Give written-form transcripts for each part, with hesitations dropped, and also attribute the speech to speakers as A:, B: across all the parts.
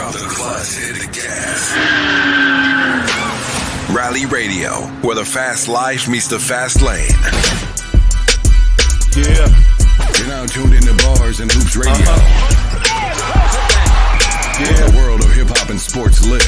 A: Pump the clutch, hit the gas. Rally Radio, where the fast life meets the fast lane.
B: Yeah.
A: You're now tuned into Bars and Hoops Radio.
B: Yeah.
A: The world of hip-hop and sports live.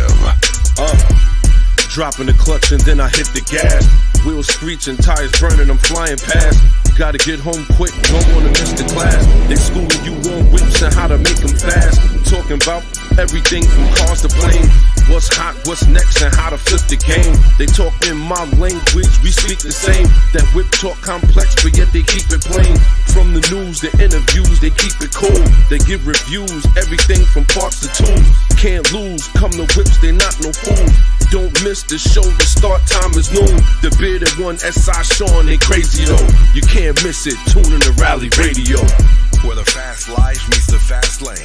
B: Dropping the clutch and then I hit the gas. Wheels screeching, tires burning, I'm flying past. Gotta get home quick, don't wanna miss the class. They schooling you on whips and how to make them fast. Talking about everything from cars to planes. What's hot, what's next, and how to flip the game. They talk in my language, we speak the same. That whip talk complex, but yet they keep it plain. From the news, the interviews, they keep it cool. They give reviews, everything from parts to tools. Can't lose, come to whips, they not no fools. Don't miss the show, the start time is noon. The bearded one, S.I Shawn, they crazy though. You can't miss it, tune in to Rally Radio.
A: Where the fast life meets the fast lane.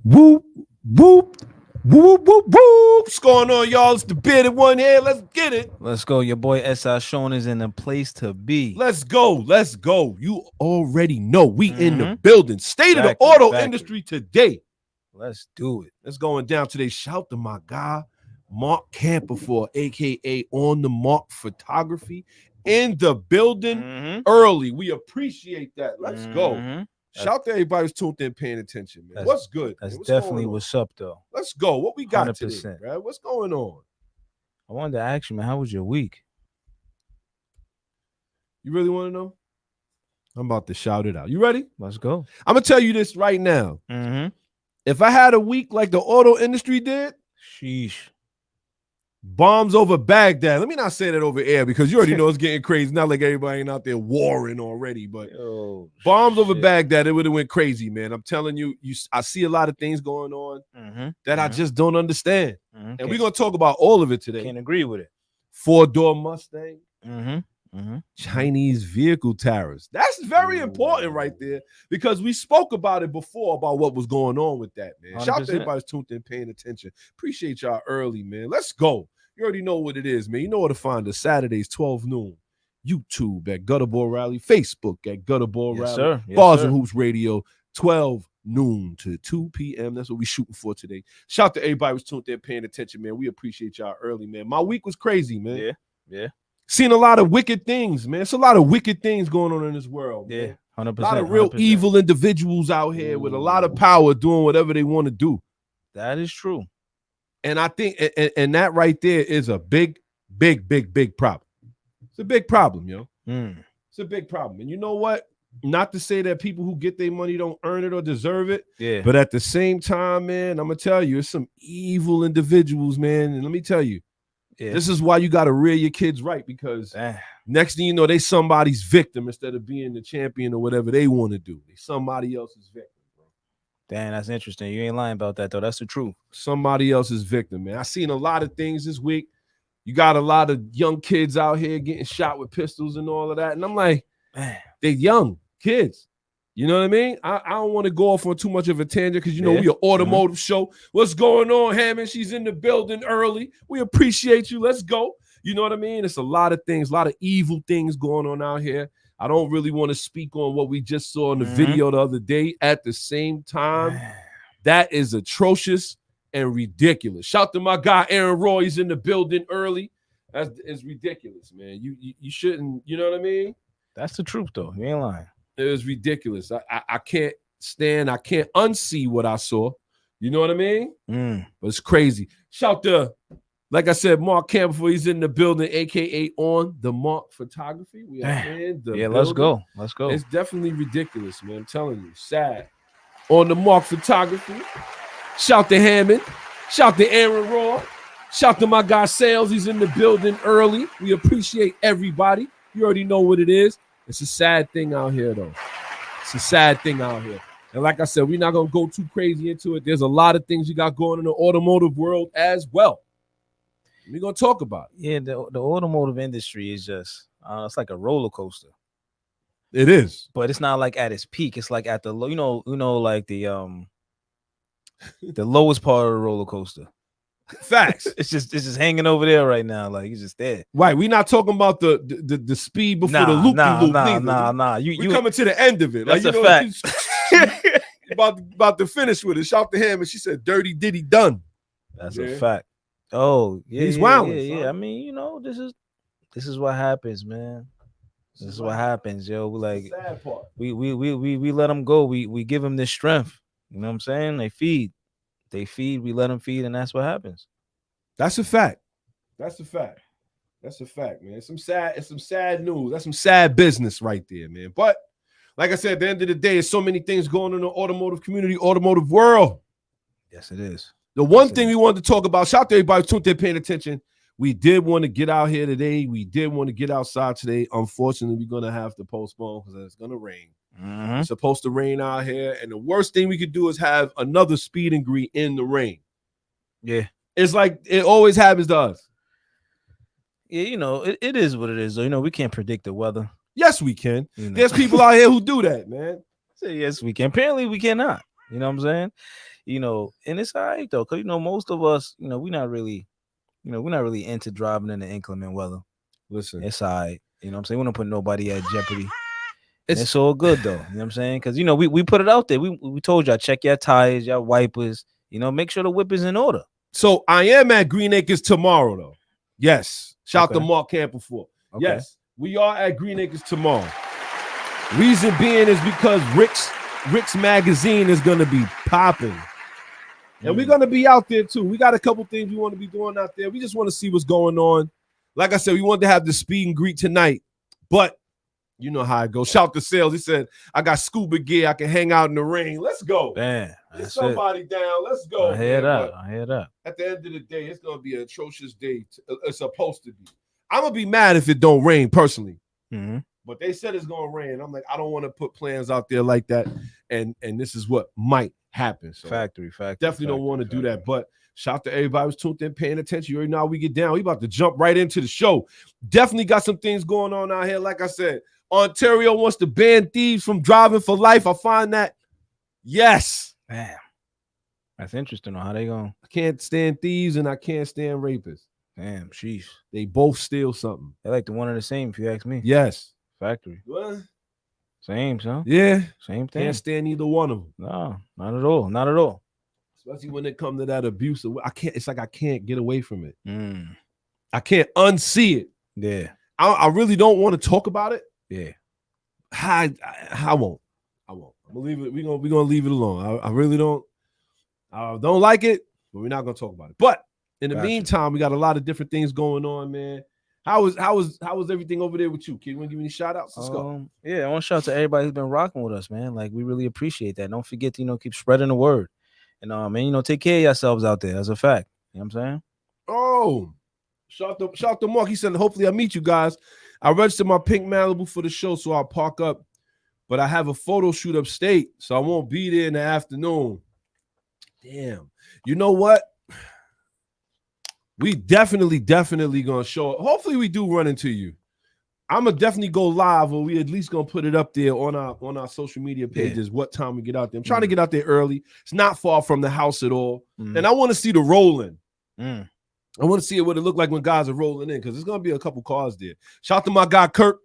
B: Whoop, whoop, whoop, whoop, whoop. What's going on, y'all? It's the bearded one here. Let's get it.
C: Let's go. Your boy S.I Shawn is in a place to be.
B: Let's go. Let's go. You already know we in the building. State of the auto industry today.
C: Let's do it.
B: Let's going down today. Shout to my guy, Mark Camperfor, a.k.a. On the Mark Photography, in the building early. We appreciate that. Let's go. Shout to everybody who's tuned in, paying attention, man. What's good?
C: That's
B: what's
C: definitely what's up, though.
B: Let's go. What we got
C: 100%.
B: today, bro? What's going on?
C: I wanted to ask you, man, how was your week?
B: You really want to know? I'm about to shout it out. You ready?
C: Let's go.
B: I'm going to tell you this right now. If I had a week like the auto industry did,
C: sheesh.
B: Bombs over Baghdad. Let me not say that over air because you already know it's getting crazy. Not like everybody ain't out there warring already, but bombs over Baghdad, it would have went crazy, man. I'm telling you, I see a lot of things going on that I just don't understand. And we're going to talk about all of it today.
C: Can't agree with it.
B: 4-door Mustang. Chinese vehicle tariffs. That's very important right there because we spoke about it before about what was going on with that, man. 100%. Shout out to everybody who's tuned in, paying attention. Appreciate y'all early, man. Let's go. You already know what it is, man. You know where to find us. Saturdays, 12 noon. YouTube at Gutterball Rally. Facebook at Gutterball Rally.
C: Sir. Yes,
B: Bars
C: sir.
B: and Hoops Radio, 12 noon to 2 p.m. That's what we shooting for today. Shout out to everybody who's tuned in, paying attention, man. We appreciate y'all early, man. My week was crazy, man.
C: Yeah.
B: Seen a lot of wicked things, man. It's a lot of wicked things going on in this world.
C: Yeah,
B: man.
C: 100%.
B: A lot of real
C: 100%.
B: evil individuals out here with a lot of power doing whatever they want to do.
C: That is true.
B: And I think, and that right there is a big problem. It's a big problem, yo. It's a big problem. And you know what? Not to say that people who get their money don't earn it or deserve it.
C: Yeah.
B: But at the same time, man, I'm going to tell you, it's some evil individuals, man. And let me tell you, this is why you got to rear your kids right, because next thing you know, they somebody's victim instead of being the champion or whatever they want to do. They somebody else's victim, bro.
C: Damn, that's interesting. You ain't lying about that, though. That's the truth.
B: Somebody else's victim, man. I seen a lot of things this week. You got a lot of young kids out here getting shot with pistols and all of that. And I'm like, they're young kids. You know what I mean? I don't want to go off on too much of a tangent because, you know, we an automotive show. What's going on, Hammond? She's in the building early. We appreciate you. Let's go. You know what I mean? It's a lot of things, a lot of evil things going on out here. I don't really want to speak on what we just saw in the video the other day. At the same time, that is atrocious and ridiculous. Shout to my guy, Aaron Roy. He's in the building early. It's ridiculous, man. You shouldn't, you know what I mean?
C: That's the truth, though. You ain't lying.
B: It was ridiculous. I can't stand. I can't unsee what I saw. You know what I mean? But it's crazy. Shout to, like I said, Mark Campbell. He's in the building, a.k.a. On the Mark Photography. We are in the building.
C: Let's go. Let's go.
B: It's definitely ridiculous, man. I'm telling you. Sad. On the Mark Photography. Shout to Hammond. Shout to Aaron Raw. Shout to my guy Sales. He's in the building early. We appreciate everybody. You already know what it is. It's a sad thing out here, though. It's a sad thing out here. And like I said, we're not going to go too crazy into it. There's a lot of things you got going in the automotive world as well. We're going to talk about it.
C: Yeah, the automotive industry is just, it's like a roller coaster.
B: It is.
C: But it's not like at its peak. It's like at the low, you know, like the lowest part of the roller coaster.
B: Facts.
C: It's just hanging over there right now. Like it's just there.
B: Right. We're not talking about the speed before the loop.
C: Nah.
B: You coming to the end of it.
C: That's
B: like,
C: a fact.
B: about to finish with it. Shout to him, and she said, "Dirty Diddy done."
C: That's a fact. Oh, yeah,
B: he's wilding.
C: Yeah. I mean, you know, this is what happens, man. This is what happens, yo. We like
B: sad part.
C: We let them go. We give them this strength. You know what I'm saying? They feed. We let them feed, and that's what happens.
B: That's a fact. That's a fact. That's a fact, man. It's some sad news. That's some sad business right there, man. But like I said, at the end of the day, there's so many things going on in the automotive community, automotive world.
C: Yes, it is.
B: The one thing we wanted to talk about, shout out to everybody who's tuned in, paying attention. We did want to get out here today. We did want to get outside today. Unfortunately, we're going to have to postpone because it's going to rain. It's supposed to rain out here. And the worst thing we could do is have another speed and greet in the rain.
C: Yeah.
B: It's like it always happens to us.
C: Yeah, you know, it is what it is. So, you know, we can't predict the weather.
B: Yes, we can.
C: You know.
B: There's people out here who do that, man.
C: Say yes, we can. Apparently, we cannot. You know what I'm saying? You know, and it's all right though, because you know, most of us, you know, we're not really into driving in the inclement weather.
B: Listen,
C: it's all right. You know what I'm saying? We don't put nobody at jeopardy. It's all good though. You know what I'm saying? Because you know, we put it out there. We told y'all, check your tires, your wipers, you know, make sure the whip is in order.
B: So I am at Green Acres tomorrow, though. Yes. Shout to Mark Camper for. Okay. Yes, we are at Green Acres tomorrow. Reason being is because Rick's magazine is gonna be popping. And we're going to be out there, too. We got a couple things we want to be doing out there. We just want to see what's going on. Like I said, we wanted to have the speed and greet tonight. But you know how it goes. Shout to Sales. He said, I got scuba gear. I can hang out in the rain. Let's go.
C: Man,
B: get somebody down. Let's go.
C: I hear that.
B: At the end of the day, it's going to be an atrocious day. It's supposed to be. I'm going to be mad if it don't rain, personally. But they said it's going to rain. I'm like, I don't want to put plans out there like that. And this is what might happen. So
C: factory.
B: Definitely don't want to do that. But shout to everybody who's tuned in, paying attention. You already know how we get down. We about to jump right into the show. Definitely got some things going on out here. Like I said, Ontario wants to ban thieves from driving for life. I find that, yes.
C: Man, that's interesting on how they going.
B: I can't stand thieves and I can't stand rapists.
C: Damn, sheesh.
B: They both steal something.
C: They like the one and the same, if you ask me.
B: Yes.
C: Factory.
B: What?
C: Same, son.
B: Yeah.
C: Same thing.
B: Can't stand either one of them.
C: No, not at all. Not at all.
B: Especially when it comes to that abuse. It's like I can't get away from it. I can't unsee it.
C: Yeah.
B: I really don't want to talk about it.
C: Yeah.
B: I won't. I'm gonna leave it. We're gonna leave it alone. I really don't. I don't like it, but we're not gonna talk about it. But in the meantime, we got a lot of different things going on, man. How was everything over there with you, kid? You want to give me any shout outs? Let's go.
C: Yeah, I want to shout out to everybody who's been rocking with us, man. Like, we really appreciate that. Don't forget to, keep spreading the word. And man, take care of yourselves out there. That's a fact. You know what I'm saying?
B: Oh, shout to Mark. He said, hopefully I meet you guys. I registered my pink Malibu for the show, so I'll park up. But I have a photo shoot upstate, so I won't be there in the afternoon. Damn. You know what? We definitely gonna show up. Hopefully we do run into you. I'm gonna definitely go live, or we at least gonna put it up there on our social media pages. What time we get out there? I'm trying to get out there early. It's not far from the house at all, and I want to see the rolling. I want to see what it looked like when guys are rolling in, because there's gonna be a couple cars there. Shout out to my guy Kurt,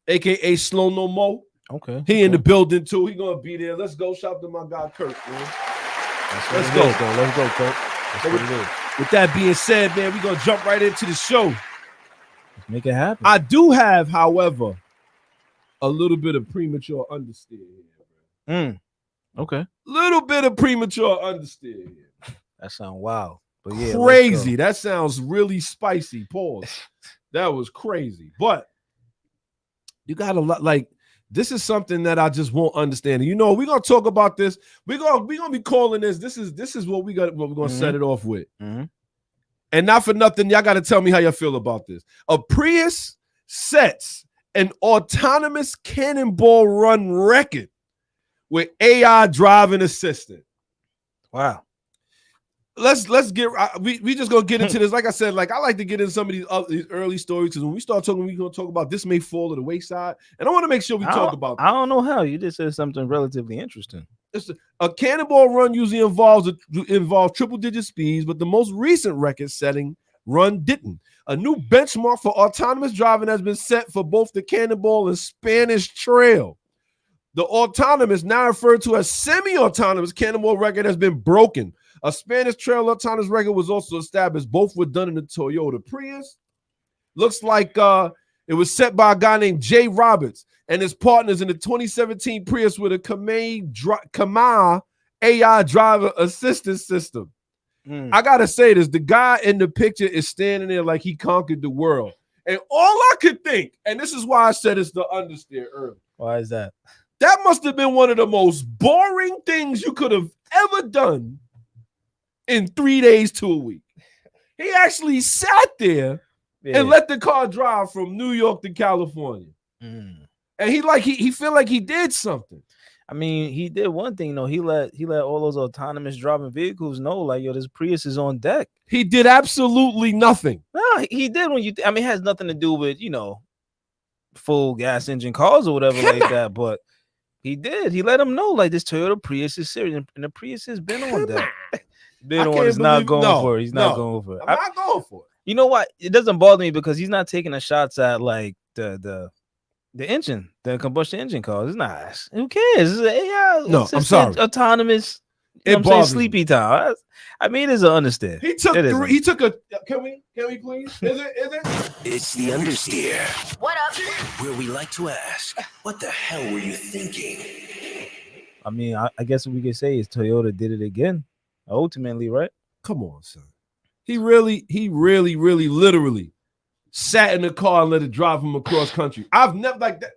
B: aka Slow No Mo.
C: Okay,
B: he in the building too. He gonna be there. Let's go. Shout out to my guy Kurt, man. Let's go,
C: Kurt. That's what it is.
B: With that being said, man, we're going to jump right into the show.
C: Let's make it happen.
B: I do have, however, a little bit of premature understeer here.
C: Okay.
B: Little bit of premature understeer here.
C: That sounds wild. But yeah,
B: crazy. That sounds really spicy. Pause. That was crazy. But you got a lot, like, this is something that I just won't understand. And we're gonna talk about this. We're gonna be calling this. This is what we're gonna set it off with. And not for nothing, y'all gotta tell me how y'all feel about this. A Prius sets an autonomous cannonball run record with AI driving assistant.
C: Wow.
B: Let's get we just gonna get into this. Like I said, like I like to get into some of these early stories, because when we start talking, we're gonna talk about this may fall to the wayside, and I want to make sure we talk about.
C: I don't know how you just said something relatively interesting.
B: It's a cannonball run usually involves triple digit speeds, but the most recent record-setting run didn't. A new benchmark for autonomous driving has been set for both the Cannonball and Spanish Trail. The autonomous, now referred to as semi-autonomous cannonball record, has been broken. A Spanish trail autonomous record was also established. Both were done in the Toyota Prius. Looks like it was set by a guy named Jay Roberts and his partners in the 2017 Prius with a Kama AI driver assistance system. I gotta say this, the guy in the picture is standing there like he conquered the world. And all I could think, and this is why I said it's the understeer early.
C: Why is that?
B: That must have been one of the most boring things you could have ever done in 3 days to a week. He actually sat there and let the car drive from New York to California. And he feel like he did something.
C: I mean, he did one thing though. He let all those autonomous driving vehicles know, like, yo, this Prius is on deck.
B: He did absolutely nothing.
C: No, he did when I mean, it has nothing to do with, full gas engine cars or whatever like that. But he did. He let him know, like, this Toyota Prius is serious, and the Prius has been on deck. Been on. He's not going for it. He's not going for it.
B: I'm not going for it.
C: You know what? It doesn't bother me because he's not taking the shots at like the engine, the combustion engine cars. It's not. Who cares? It's AI.
B: No, I'm sorry.
C: Autonomous.
B: It bothers
C: sleepy time. I mean, it's an understeer.
B: He took a. Can we please? Is it?
D: It's the understeer.
E: What up?
D: Where we like to ask, what the hell were you thinking?
C: I mean, I guess what we could say is Toyota did it again. Ultimately, right?
B: Come on, son. He really, literally sat in the car and let it drive him across country. I've never like that.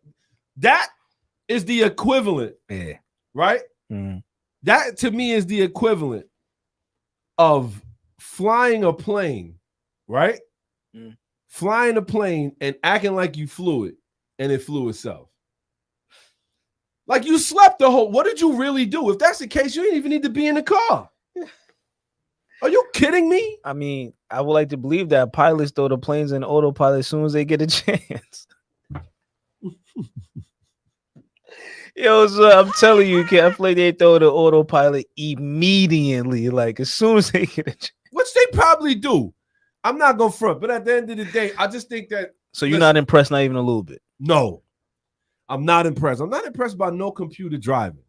B: That is the equivalent.
C: Yeah.
B: Right?
C: Mm-hmm.
B: That to me is the equivalent of flying a plane, right?
C: Mm.
B: Flying a plane and acting like you flew it and it flew itself. Like you slept the whole. What did you really do? If that's the case, you didn't even need to be in the car. Are you kidding me?
C: I mean, I would like to believe that pilots throw the planes in autopilot as soon as they get a chance. Yo, so I'm telling you, kid, I feel like they throw the autopilot immediately, like as soon as they get a chance.
B: Which they probably do. I'm not gonna front, but at the end of the day, I just think that.
C: So you're not impressed, not even a little bit?
B: No, I'm not impressed. I'm not impressed by no computer driving.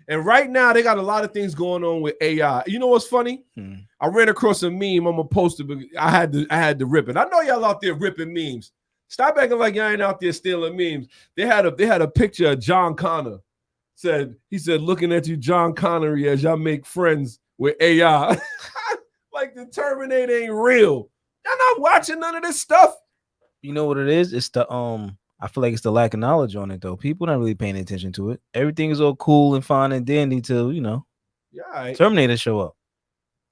B: And right now, they got a lot of things going on with AI. You know what's funny? I ran across a meme. I'm gonna post it, but I had to rip it. I know y'all out there ripping memes. Stop acting like y'all ain't out there stealing memes. They had a picture of John Connor. He said, looking at you, John Connery, as y'all make friends with AI. Like the Terminator ain't real. Y'all not watching none of this stuff.
C: You know what it is? It's the I feel like it's the lack of knowledge on it though. People not really paying attention to it. Everything is all cool and fine and dandy till
B: right.
C: Terminator show up.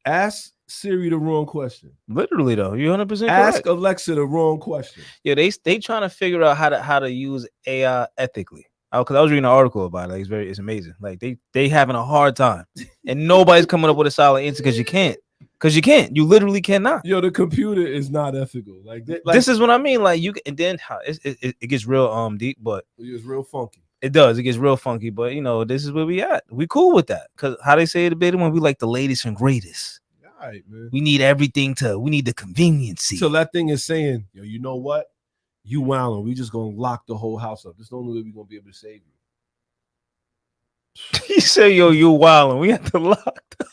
B: Ask Siri the wrong question.
C: Literally though, you're 100% correct.
B: Ask Alexa the wrong question.
C: Yeah, they trying to figure out how to use AI ethically. Because I was reading an article about it. Like, it's amazing. Like they having a hard time, and nobody's coming up with a solid answer because you can't. Because you can't. You literally cannot.
B: Yo, the computer is not ethical. Like
C: this is what I mean. Like you, and then it gets real deep, but
B: it's real funky.
C: It does. It gets real funky, but this is where we at. We cool with that. Because how they say it a bit when we like the latest and greatest.
B: All right, man.
C: We need everything we need the conveniency.
B: So that thing is saying, yo, you know what? You wildin'. We just gonna lock the whole house up. There's no way we're gonna be able to save you.
C: He said, yo, you wildin'. We have to lock the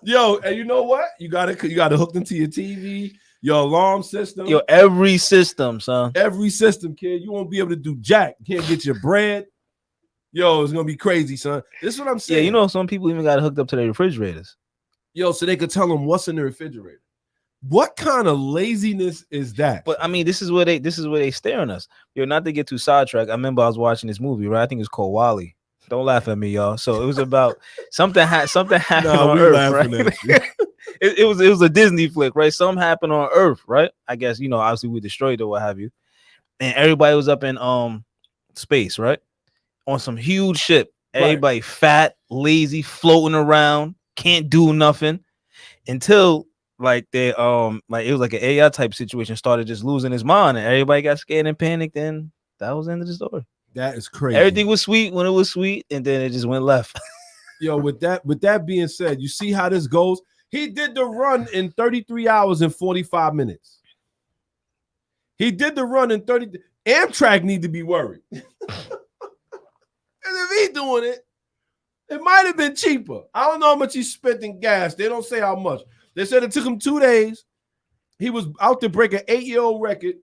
B: Yo, and you know what? You got it hooked into your TV, your alarm system.
C: Yo, every system, son.
B: Every system, kid. You won't be able to do jack. You can't get your bread. Yo, it's gonna be crazy, son. This is what I'm saying.
C: Yeah, some people even got it hooked up to their refrigerators.
B: Yo, so they could tell them what's in the refrigerator. What kind of laziness is that?
C: But I mean, this is where they staring us. Yo, not to get too sidetracked. I remember I was watching this movie, right? I think it's called Wall-E. Don't laugh at me, y'all. So it was about something happened on Earth, right? it was a Disney flick, right? Something happened on Earth, right? I guess obviously we destroyed it or what have you, and everybody was up in space, right? On some huge ship. Everybody fat, lazy, floating around, can't do nothing until like they it was like an AI type situation. Started just losing his mind, and everybody got scared and panicked, and that was the end of the story.
B: That is crazy.
C: Everything was sweet when it was sweet, and then it just went left.
B: Yo, with that being said, you see how this goes? He did the run in 33 hours and 45 minutes. He did the run in 30. Amtrak need to be worried. doing it. It might have been cheaper. I don't know how much he spent in gas. They don't say how much. They said it took him 2 days. He was out to break an 8-year-old record.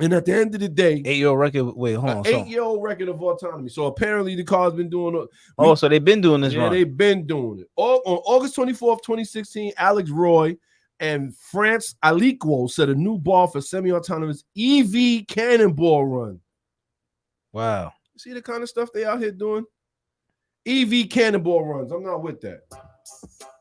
B: And at the end of the day,
C: 8-year-old record. Wait, hold on.
B: 8-year-old record of autonomy. So apparently the car's been doing.
C: So they've been doing this.
B: Yeah, they've been doing it. On August 24th, 2016, Alex Roy and France Aliquo set a new bar for semi-autonomous EV cannonball run.
C: Wow.
B: See the kind of stuff they out here doing? EV cannonball runs. I'm not with that.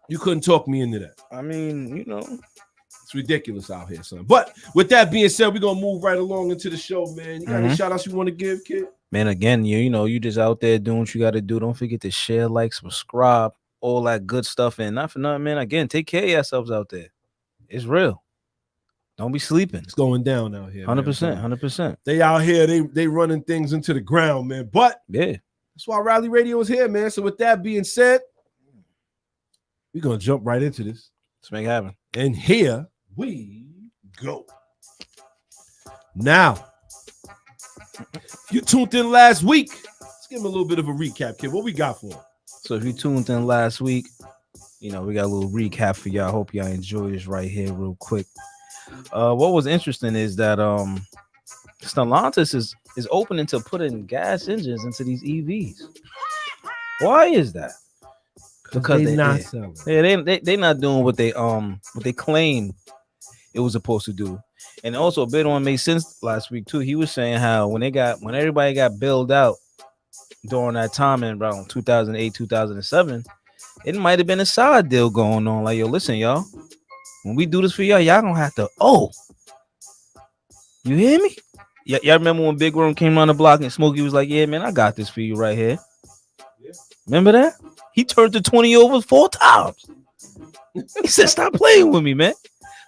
B: You couldn't talk me into that.
C: I mean,
B: it's ridiculous out here, son. But with that being said, we're gonna move right along into the show, man. You got any shout outs you want to give, kid?
C: Man, again, you just out there doing what you got to do. Don't forget to share, like, subscribe, all that good stuff. And not for nothing, man. Again, take care of yourselves out there. It's real. Don't be sleeping.
B: It's going down out here.
C: 100%. 100%.
B: They out here, they running things into the ground, man. But
C: yeah,
B: that's why Rally Radio is here, man. So with that being said, we're gonna jump right into this.
C: Let's make it happen.
B: And here we go. Now, if you tuned in last week, let's give him a little bit of a recap, kid. What we got for him?
C: So if you tuned in last week, we got a little recap for y'all. Hope y'all enjoy this right here real quick. What was interesting is that Stellantis is opening to putting gas engines into these EVs. Why is that? Because they're not selling. Yeah, they not doing what they claim it was supposed to do. And also a bit on made sense last week too. He was saying how when everybody got bailed out during that time in around 2008, 2007, it might have been a side deal going on. Like, yo, listen, y'all, when we do this for y'all gonna have to. Oh, you hear me? Y'all remember when Big Worm came around the block and Smokey was like, "Yeah, man, I got this for you right here." Yeah. Remember that? He turned the 20 over 4 times. He said, "Stop playing with me, man."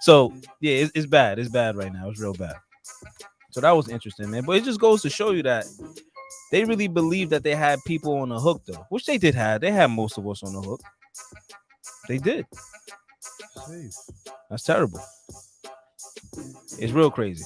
C: So yeah, it's bad. It's bad right now. It's real bad. So that was interesting, man. But it just goes to show you that they really believe that they had people on the hook, though, which they did have. They had most of us on the hook. They did. That's terrible. It's real crazy.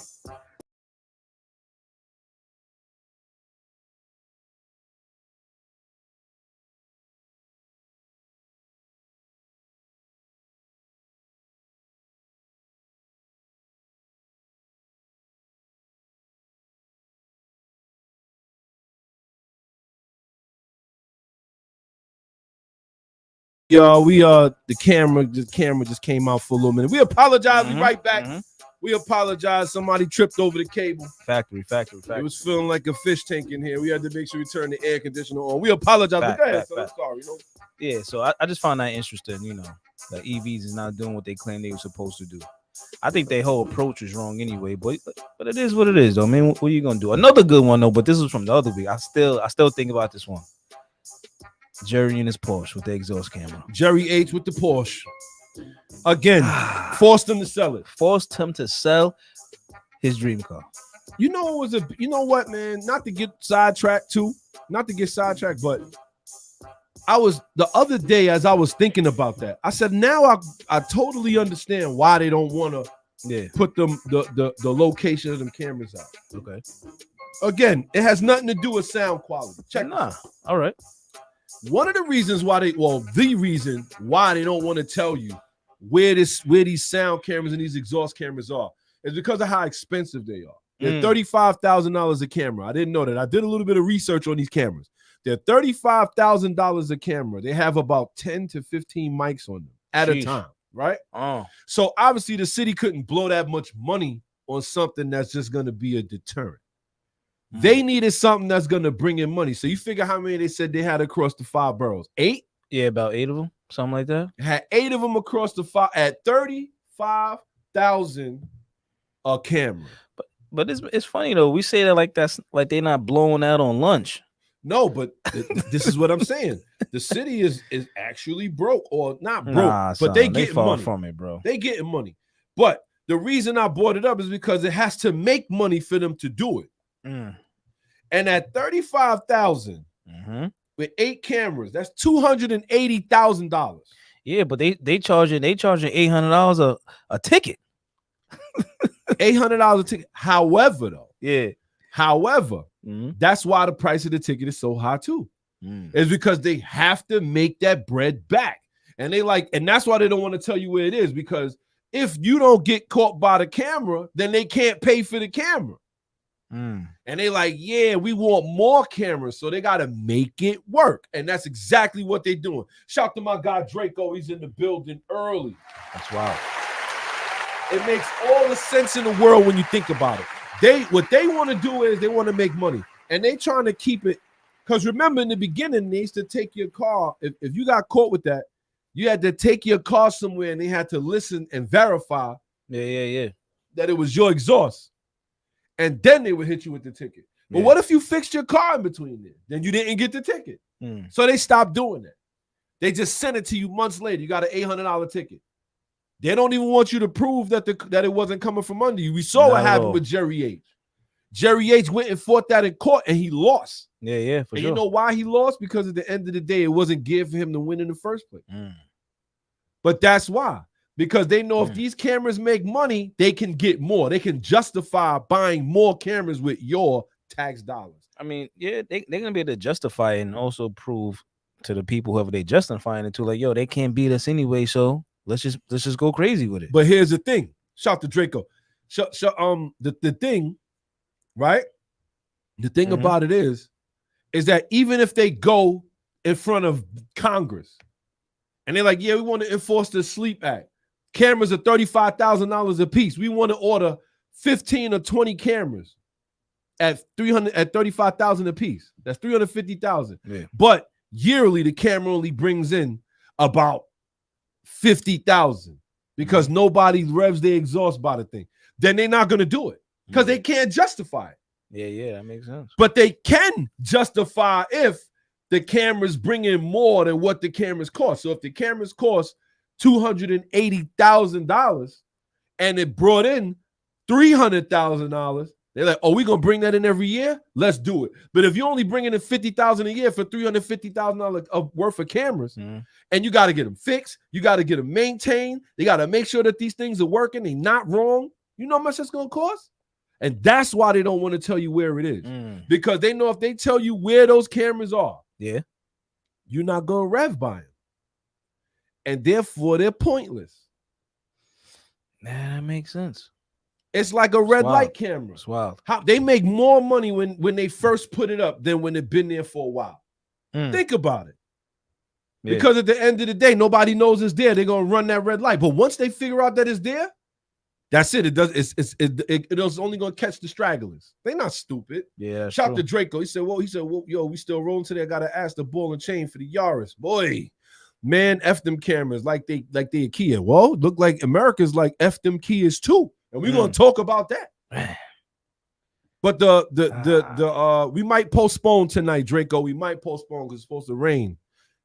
B: Yo, the camera just came out for a little minute. We apologize. We right back. We apologize. Somebody tripped over the cable.
C: Factory.
B: It was feeling like a fish tank in here. We had to make sure we turn the air conditioner on. We apologize. Go ahead, so I'm sorry.
C: Yeah, so I just found that interesting. That EVs is not doing what they claim they were supposed to do. I think their whole approach is wrong anyway, but it is what it is, though. I mean, what are you gonna do? Another good one though, but this was from the other week. I still think about this one. Jerry and his Porsche with the exhaust camera.
B: Jerry H with the Porsche. Again, forced him to sell it.
C: Forced him to sell his dream car.
B: You know what, man? Not to get sidetracked, but I was the other day as I was thinking about that. I said, now I totally understand why they don't want to put them the location of them cameras out.
C: Okay.
B: Again, it has nothing to do with sound quality.
C: All right.
B: One of the reasons the reason why they don't want to tell you where these sound cameras and these exhaust cameras are is because of how expensive they are. They're $35,000 a camera. I didn't know that. I did a little bit of research on these cameras. They're $35,000 a camera. They have about 10 to 15 mics on them at a time, right? So obviously the city couldn't blow that much money on something that's just going to be a deterrent. They needed something that's going to bring in money. So you figure how many they said they had across the 5 boroughs? 8?
C: Yeah, about 8 of them. Something like that.
B: Had 8 of them across the 5 at $35,000 a camera.
C: But it's funny though. We say that like that's like they're not blowing out on lunch.
B: No, but this is what I'm saying. The city is actually broke or not broke, but they getting money
C: from it, bro.
B: They getting money. But the reason I brought it up is because it has to make money for them to do it. And at $35,000 with 8 cameras, that's $280,000.
C: Yeah, but they charging $800 a ticket.
B: $800 a ticket. However,
C: though,
B: that's why the price of the ticket is so high too. Is because they have to make that bread back. And that's why they don't want to tell you where it is, because if you don't get caught by the camera, then they can't pay for the camera. And they like, yeah, we want more cameras, so they got to make it work. And that's exactly what they're doing. Shout to my guy Draco. He's in the building early.
C: That's wild.
B: It makes all the sense in the world when you think about it. What they want to do is they want to make money, and they trying to keep it. Because remember, in the beginning, they used to take your car. If you got caught with that, you had to take your car somewhere, and they had to listen and verify that it was your exhaust. And then they would hit you with the ticket. But what if you fixed your car in between there? Then you didn't get the ticket. So they stopped doing that. They just sent it to you months later. You got an $800 ticket. They don't even want you to prove that it wasn't coming from under you. We saw what happened with Jerry H. Jerry H went and fought that in court, and he lost.
C: Yeah, for sure.
B: You know why he lost? Because at the end of the day, it wasn't geared for him to win in the first place. But that's why. Because they know if these cameras make money, they can get more. They can justify buying more cameras with your tax dollars.
C: I mean, yeah, they're going to be able to justify it and also prove to the people, whoever they justifying it to, like, yo, they can't beat us anyway, so let's just go crazy with it.
B: But here's the thing. Shout to Draco. The thing, right? The thing about it is that even if they go in front of Congress and they're like, yeah, we want to enforce the Sleep Act. Cameras are $35,000 a piece. We want to order 15 or 20 cameras at $35,000 a piece. That's $350,000.
C: Yeah.
B: But yearly, the camera only brings in about $50,000 because nobody revs their exhaust by the thing. Then they're not going to do it because they can't justify it.
C: Yeah, that makes sense.
B: But they can justify if the cameras bring in more than what the cameras cost. So if the cameras cost $280,000 and it brought in $300,000, they're like, oh, we're going to bring that in every year? Let's do it. But if you're only bringing in $50,000 a year for $350,000 of worth of cameras, and you got to get them fixed, you got to get them maintained, they got to make sure that these things are working, they're not wrong, you know how much that's going to cost? And that's why they don't want to tell you where it is. Because they know if they tell you where those cameras are, you're not going to rev by them. And therefore, they're pointless.
C: Man, that makes sense.
B: It's like a red light camera.
C: It's wild.
B: They make more money when they first put it up than when it's been there for a while. Think about it. Yeah. Because at the end of the day, nobody knows it's there. They're gonna run that red light. But once they figure out that it's there, that's it. It's only gonna catch the stragglers. They're not stupid.
C: Yeah.
B: Shout to Draco. He said, yo, we still rolling today. I gotta ask the ball and chain for the Yaris. Boy. Man, F them cameras like they a Kia. Well, look like America's like F them Kias too. And we're gonna talk about that. But we might postpone tonight, Draco. We might postpone because it's supposed to rain.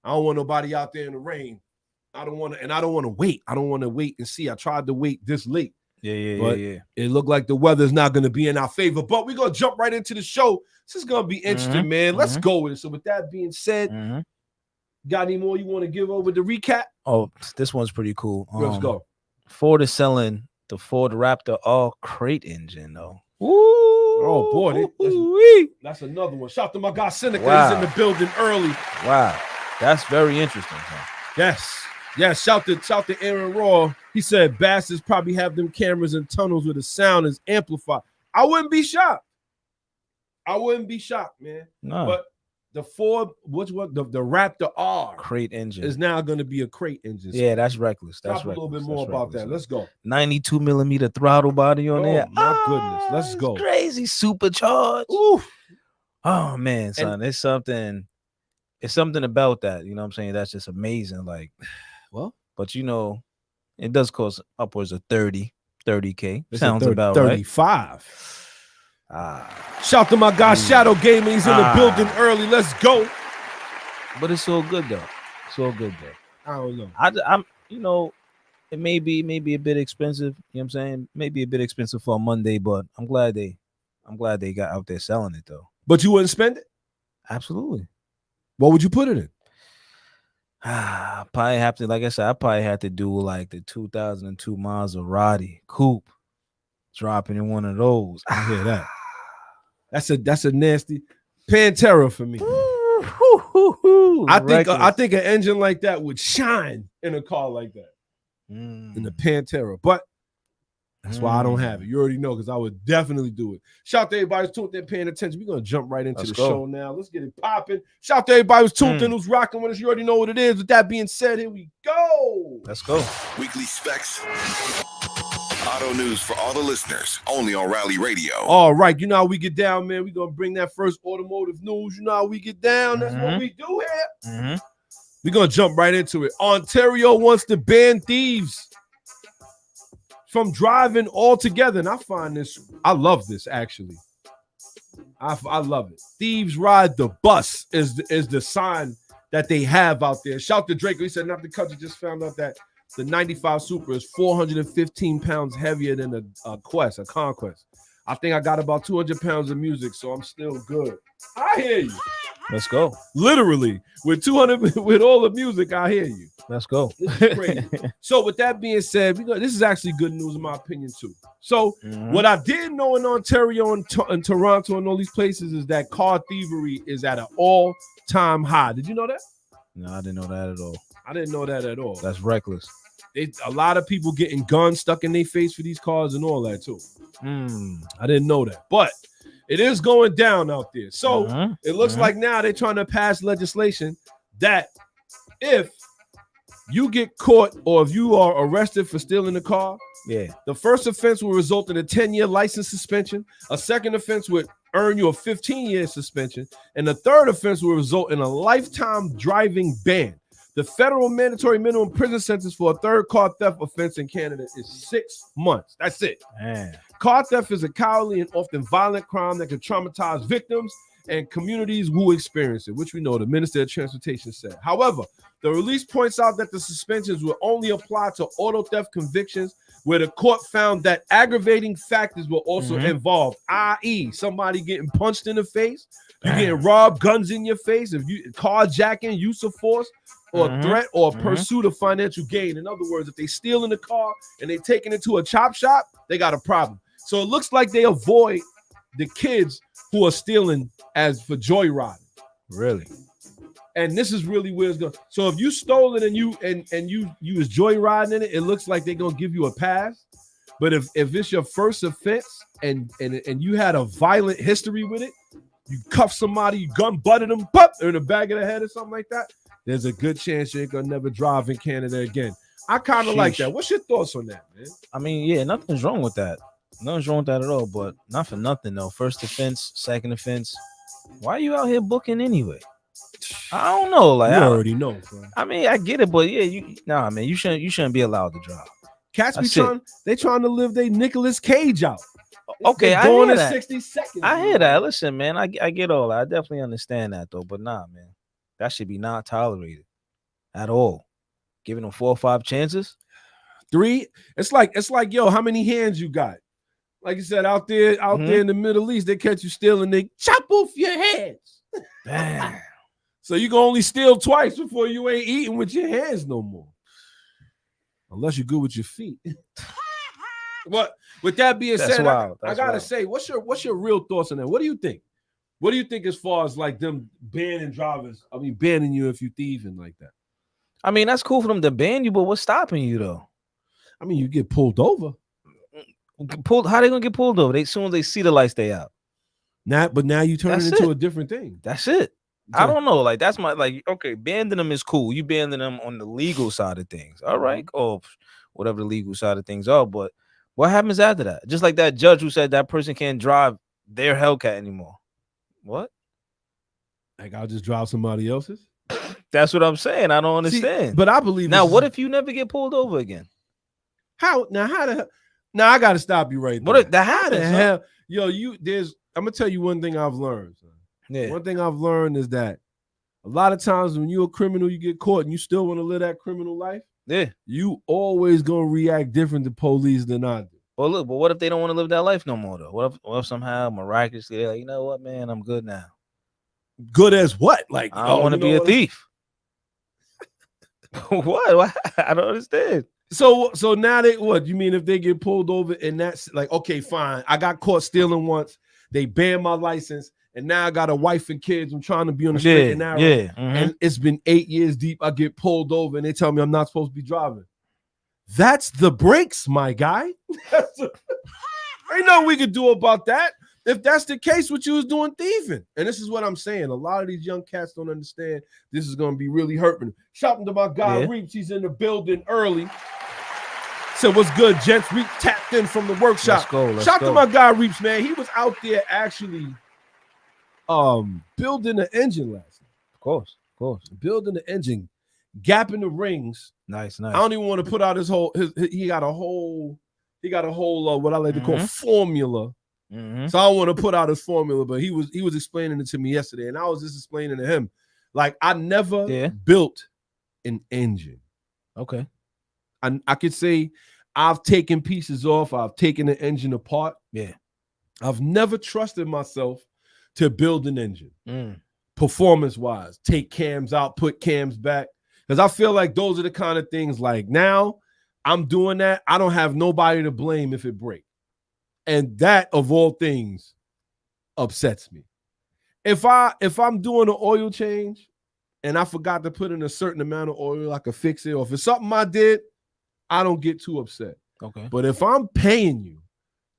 B: I don't want nobody out there in the rain. I don't want to wait. I don't want to wait and see. I tried to wait this late. Yeah. It looked like the weather's not gonna be in our favor. But we're gonna jump right into the show. This is gonna be interesting, man. Let's go with it. So with that being said, got any more you want to give over the recap?
C: Oh, this one's pretty cool.
B: Let's go.
C: Ford is selling the Ford Raptor all crate engine, though.
B: Ooh, oh boy, that's another one. Shout to my guy Seneca. He's in the building early.
C: Wow, that's very interesting. Huh?
B: Yes. Shout to Aaron Raw. He said bastards probably have them cameras and tunnels where the sound is amplified. I wouldn't be shocked, man.
C: No.
B: But the Ford, the Raptor R
C: crate engine
B: is now going to be a crate engine.
C: Yeah, that's reckless. That's
B: Talk a little bit more about that. Let's go.
C: 92mm throttle body on there.
B: My goodness. Let's go.
C: Crazy supercharged.
B: Oof.
C: Oh man, son, it's something about that. You know what I'm saying? That's just amazing. Like,
B: well,
C: but it does cost upwards of 30K. Sounds about
B: 35.
C: Right.
B: Shout to my guy Shadow Gaming. He's in the building early. Let's go.
C: But it's so good though.
B: I don't know.
C: I'm it may be a bit expensive. You know what I'm saying? Maybe a bit expensive for a Monday, but I'm glad they got out there selling it though.
B: But you wouldn't spend it?
C: Absolutely.
B: What would you put it in?
C: Probably have to, like I said, I probably had to do like the 2002 Maserati coupe. Dropping in one of those.
B: I hear that. That's a nasty Pantera for me. I think an engine like that would shine in a car like that. In the Pantera. But that's why I don't have it. You already know, because I would definitely do it. Shout out to everybody who's tuned in, paying attention. We're going to jump right into show now. Let's get it popping. Shout out to everybody who's tuned in, who's rocking with us. You already know what it is. With that being said, here we go.
C: Let's go.
A: Weekly Specs. Auto news for all the listeners, only on Rally Radio.
B: All right. You know how we get down, man. We're going to bring that first automotive news. You know how we get down. That's what we do here. We're going to jump right into it. Ontario wants to ban thieves from driving altogether. And I love this, actually. I love it. Thieves ride the bus is the sign that they have out there. Shout to Draco. He said, not the country just found out that the 95 Super is 415 pounds heavier than a Conquest. I think I got about 200 pounds of music, so I'm still good. I hear you.
C: Let's go.
B: Literally, with 200, with all the music, I hear you.
C: Let's go.
B: This is crazy. So with that being said, this is actually good news in my opinion too. So what I didn't know in Ontario and Toronto and all these places is that car thievery is at an all-time high. Did you know that?
C: No, I didn't know that at all.
B: I didn't know that at all.
C: That's reckless.
B: A lot of people getting guns stuck in their face for these cars and all that too. I didn't know that, but it is going down out there. So it looks like now they're trying to pass legislation that if you get caught or if you are arrested for stealing a car, the first offense will result in a 10-year license suspension. A second offense would earn you a 15-year suspension. And the third offense will result in a lifetime driving ban. The federal mandatory minimum prison sentence for a third car theft offense in Canada is 6 months. That's it. Man. Car theft is a cowardly and often violent crime that can traumatize victims and communities who experience it, which we know the Minister of Transportation said. However, the release points out that the suspensions will only apply to auto theft convictions where the court found that aggravating factors were also involved, i.e. somebody getting punched in the face, you getting robbed, guns in your face, if you carjacking, use of force, or threat or pursuit of financial gain. In other words, if they steal in the car and they taking it to a chop shop, they got a problem. So it looks like they avoid the kids who are stealing as for joyriding. Really? And this is really where it's going. So if you stole it and you was joyriding in it, it looks like they're gonna give you a pass. But if it's your first offense and you had a violent history with it, you cuff somebody, you gun butted them, or in the back of the head or something like that, there's a good chance you ain't gonna never drive in Canada again. I kind of like that. What's your thoughts on that, man?
C: I mean, yeah, nothing's wrong with that. Nothing's wrong with that at all, but not for nothing though. First offense, second offense. Why are you out here booking anyway? I don't know. Like,
B: you already know, bro.
C: I mean, I get it, but yeah, man, you shouldn't be allowed to drive.
B: Cats be trying to live their Nicolas Cage out.
C: Okay, I hear that.
B: 60 seconds.
C: I hear that. Listen, man, I get all that. I definitely understand that though, but nah, man, that should be not tolerated at all. Giving them 4 or 5 chances.
B: 3. It's like, yo, how many hands you got? Like you said, out there in the Middle East, they catch you stealing, they chop off your heads. Damn. So you can only steal twice before you ain't eating with your hands no more. Unless you're good with your feet. But with that being said, I gotta say, what's your real thoughts on that? What do you think? What do you think as far as like them banning drivers? I mean, banning you if you thieving like that.
C: I mean, that's cool for them to ban you, but what's stopping you though?
B: I mean, you get pulled over.
C: How they gonna get pulled over? As soon as they see the lights, they out.
B: But now you turn it into a different thing.
C: That's it. So, I don't know. Like that's my okay. Banning them is cool. You banning them on the legal side of things, all right, or whatever the legal side of things are. But what happens after that? Just like that judge who said that person can't drive their Hellcat anymore. What?
B: Like I'll just drive somebody else's?
C: That's what I'm saying. I don't understand.
B: See, but I believe
C: now. What if you never get pulled over again?
B: How the now I gotta stop you right there.
C: What that happens?
B: How the hell? Yo, I'm gonna tell you one thing I've learned. Son. Yeah. One thing I've learned is that a lot of times when you're a criminal, you get caught and you still want to live that criminal life.
C: Yeah.
B: You always gonna react different to police than I do.
C: Well, look, but what if they don't want to live that life no more though? What if somehow miraculously they're like, you know what, man, I'm good now.
B: Good as what? Like
C: I don't want to be a thief. What? I don't understand.
B: So now what? You mean if they get pulled over and that's like, okay, fine. I got caught stealing once. They ban my license. and now I got a wife and kids. I'm trying to be on the straight and narrow.
C: Yeah.
B: And it's been 8 years deep. I get pulled over and they tell me I'm not supposed to be driving. That's the brakes, my guy. Ain't nothing we can do about that. If that's the case, what you was doing thieving. And this is what I'm saying. A lot of these young cats don't understand this is going to be really hurting them. Shouting to my guy Reeps. He's in the building early. Said, what's good, gents? Reeps tapped in from the workshop. Shout to my guy Reeps, man. He was out there actually building the engine last night.
C: Of course.
B: Building the engine, gapping the rings.
C: Nice.
B: I don't even want to put out his whole, he got a whole what I like to call formula. So I don't want to put out his formula, but he was explaining it to me yesterday, and I was just explaining to him, like, I never built an engine.
C: Okay.
B: I could say I've taken pieces off. I've taken the engine apart.
C: Yeah.
B: I've never trusted myself to build an engine, performance-wise. Take cams out, put cams back, because I feel like those are the kind of things. Like now, I'm doing that. I don't have nobody to blame if it breaks. And that, of all things, upsets me. If I'm doing an oil change and I forgot to put in a certain amount of oil, I could fix it. Or if it's something I did, I don't get too upset.
C: Okay.
B: But if I'm paying you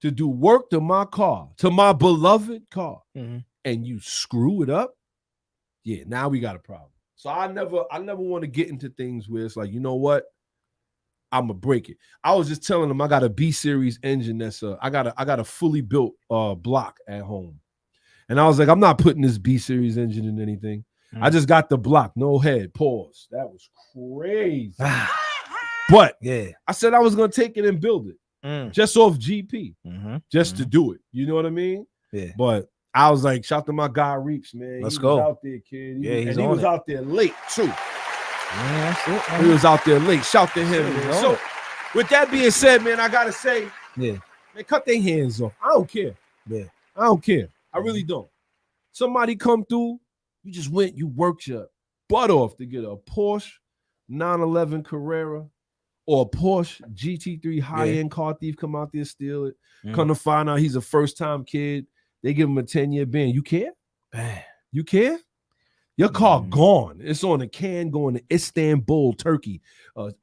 B: to do work to my car, to my beloved car, and you screw it up, yeah, now we got a problem. So I never want to get into things where it's like, you know what? I'm gonna break it. I was just telling them I got a B series engine that's I got a fully built block at home, and I was like, I'm not putting this B series engine in anything. I just got the block, no head. Pause. That was crazy. But I said I was gonna take it and build it just off GP, just to do it. You know what I mean?
C: Yeah.
B: But I was like, shout to my guy Reeps, man.
C: Let's
B: he
C: go.
B: Was out there, kid.
C: He
B: was out there late too.
C: Yeah, that's it, man.
B: He was out there late. Shout to him, man. So, with that being said, man, I gotta say, man, cut their hands off. I don't care.
C: Yeah,
B: I don't care. I really don't. Somebody come through, you worked your butt off to get a Porsche 911 Carrera or a Porsche GT3 high-end car thief come out there, steal it. Come to find out he's a first-time kid. They give him a 10-year ban. You care? You care? Your car gone. It's on a can going to Istanbul, Turkey.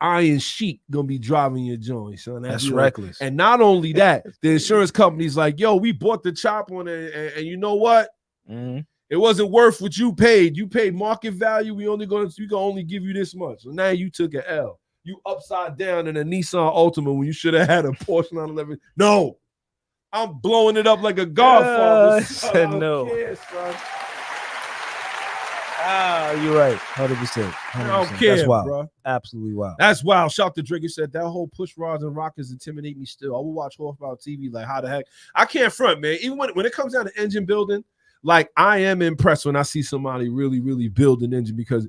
B: Iron Sheik gonna be driving your joint, son.
C: That's reckless.
B: And not only that, the insurance company's like, yo, we bought the chop on it, and you know what? It wasn't worth what you paid. You paid market value. We can only give you this much. So now you took an L. You upside down in a Nissan Altima when you should have had a Porsche 911. No, I'm blowing it up like a Godfather.
C: Said no.
B: Care, son.
C: You're right. 100%.
B: I don't care,
C: that's wild,
B: bro.
C: Absolutely wild.
B: That's wild. Shout to Drake. He said that whole push rods and rockets intimidate me still. I will watch horsepower TV. Like, how the heck? I can't front, man. Even when it comes down to engine building, like, I am impressed when I see somebody really, really build an engine, because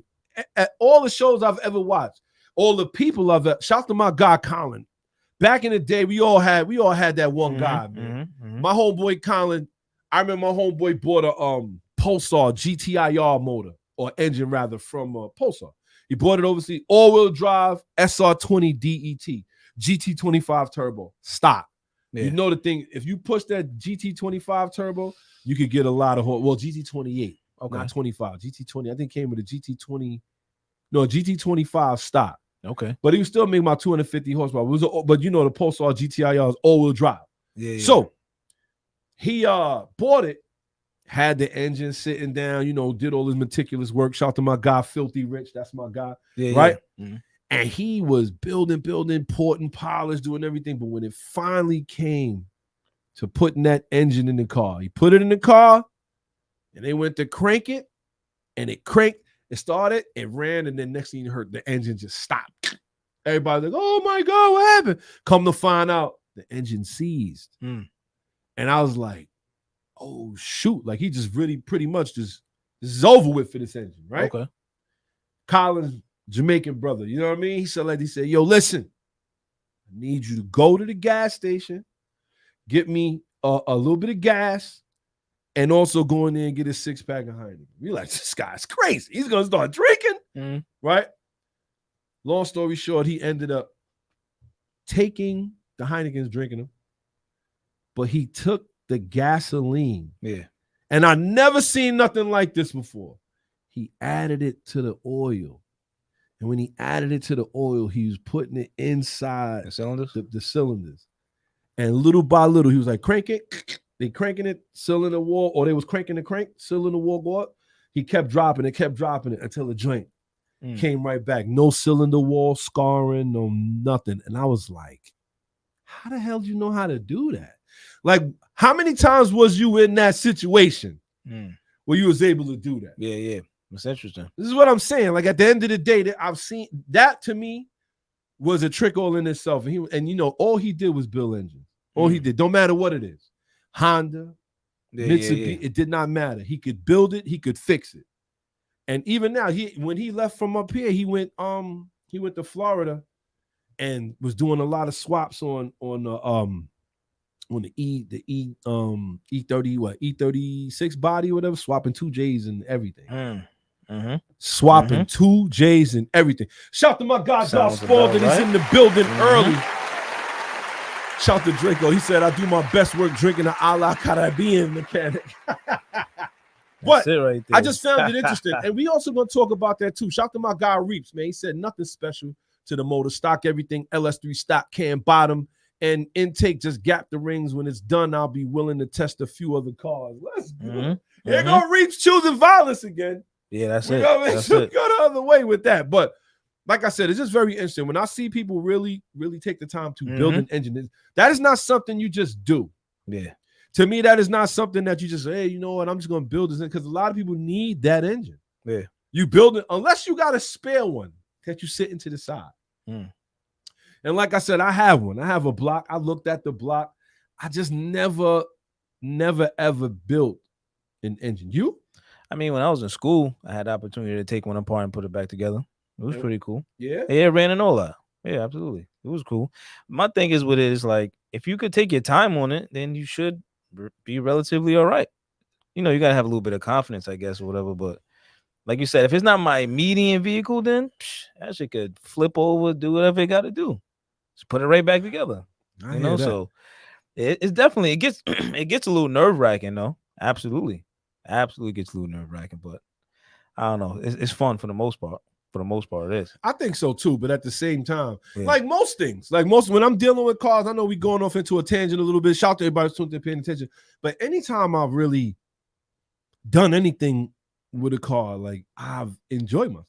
B: at all the shows I've ever watched, all the people shout to my guy Colin. Back in the day, we all had that one guy, man. My homeboy Colin, I remember my homeboy bought a Pulsar GTIR motor, or engine rather, from Pulsar. He bought it overseas, all-wheel drive, SR20 DET, GT25 turbo, stock. You know the thing, if you push that GT25 turbo, you could get a lot of GT28, not 25. GT20, I think came with a GT25 stock.
C: Okay.
B: But he was still making about 250 horsepower. But you know the Pulsar GTIR is all-wheel drive. So he bought it, had the engine sitting down, did all his meticulous work. Shout to my guy, Filthy Rich. That's my guy, right? And he was building, porting, polish, doing everything. But when it finally came to putting that engine in the car, he put it in the car, and they went to crank it, and it cranked. It started, it ran, and then next thing you heard, the engine just stopped. Everybody's like, oh my God, what happened? Come to find out, the engine seized. And I was like, oh shoot, like he just really pretty much this is over with for this engine, right?
C: Okay.
B: Colin's Jamaican brother, you know what I mean? He said, yo, listen, I need you to go to the gas station, get me a little bit of gas, and also go in there and get a 6-pack of Heineken. We like, this guy's crazy. He's gonna start drinking, right? Long story short, he ended up taking the Heinekens, drinking them, but he took the gasoline And I never seen nothing like this before. He added it to the oil. And when he added it to the oil, he was putting it inside
C: The cylinders?
B: the cylinders. And little by little, he was like, crank it. They cranking it, cylinder wall, or they was cranking the crank, cylinder wall go up. He kept dropping it until the joint came right back. No cylinder wall scarring, no nothing. And I was like, how the hell do you know how to do that? Like, how many times was you in that situation where you was able to do that?
C: Yeah. That's interesting.
B: This is what I'm saying. Like, at the end of the day, that I've seen that, to me, was a trick all in itself. And you know, all he did was build engines. All he did, don't matter what it is. Honda, Mitsubishi, it did not matter. He could build it, he could fix it. And even now, when he left from up here, he went to Florida and was doing a lot of swaps on the E36 body or whatever, swapping 2 J's and everything. Swapping 2 J's and everything. Shout to my guy, Josh Spalding. He's in the building early. Shout to Draco. He said, I do my best work drinking an a la Caribbean mechanic. But
C: right
B: I just found it interesting. And we also going to talk about that too. Shout to my guy Reeps, man. He said nothing special to the motor. Stock everything, LS3 stock, cam bottom, and intake, just gap the rings. When it's done, I'll be willing to test a few other cars. Let's go. Here go Reeps choosing violence again.
C: Yeah, that's
B: We
C: it.
B: Go the other way with that. But like I said, it's just very interesting. When I see people really, really take the time to build an engine, that is not something you just do.
C: Yeah.
B: To me, that is not something that you just say, hey, you know what, I'm just going to build this in, because a lot of people need that engine.
C: Yeah.
B: You build it, unless you got a spare one that you sit into the side. And like I said, I have one. I have a block. I looked at the block. I just never, ever built an engine. You?
C: I mean, when I was in school, I had the opportunity to take one apart and put it back together. It was pretty cool.
B: Yeah?
C: Yeah, it ran and all that. Yeah, absolutely. It was cool. My thing is with it is like, if you could take your time on it, then you should be relatively all right. You know, you got to have a little bit of confidence, I guess, or whatever. But like you said, if it's not my median vehicle, then that shit could flip over, do whatever it got to do. Just put it right back together. You know, so it's definitely, it gets a little nerve wracking, though. Absolutely gets a little nerve wracking, but I don't know. It's fun for the most part. For the most part, it is.
B: I think so too, but at the same time, like most things, when I'm dealing with cars, I know we going off into a tangent a little bit. Shout out to everybody who's paying attention. But anytime I've really done anything with a car, like, I've enjoyed myself.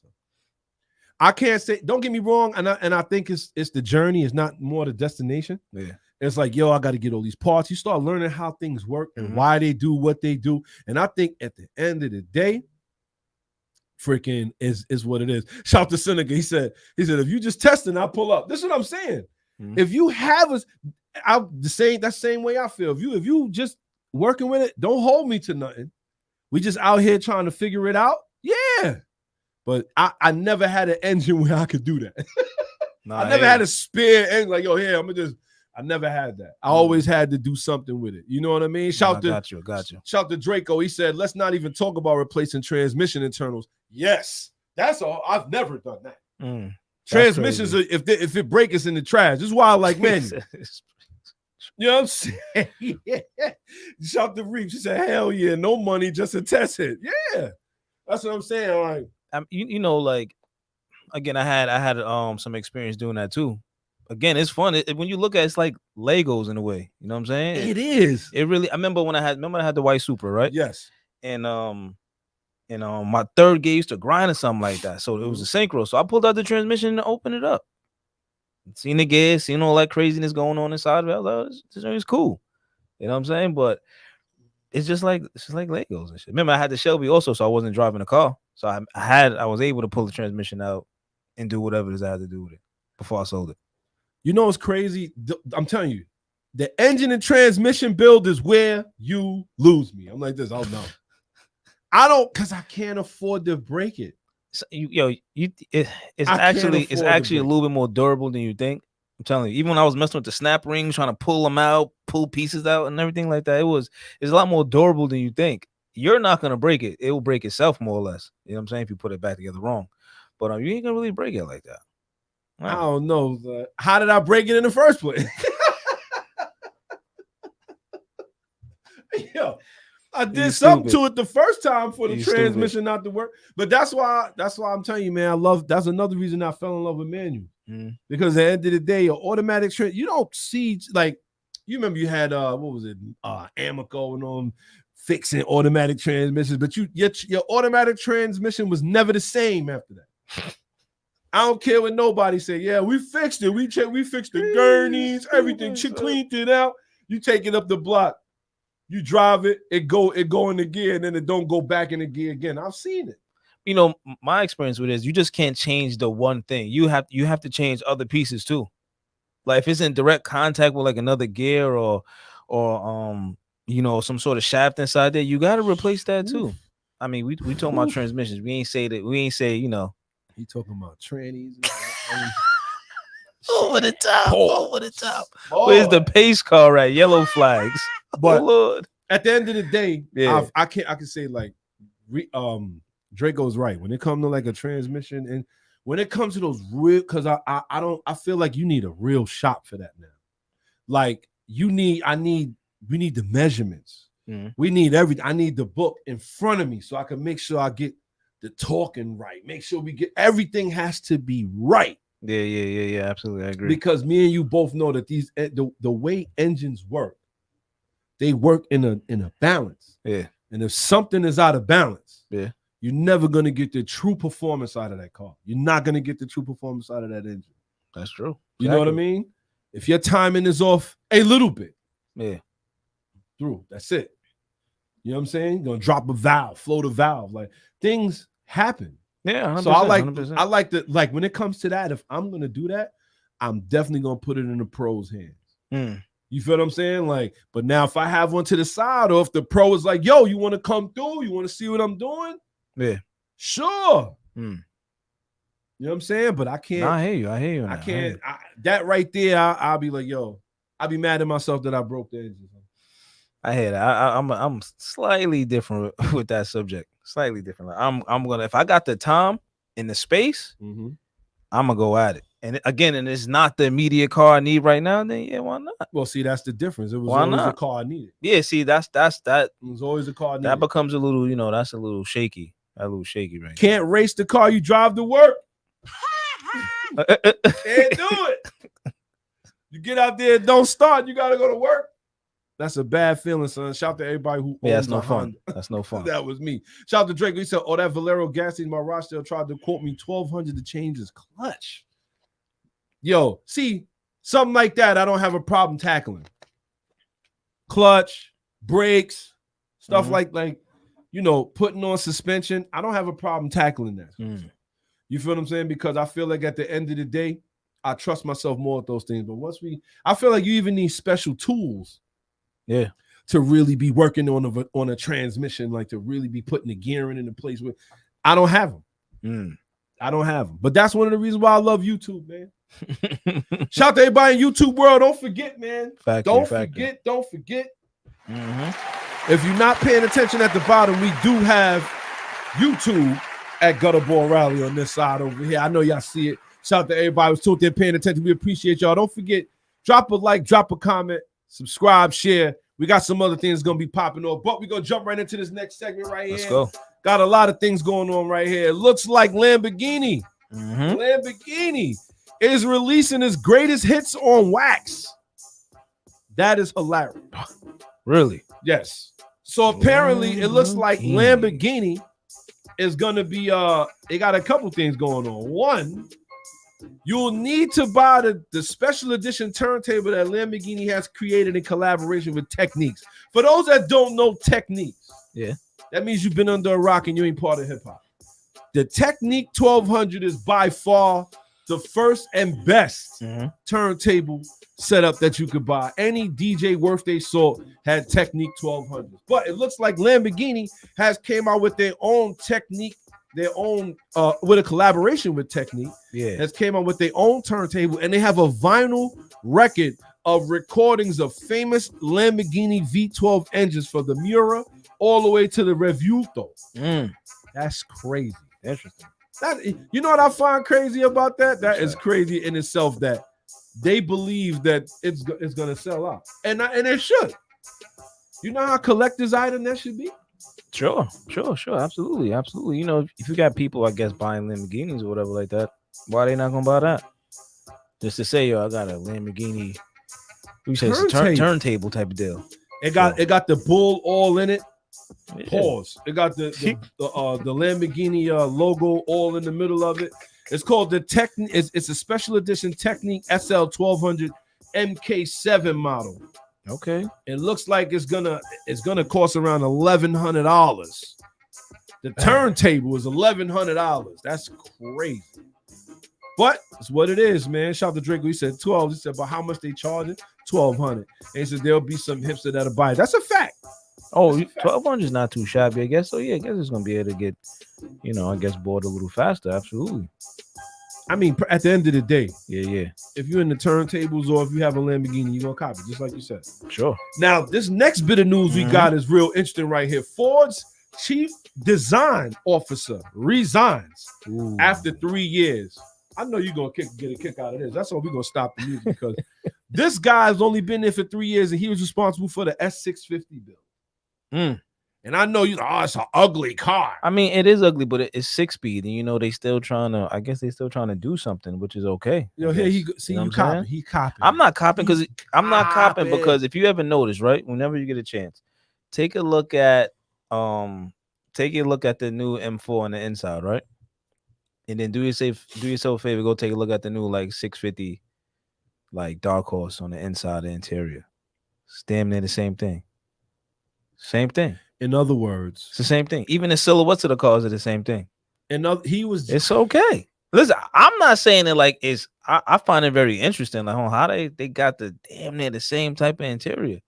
B: I can't say, don't get me wrong, and I think it's the journey, it's not more the destination.
C: Yeah.
B: It's like, yo, I got to get all these parts. You start learning how things work and why they do what they do. And I think at the end of the day, freaking is what it is. Shout to Seneca. He said, if you just testing, I'll pull up. This is what I'm saying. If you have that same way I feel. If you just working with it, don't hold me to nothing. We just out here trying to figure it out. Yeah. But I never had an engine where I could do that. I never had a spare engine like, yo, here, I never had that. I always had to do something with it. You know what I mean? Got you. Shout to Draco. He said, let's not even talk about replacing transmission internals. Yes, that's all. I've never done that. Transmissions, if it breaks, it's in the trash. This is why I like manual. You know what I'm saying? Yeah. Shout to Reeves. She said, hell yeah, no money, just a test hit. Yeah, that's what I'm saying. All right.
C: You know, like, again, I had some experience doing that too. Again, it's fun. When you look at it, it's like Legos in a way. You know what I'm saying?
B: It is.
C: It really. I remember I had the white Supra, right?
B: Yes.
C: And my third gear used to grind or something like that. So it was a synchro. So I pulled out the transmission and opened it up. Seen the gear, seen all that craziness going on inside of it. It's cool. You know what I'm saying? But it's just like Legos and shit. Remember, I had the Shelby also, so I wasn't driving the car. So I was able to pull the transmission out and do whatever it is I had to do with it before I sold it.
B: You know what's crazy? I'm telling you, the engine and transmission build is where you lose me. I'm like this. Oh no, I don't, because I can't afford to break it.
C: So, it's actually a little bit more durable than you think. I'm telling you, even when I was messing with the snap rings, trying to pull them out, pull pieces out, and everything like that, it's a lot more durable than you think. You're not gonna break it; it will break itself more or less. You know what I'm saying? If you put it back together wrong, but you ain't gonna really break it like that.
B: Right. I don't know. How did I break it in the first place? Yo, I did something to it the first time for the transmission not to work. But that's why I'm telling you, man, that's another reason I fell in love with manual. Because at the end of the day, your automatic you don't see, like, you remember you had what was it, Amoco and on fixing automatic transmissions, but your automatic transmission was never the same after that. I don't care what nobody say. Yeah, we fixed it. We fixed the gurneys, everything. Cleaned it out. You take it up the block. You drive it. It go in the gear, and then it don't go back in the gear again. I've seen it.
C: You know, my experience with it is you just can't change the one thing. You have to change other pieces too. Like if it's in direct contact with like another gear or you know, some sort of shaft inside there, you got to replace that too. I mean, we talking about transmissions. We ain't say, you know.
B: He talking about trannies.
C: Over the top. Where's the pace car at? Yellow flags.
B: But
C: Lord.
B: At the end of the day, I can say like Draco's right. When it comes to like a transmission and when it comes to those real, because I feel like you need a real shop for that now. Like we need the measurements. We need everything. I need the book in front of me so I can make sure I get the talking right. Make sure we get everything has to be right.
C: Yeah. Absolutely, I agree.
B: Because me and you both know that these the way engines work, they work in a balance.
C: Yeah. And
B: if something is out of balance,
C: you're
B: never gonna get the true performance out of that car. You're not gonna get the true performance out of that engine.
C: That's true.
B: You know what I mean? If your timing is off a little bit, through. That's it. You know what I'm saying? You're gonna drop a valve, float a valve. Like things happen.
C: Yeah. 100%,
B: so I like
C: 100%.
B: I like that. Like when it comes to that, if I'm gonna do that, I'm definitely gonna put it in the pro's hands. You feel what I'm saying? Like, but now if I have one to the side, or if the pro is like, yo, you want to come through? You want to see what I'm doing?
C: Yeah.
B: Sure. You know what I'm saying? But I can't.
C: No, I hear you.
B: I can't. That right there, I'll be like, yo, I'll be mad at myself that I broke the engine.
C: I hear that. I'm slightly different with that subject. Slightly different. Like I'm gonna, if I got the time and the space, I'm gonna go at it. And again, and it's not the immediate car I need right now, then yeah, why not?
B: Well, see, that's the difference. It was always the car I needed.
C: Yeah, see, that's that.
B: It was always the car I needed.
C: That becomes a little, you know, that's a little shaky. That a little shaky, right?
B: Can't race the car you drive to work. Can't do it. You get out there, don't start. You gotta go to work. That's a bad feeling, son. Shout out to everybody who
C: that's no fun. That's no fun.
B: That was me. Shout out to Drake. He said, "Oh, that Valero gas station, my Rochdale tried to quote me $1,200 to change his clutch." Yo, see, something like that, I don't have a problem tackling. Clutch, brakes, stuff like you know, putting on suspension. I don't have a problem tackling that. You feel what I'm saying? Because I feel like at the end of the day, I trust myself more with those things. But I feel like you even need special tools.
C: Yeah,
B: to really be working on a transmission, like to really be putting the gearing into place with. I don't have them. I don't have them. But that's one of the reasons why I love YouTube, man. Shout out to everybody in YouTube world. Don't forget, man. Don't forget. If you're not paying attention at the bottom, we do have YouTube at Gutterball Rally on this side over here. I know y'all see it. Shout out to everybody who's out there paying attention. We appreciate y'all. Don't forget, drop a like, drop a comment. Subscribe, share. We got some other things going to be popping off, but we're going to jump right into this next segment right here.
C: Let's go.
B: Got a lot of things going on right here. It looks like Lamborghini is releasing its greatest hits on wax. That is hilarious.
C: Really?
B: Yes. So apparently it looks like Lamborghini is going to be, they got a couple things going on. One, you'll need to buy the special edition turntable that Lamborghini has created in collaboration with Techniques. For those that don't know Techniques, that means you've been under a rock and you ain't part of hip hop. The Technique 1200 is by far the first and best turntable setup that you could buy. Any DJ worth their salt had Technique 1200. But it looks like Lamborghini has came out with their own Technique. Their own with a collaboration with Technique, has came out with their own turntable, and they have a vinyl record of recordings of famous Lamborghini V12 engines for the Miura all the way to the Revuelto. That's crazy.
C: Interesting.
B: You know what I find crazy about that? That is crazy in itself that they believe that it's going to sell out, and it should. You know how collector's item that should be?
C: Sure, absolutely. You know, if you got people, I guess, buying Lamborghinis or whatever like that, why they not gonna buy that? Just to say, yo, I got a Lamborghini. You say it's a turntable type of deal.
B: It got the bull all in it. Yeah. Pause. It got the Lamborghini logo all in the middle of it. It's called the it's a special edition Technique SL 1200 MK7 model.
C: Okay.
B: It looks like it's gonna cost around $1,100. The turntable is $1,100. That's crazy. But it's what it is, man. Shout out to Drake. He said 12. He said, but how much they charging? $1,200. And he said there'll be some hipster that'll buy it. That's a fact.
C: Oh, 1,200 is not too shabby, I guess. So yeah, I guess it's gonna be able to get, you know, I guess bored a little faster. Absolutely.
B: I mean, at the end of the day,
C: yeah.
B: If you're in the turntables or if you have a Lamborghini, you're gonna copy, just like you said.
C: Sure.
B: Now, this next bit of news we got is real interesting right here. Ford's chief design officer resigns after 3 years. I know you're gonna get a kick out of this. That's why we're gonna stop the music, because this guy's only been there for 3 years and he was responsible for the S650 bill. And I know it's an ugly car.
C: I mean, it is ugly, but it's 6-speed, and you know they still trying to do something, which is okay.
B: You know, here he see you copying. He copying.
C: I'm not copying because if you ever notice, right, whenever you get a chance, take a look at the new M4 on the inside, right, and then do yourself a favor, go take a look at the new like 650, like Dark Horse on the inside of the interior. It's damn near the same thing. Same thing.
B: In other words,
C: it's the same thing. Even the silhouettes of the cars are the same thing.
B: It's
C: okay. Listen, I'm not saying it like it's. I find it very interesting. Like, how they got the damn near the same type of interior,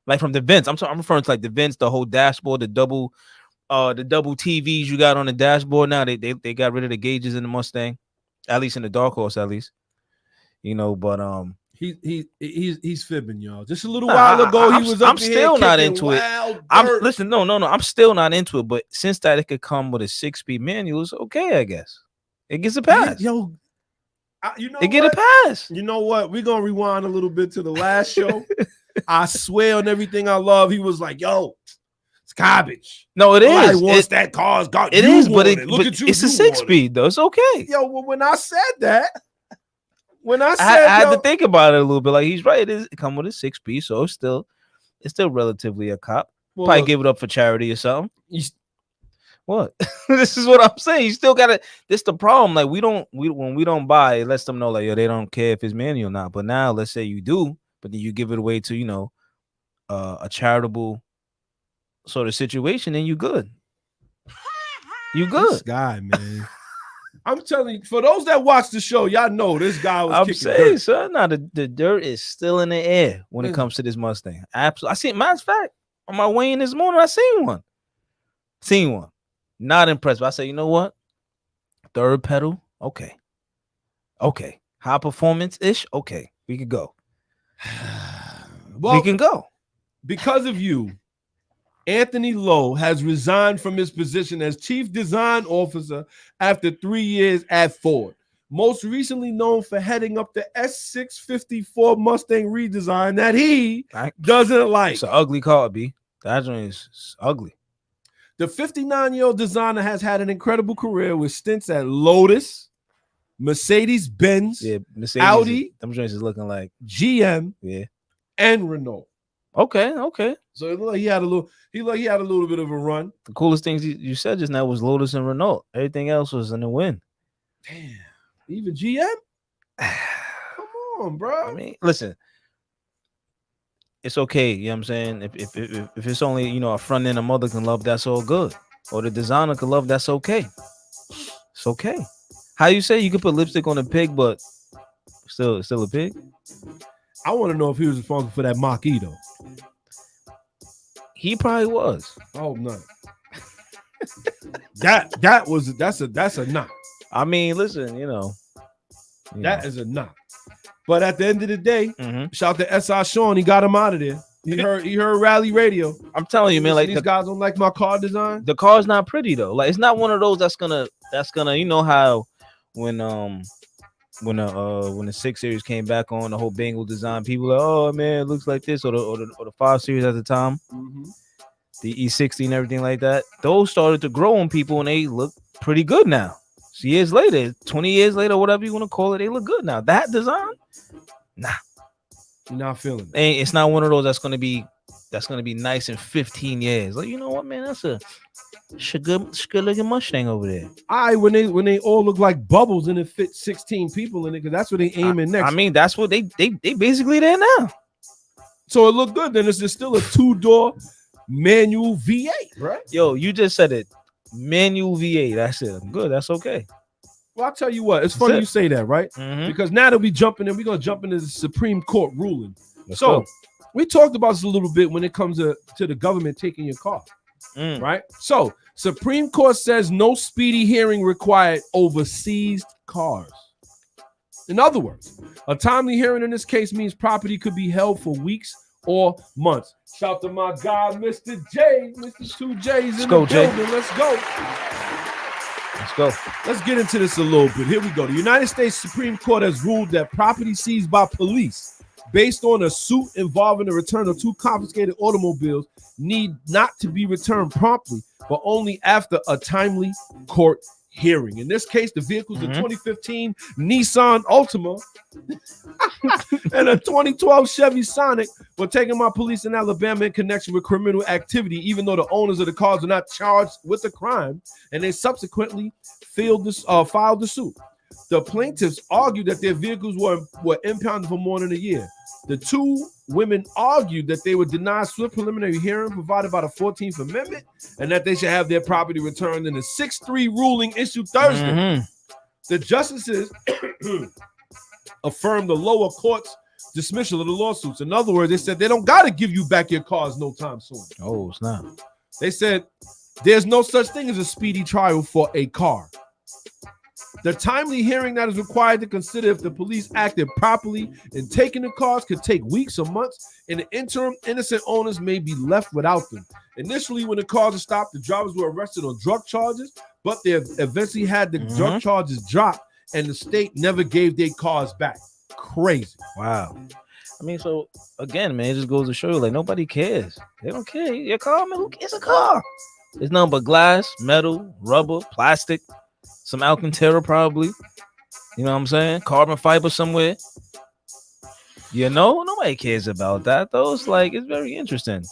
C: like from the vents. I'm referring to like the vents, the whole dashboard, the double TVs you got on the dashboard. Now they got rid of the gauges in the Mustang, at least in the Dark Horse, at least. You know, but
B: He's fibbing, y'all. Just a little while ago, I'm
C: still not into it. Listen, no. I'm still not into it. But since that it could come with a 6-speed manual, it's okay, I guess. It gets a pass.
B: Yo,
C: get a pass.
B: You know what? We're gonna rewind a little bit to the last show. I swear on everything I love, he was like, "Yo, it's garbage."
C: No, it is.
B: Wants that car's garbage.
C: It is, but it's a 6-speed though. It's okay.
B: Yo, well, when I said that. I
C: had to think about it a little bit. Like, he's right. It come with a 6-speed, so it's still relatively a cop. Well, probably give it up for charity or something. What? This is what I'm saying. You still gotta. This the problem. Like, when we don't buy, it lets them know like, yo, they don't care if it's manual or not. But now, let's say you do, but then you give it away to, you know, a charitable sort of situation, and you good. You good.
B: This guy, man. I'm telling you, for those that watch the show, y'all know this guy was kicking dirt.
C: I'm saying, son, now the dirt is still in the air when it comes to this Mustang. Absolutely. I seen, matter of fact, on my way in this morning, I seen one. Not impressed. But I said, you know what? Third pedal, okay. High performance-ish, okay. We could go.
B: Well,
C: we can go.
B: Because of you, Anthony Lowe has resigned from his position as chief design officer after 3 years at Ford. Most recently known for heading up the S654 Mustang redesign that he doesn't like.
C: It's an ugly car, B. That one is ugly.
B: The 59-year-old designer has had an incredible career with stints at Lotus, Mercedes-Benz, Audi.
C: Them joints is looking like
B: GM, and Renault.
C: Okay.
B: So it looked like he had a little bit of a run.
C: The coolest things you said just now was Lotus and Renault. Everything else was in the win.
B: Damn. Even GM? Come on, bro.
C: I mean, listen. It's okay, you know what I'm saying? If it's only, you know, a front end a mother can love, that's all good. Or the designer can love, that's okay. It's okay. How you say you could put lipstick on a pig, but still a pig?
B: I want to know if he was responsible for that Mach-E though.
C: He probably was.
B: Oh no. that's a knock.
C: I mean, listen, you know.
B: That is a knock. But at the end of the day, shout out to S.I Shawn, he got him out of there. He heard Rally Radio.
C: I'm telling you, man, like
B: these guys don't like my car design.
C: The car's not pretty though. Like, it's not one of those that's gonna, you know how when when the 6 series came back on, the whole Bengal design, people like, oh man, it looks like this, or the 5 series at the time, the E60 and everything like that. Those started to grow on people, and they look pretty good now. So years later, 20 years later, whatever you want to call it, they look good now. That design, nah,
B: you're not feeling it.
C: it's not one of those that's gonna be nice in 15 years. Like, you know what, man, that's a good looking Mustang over there.
B: When they all look like bubbles and it fits 16 people in it, because that's what they aiming next.
C: I mean, that's what they basically there now.
B: So it looked good. Then it's still a 2-door manual V8, right?
C: Yo, you just said it. Manual V8. That's it. I'm good. That's okay.
B: Well, I'll tell you what. It's funny you say that, right?
C: Mm-hmm.
B: Because now that we're going to jump into the Supreme Court ruling.
C: Let's
B: so
C: go.
B: we talked about this a little bit when it comes to the government taking your car, right? So Supreme Court says no speedy hearing required over seized cars. In other words, a timely hearing in this case means property could be held for weeks or months. Shout to my guy, Mr. J, Mr. 2 J's in the building. Let's go.
C: Let's go.
B: Let's get into this a little bit. Here we go. The United States Supreme Court has ruled that property seized by police based on a suit involving the return of 2 confiscated automobiles need not to be returned promptly, but only after a timely court hearing. In this case, the vehicles, the 2015 Nissan Altima and a 2012 Chevy Sonic, were taken by police in Alabama in connection with criminal activity, even though the owners of the cars were not charged with the crime, and they subsequently filed the suit. The plaintiffs argued that their vehicles were impounded for more than a year. The 2 women argued that they were denied swift preliminary hearing provided by the 14th Amendment, and that they should have their property returned in the 6-3 ruling issued Thursday. The justices affirmed the lower court's dismissal of the lawsuits. In other words, they said they don't got to give you back your cars no time soon.
C: Oh, it's not.
B: They said there's no such thing as a speedy trial for a car. The timely hearing that is required to consider if the police acted properly in taking the cars could take weeks or months. In the interim, innocent owners may be left without them. Initially, when the cars were stopped, the drivers were arrested on drug charges, but they eventually had the drug charges dropped, and the state never gave their cars back. Crazy.
C: Wow. I mean, so again, man, it just goes to show you, like, nobody cares. They don't care. Your car, man, who cares? A car. It's nothing but glass, metal, rubber, plastic, some Alcantara probably. You know what I'm saying? Carbon fiber somewhere. You know, nobody cares about that, though. It's like, it's very interesting.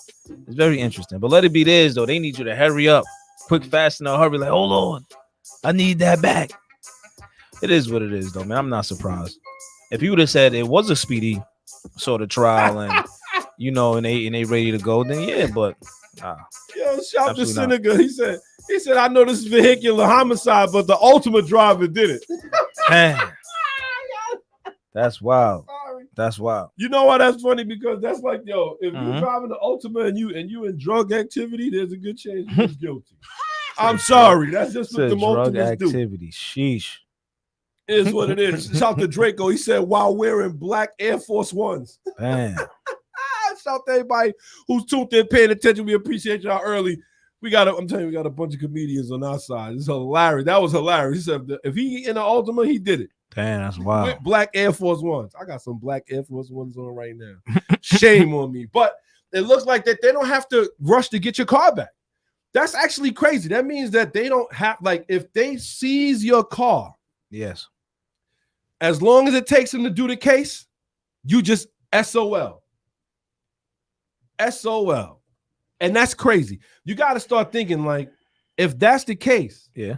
C: It's very interesting. But let it be theirs, though. They need you to hurry up. Quick, fast, in a hurry. Like, hold on. I need that back. It is what it is, though, man. I'm not surprised. If you would have said it was a speedy sort of trial and, you know, and they ready to go, then yeah, but
B: Yo, shout to Seneca. He said, I know this is vehicular homicide, but the ultimate driver did it.
C: Man. That's wild. That's wild.
B: You know why that's funny? Because that's like, yo, if you're driving the Ultima and you in drug activity, there's a good chance you're guilty. I'm sorry. That's just what the Ultimas do.
C: Activity. Sheesh.
B: Is what it is. Shout to Draco. He said while wearing black Air Force Ones.
C: Man.
B: Shout to everybody who's tuned in, paying attention. We appreciate y'all early. I'm telling you, we got a bunch of comedians on our side. It's hilarious. That was hilarious. He said if he in the Ultima, he did it.
C: Damn, that's wild.
B: With black Air Force Ones. I got some black Air Force Ones on right now. Shame on me. But it looks like that they don't have to rush to get your car back. That's actually crazy. That means that they don't have, like, if they seize your car.
C: Yes.
B: As long as it takes them to do the case, you just SOL. SOL. And that's crazy. You got to start thinking, like, if that's the case,
C: yeah,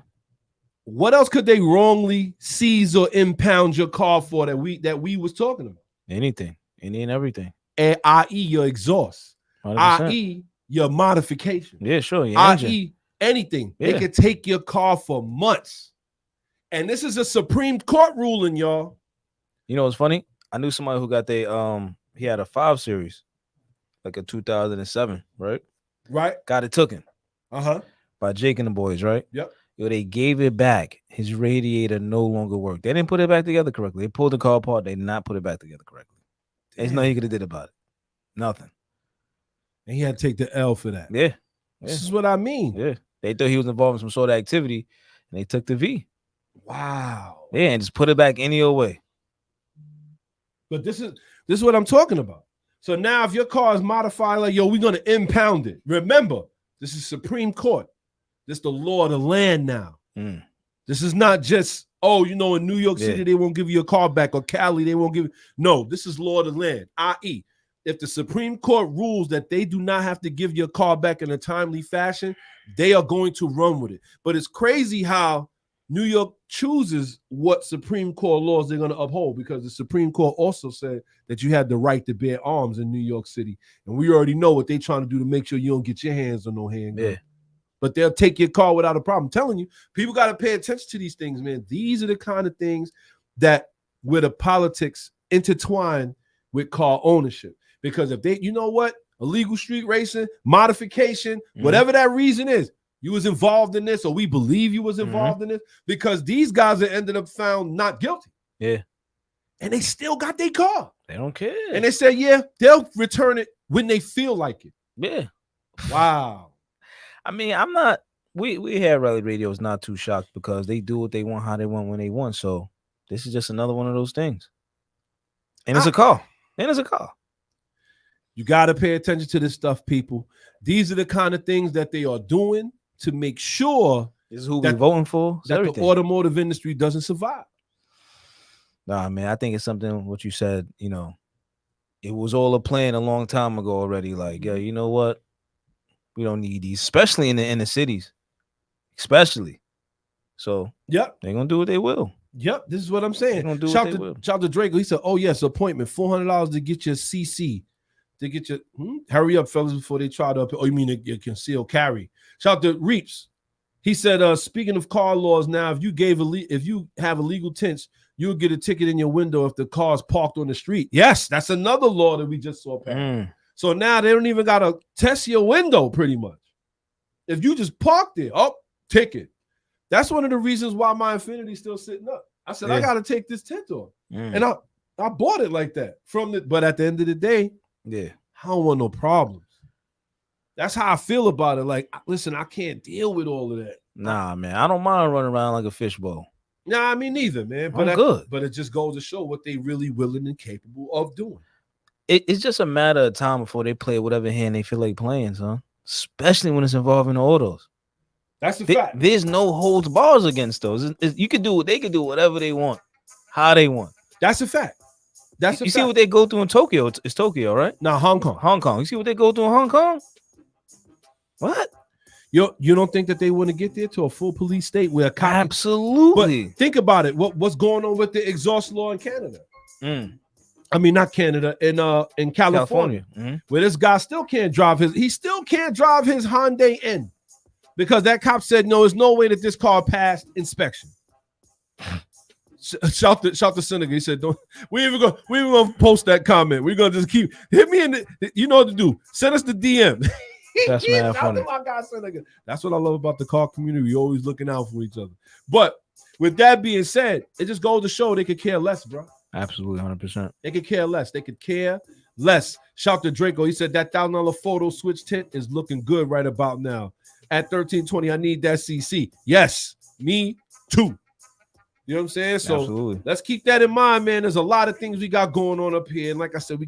B: what else could they wrongly seize or impound your car for that we was talking about?
C: Anything. Any and everything.
B: I.e. your exhaust.
C: 100%.
B: I.e. your modification.
C: Yeah, sure.
B: I.e. anything. Yeah. They could take your car for months. And this is a Supreme Court ruling, y'all.
C: You know what's funny? I knew somebody who got he had a 5 Series, like a 2007, right?
B: Right.
C: Got it taken.
B: By
C: Jake and the boys, right?
B: Yep.
C: Yo, they gave it back. His radiator no longer worked. They didn't put it back together correctly. They pulled the car apart. They did not put it back together correctly. There's nothing he could have did about it. Nothing.
B: And he had to take the L for that.
C: Yeah.
B: This is what I mean.
C: Yeah. They thought he was involved in some sort of activity, and they took the V.
B: Wow.
C: Yeah, and just put it back any old way.
B: But this is what I'm talking about. So now if your car is modified, like, yo, we're gonna impound it. Remember, this is Supreme Court. This is the law of the land now. This is not just, oh, in New York City, they won't give you a car back, or Cali, they won't give you. No, this is law of the land. I.e., if the Supreme Court rules that they do not have to give your car back in a timely fashion, they are going to run with it. But it's crazy how New York chooses what Supreme Court laws they're going to uphold, because the Supreme Court also said that you had the right to bear arms in New York City. And we already know what they're trying to do to make sure you don't get your hands on no handgun. Yeah. But they'll take your car without a problem. I'm telling you, people got to pay attention to these things, man. These are the kind of things that where the politics intertwine with car ownership. Because if they, illegal street racing, modification, whatever that reason is, you was involved in this, or we believe you was involved in this, because these guys that ended up found not guilty.
C: Yeah. And
B: they still got their car.
C: They don't care.
B: And they said, yeah, they'll return it when they feel like it.
C: Yeah.
B: Wow.
C: I mean, I'm not, we here at Rally Radio is not too shocked, because they do what they want, how they want, when they want. So this is just another one of those things. And it's a car.
B: You got to pay attention to this stuff, people. These are the kind of things that they are doing to make sure
C: this is who we're voting for.
B: That the automotive industry doesn't survive.
C: Nah, man, I think it's something what you said, it was all a plan a long time ago already. Like, yeah, you know what? We don't need these, especially in the inner cities. Especially. So,
B: yep,
C: they're going to do what they will.
B: Yep, this is what I'm saying.
C: They're going to do what they will.
B: Shout to Draco. He said, oh, yes, appointment, $400 to get your CC. To get your hurry up, fellas, before they try to. Oh, you mean you conceal carry? Shout out to Reeps. He said, speaking of car laws, now if you have illegal tints, you'll get a ticket in your window if the car's parked on the street. Yes, that's another law that we just saw pass. So now they don't even gotta test your window, pretty much. If you just park there, ticket. That's one of the reasons why my Infinity's still sitting up. I said, I gotta take this tint off, and I bought it like that but at the end of the day.
C: Yeah,
B: I don't want no problems. That's how I feel about it. Like, listen, I can't deal with all of that.
C: Nah, man, I don't mind running around like a fishbowl.
B: Nah, I mean neither, man. But
C: good.
B: But it just goes to show what they really willing and capable of doing.
C: It's just a matter of time before they play whatever hand they feel like playing, son. Especially when it's involving the autos.
B: That's a fact.
C: There's no holds bars against those. They could do whatever they want, how they want.
B: That's a fact.
C: You see what they go through in Tokyo? It's Tokyo, right?
B: No, Hong Kong.
C: You see what they go through in Hong Kong? What?
B: You don't think that they want to get there to a full police state where a cop?
C: Absolutely.
B: But think about it. What's going on with the exhaust law in Canada? I mean, not Canada, in California. Where this guy still can't drive his Hyundai N because that cop said no, there's no way that this car passed inspection. Shout to Seneca. He said, "Don't we even gonna post that comment? We're gonna just keep hit me in the. You know what to do. Send us the DM."
C: That's mad funny.
B: My guy Seneca. That's what I love about the car community. We always looking out for each other. But with that being said, it just goes to show they could care less, bro.
C: Absolutely, 100%.
B: They could care less. They could care less. Shout to Draco. He said that $1,000 photo switch tint is looking good right about now. At 1320, I need that CC. Yes, me too. You know what I'm saying? So
C: absolutely.
B: Let's keep that in mind, man. There's a lot of things we got going on up here. And like I said,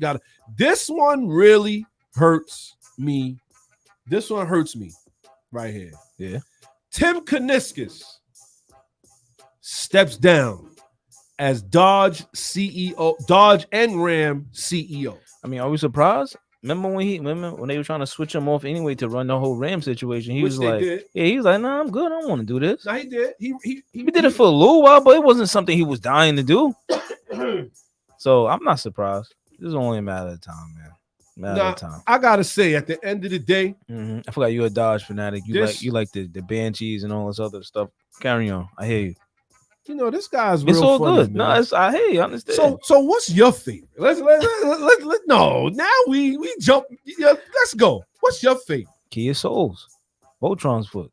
B: this one really hurts me. This one hurts me right here.
C: Yeah.
B: Tim Kuniskis steps down as Dodge and Ram CEO.
C: I mean, are we surprised? Remember when they were trying to switch him off anyway to run the whole Ram situation? He was like, "Nah, I'm good. I don't want to do this."
B: No, he did. He
C: did it for a little while, but it wasn't something he was dying to do. So I'm not surprised. This is only a matter of time, man.
B: I gotta say, at the end of the day,
C: I forgot you're a Dodge fanatic. You like the Banshees and all this other stuff. Carry on. I hear you.
B: You know, this guy's real
C: it's all
B: funny,
C: good.
B: Man.
C: No, I hear you. I understand.
B: So what's your favorite? Let's no. Now we jump. Yeah, let's go. What's your favorite?
C: Kia Souls, Voltron's foot.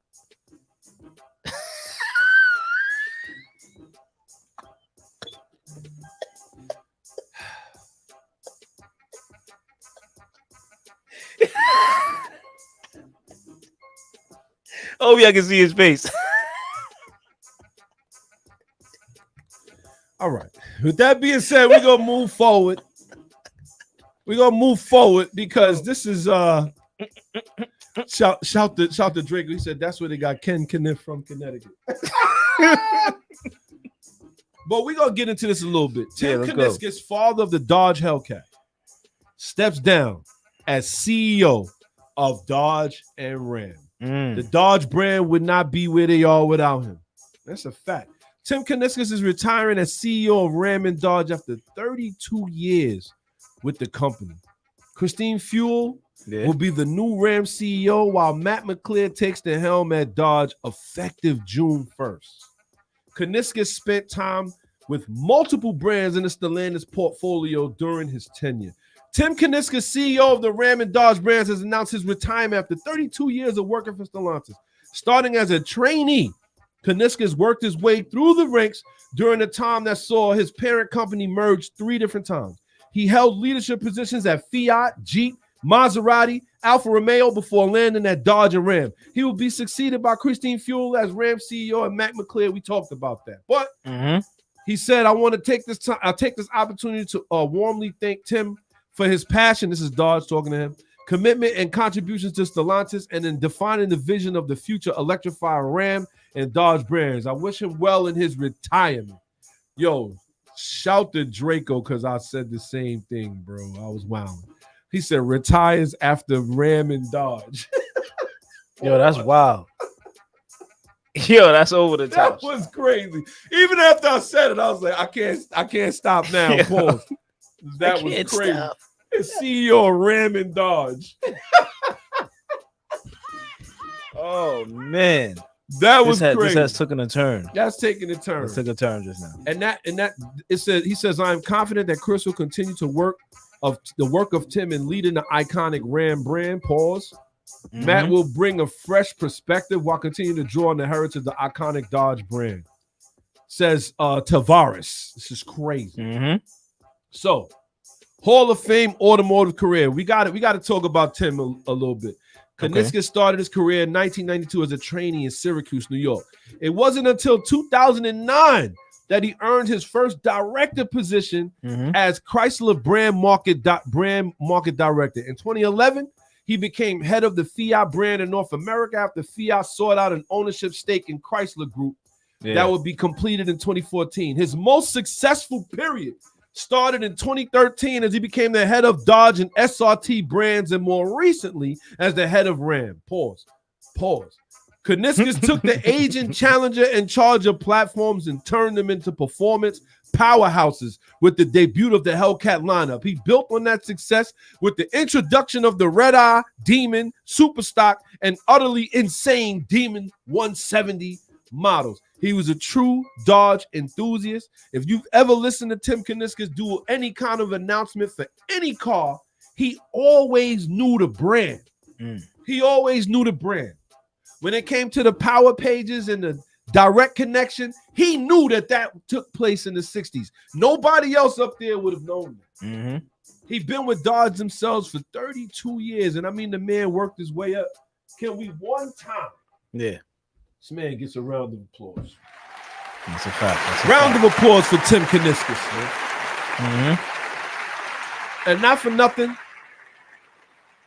C: Oh yeah, I can see his face.
B: All right. With that being said, we're gonna move forward. We're gonna move forward because this is shout to Drake. He said that's where they got Ken Kniff from Connecticut. But we're gonna get into this a little bit. Tim Kniskis, father of the Dodge Hellcat, steps down as CEO of Dodge and Ram. The Dodge brand would not be where they are without him. That's a fact. Tim Kniskis is retiring as CEO of Ram and Dodge after 32 years with the company. Christine Fuel will be the new Ram CEO, while Matt McClure takes the helm at Dodge effective June 1st. Kniskis spent time with multiple brands in the Stellantis portfolio during his tenure. Tim Kniskis, CEO of the Ram and Dodge brands, has announced his retirement after 32 years of working for Stellantis. Starting as a trainee, Kniskis worked his way through the ranks during the time that saw his parent company merge 3 different times. He held leadership positions at Fiat, Jeep, Maserati, Alfa Romeo before landing at Dodge and Ram. He will be succeeded by Christine Fuel as Ram CEO and Matt McClure. We talked about that. But he said, I'll take this opportunity to warmly thank Tim for his passion. This is Dodge talking to him. Commitment and contributions to Stellantis and in defining the vision of the future electrified Ram and Dodge brands. I wish him well in his retirement. Yo, shout to Draco because I said the same thing, bro. I was wilding. He said retires after Ram and Dodge.
C: Yo, that's wild. Yo, that's over the top.
B: That was crazy. Even after I said it, I was like, I can't stop now. Yeah. Pause. That was crazy. Stop. CEO of Ram and Dodge.
C: Oh man.
B: That was crazy.
C: This has taken a turn.
B: That's taking a turn.
C: It took a turn just now.
B: And that it says he says, I am confident that Chris will continue to work of Tim in leading the iconic Ram brand. Pause. Matt will bring a fresh perspective while continuing to draw on the heritage of the iconic Dodge brand. Says Tavares. This is crazy. So, Hall of Fame automotive career. We got to talk about Tim a little bit. Kniskis started his career in 1992 as a trainee in Syracuse, New York. It wasn't until 2009 that he earned his first director position as Chrysler brand market director. In 2011, he became head of the Fiat brand in North America after Fiat sought out an ownership stake in Chrysler Group that would be completed in 2014. His most successful period started in 2013 as he became the head of Dodge and SRT brands, and more recently as the head of Ram. Pause. Kniskis took the aging Challenger and Charger platforms and turned them into performance powerhouses with the debut of the Hellcat lineup. He built on that success with the introduction of the Red Eye, Demon, Superstock, and utterly insane Demon 170 models. He was a true Dodge enthusiast. If you've ever listened to Tim Kniskis do any kind of announcement for any car, he always knew the brand. He always knew the brand. When it came to the power pages and the direct connection, he knew that took place in the 60s. Nobody else up there would have known that. He'd been with Dodge themselves for 32 years. And I mean, the man worked his way up. Can we one time?
C: Yeah.
B: This man gets a round of applause.
C: That's a fact.
B: Round of applause for Tim Kniskis, man. And not for nothing,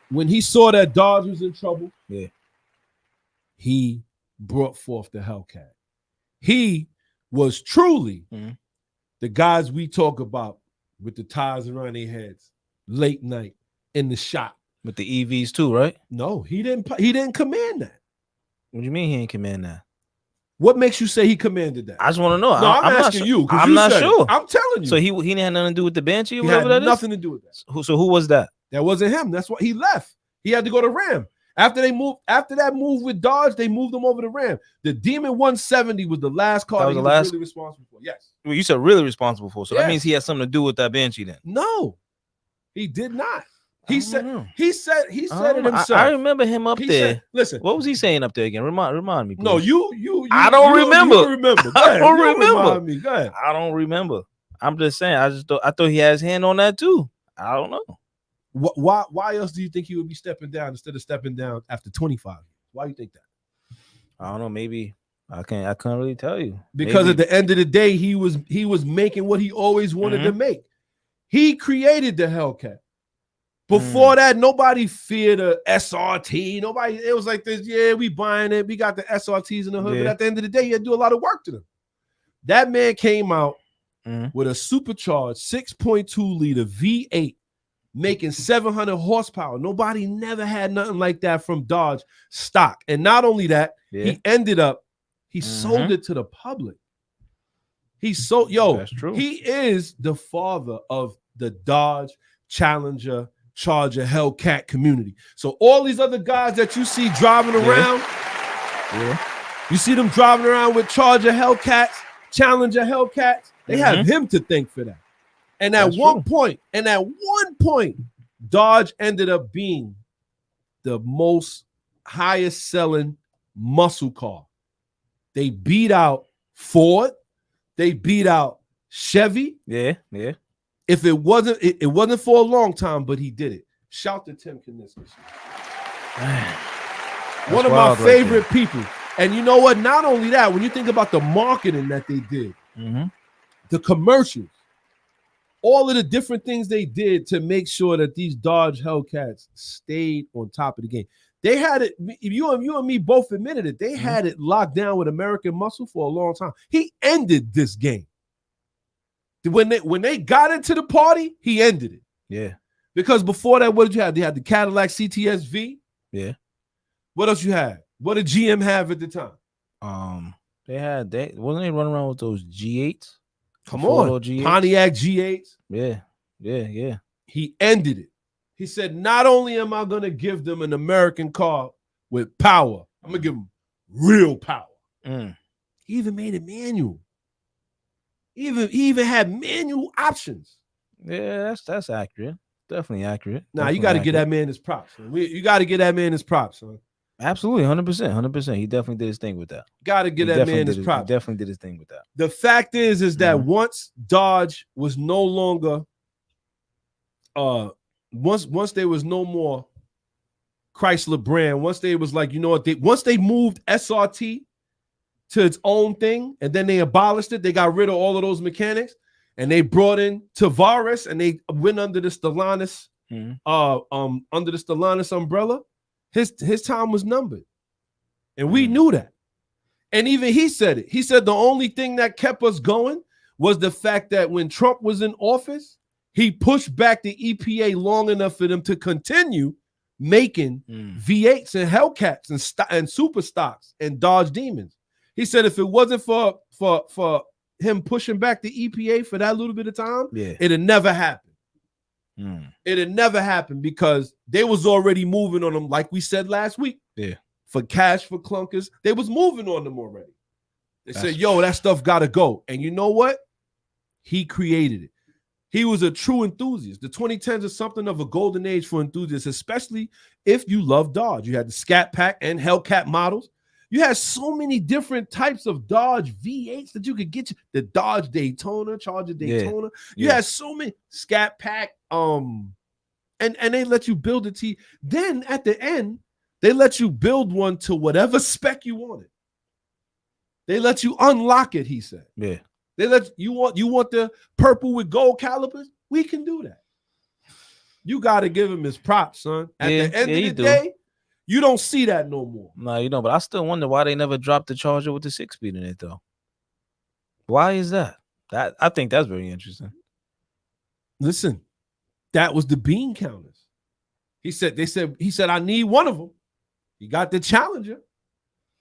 B: when he saw that Dodge was in trouble, he brought forth the Hellcat. He was truly the guys we talk about with the tires around their heads, late night in the shop.
C: With the EVs too, right?
B: No, he didn't command that.
C: What do you mean he ain't command that?
B: What makes you say he commanded that?
C: I just want to know.
B: No, I'm asking you.
C: I'm not sure.
B: I'm telling you.
C: So he didn't have nothing to do with the Banshee or
B: he
C: whatever
B: had
C: that
B: nothing
C: is?
B: to do with that.
C: So who was that?
B: That wasn't him. That's why he left. He had to go to Ram. After that move with Dodge, they moved him over to Ram. The Demon 170 was the last car that he was really responsible for. Yes.
C: Well, you said really responsible for. So that means he had something to do with that Banshee then.
B: No, he did not. He said it himself.
C: I remember him up there.
B: Said, listen,
C: what was he saying up there again? Remind me, please.
B: No, you
C: I don't remember.
B: You remember.
C: I don't remember.
B: Remind me. Go ahead.
C: I don't remember. I'm just saying. I thought he had his hand on that too. I don't know.
B: Why else do you think he would be stepping down instead of stepping down after 25 years? Why do you think that?
C: I don't know. Maybe I couldn't really tell you.
B: Because at the end of the day, he was making what he always wanted to make. He created the Hellcat. Before that, nobody feared a SRT. Nobody, it was like this, yeah, we buying it. We got the SRTs in the hood. But at the end of the day, he had to do a lot of work to them. That man came out with a supercharged 6.2 liter V8 making 700 horsepower. Nobody never had nothing like that from Dodge stock. And not only that, he ended up, he sold it to the public. That's true. He is the father of the Dodge Challenger Charger Hellcat community. So all these other guys that you see driving around, you see them driving around with Charger Hellcats, Challenger Hellcats, they have him to thank for that. And at one point, Dodge ended up being the most highest selling muscle car. They beat out Ford, they beat out Chevy.
C: Yeah.
B: If it wasn't for a long time, but he did it. Shout to Tim Kniske. One of my favorite people. And you know what? Not only that, when you think about the marketing that they did, the commercials, all of the different things they did to make sure that these Dodge Hellcats stayed on top of the game. They had it, you and me both admitted it, they had it locked down with American Muscle for a long time. He ended this game. When they got into the party, he ended it.
C: Yeah.
B: Because before that, what did you have? They had the Cadillac CTS-V.
C: Yeah.
B: What else you had? What did GM have at the time?
C: They wasn't they running around with those G8s?
B: Come on,
C: G8s?
B: Pontiac G8s.
C: Yeah.
B: He ended it. He said, not only am I going to give them an American car with power, I'm going to give them real power. He even made it manual. He even had manual options.
C: Yeah, that's accurate. Definitely accurate.
B: You got to get that man his props. You got to get that man his props, son.
C: Absolutely, 100%. He definitely did his thing with that.
B: Got to get that man his props.
C: He definitely did his thing with that.
B: The fact is that once Dodge was no longer, once there was no more Chrysler brand, once they was like, you know what, once they moved SRT to its own thing, and then they abolished it, they got rid of all of those mechanics, and they brought in Tavares, and they went under the Stellantis, under the Stellantis umbrella. His time was numbered, and we knew that. And even he said it. He said the only thing that kept us going was the fact that when Trump was in office, he pushed back the EPA long enough for them to continue making V8s and Hellcats and super stocks and Dodge Demons. He said if it wasn't for him pushing back the EPA for that little bit of time, it'd never happen. It'd never happen because they was already moving on them, like we said last week. Yeah. For cash, for clunkers, they was moving on them already. They said, yo, that stuff gotta go. And you know what? He created it. He was a true enthusiast. The 2010s is something of a golden age for enthusiasts, especially if you love Dodge. You had the Scat Pack and Hellcat models. You had so many different types of Dodge V8s that you could get. The Dodge Daytona, Charger Daytona. You had so many Scat Pack, and they let you build a T. Then at the end, they let you build one to whatever spec you wanted. They let you unlock it, he said. Yeah. They let you want the purple with gold calipers? We can do that. You got to give him his props, son. At the end of the day, you don't see that no more.
C: No, you don't. But I still wonder why they never dropped the Charger with the 6-speed in it, though. Why is that? I think that's very interesting.
B: Listen, that was the bean counters. He said, I need one of them. He got the Challenger.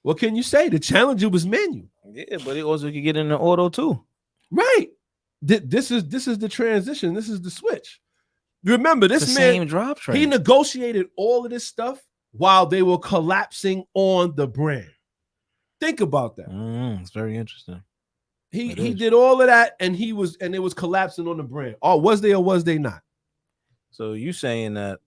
B: What can you say? The Challenger was manual.
C: Yeah, but it also could get in the auto too.
B: Right. This is the transition. This is the switch. Remember, this man,
C: same drivetrain.
B: He negotiated all of this stuff while they were collapsing on the brand. Think about that.
C: It's very interesting.
B: He did all of that, and it was collapsing on the brand. Oh, was they or was they not?
C: So you saying that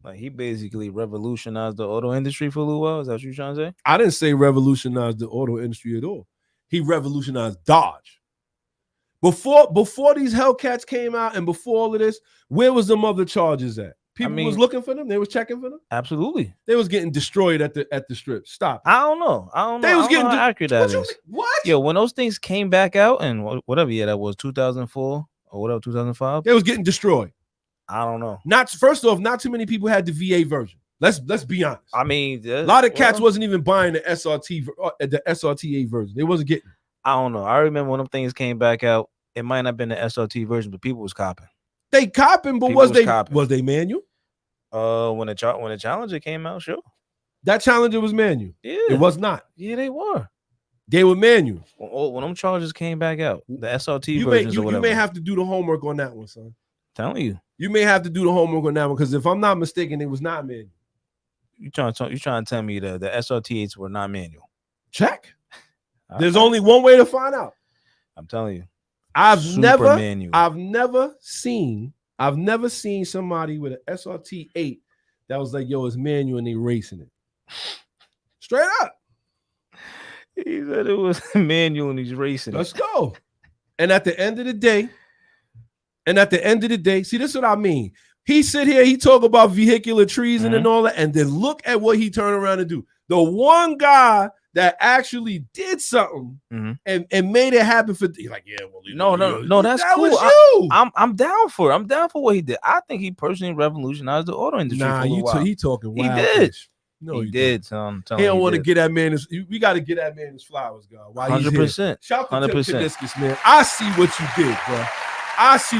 C: like he basically revolutionized the auto industry for a little while? Is that what you're trying to say?
B: I didn't say revolutionized the auto industry at all. He revolutionized Dodge. Before these Hellcats came out and before all of this, where was them other Chargers at? People was looking for them. They was checking for them.
C: Absolutely.
B: They was getting destroyed at the strip. Stop.
C: I don't know.
B: They was getting
C: how accurate that is.
B: What?
C: Yo, when those things came back out and whatever year that was, 2004 or whatever, 2005.
B: They was getting destroyed.
C: I don't know.
B: First off, not too many people had the VA version. Let's be honest.
C: I mean,
B: a lot of cats wasn't even buying the SRTA version. They wasn't getting it.
C: I don't know. I remember when them things came back out. It might not have been the SRT version, but people was copping.
B: They copping, but was they manual?
C: When the Challenger came out, sure.
B: That Challenger was manual.
C: Yeah,
B: it was not.
C: Yeah, they were.
B: They were manual.
C: When them Chargers came back out, the SRT versions or whatever.
B: You may have to do the homework on that one, son.
C: Telling you.
B: You may have to do the homework on that one because if I'm not mistaken, it was not manual.
C: You trying to tell me the SRT8s were not manual?
B: Check. There's only one way to find out.
C: I'm telling you.
B: I've never seen somebody with an SRT8 that was like, yo, it's manual and they racing it. Straight up.
C: He said it was manual and he's racing it.
B: Let's go. And at the end of the day, see, this is what I mean. He sit here, he talk about vehicular treason and all that, and then look at what he turned around and do. The one guy that actually did something and made it happen for like, yeah, well,
C: no, that's
B: that
C: cool.
B: Was you.
C: I'm down for it. I'm down for what he did. I think he personally revolutionized the auto industry.
B: Nah, he talking wild.
C: He did.
B: No,
C: he did. Son.
B: He don't want to get that man. We got to get that man his flowers, God.
C: 100%.
B: Shout out to 100%, man. I see what you did, bro. I see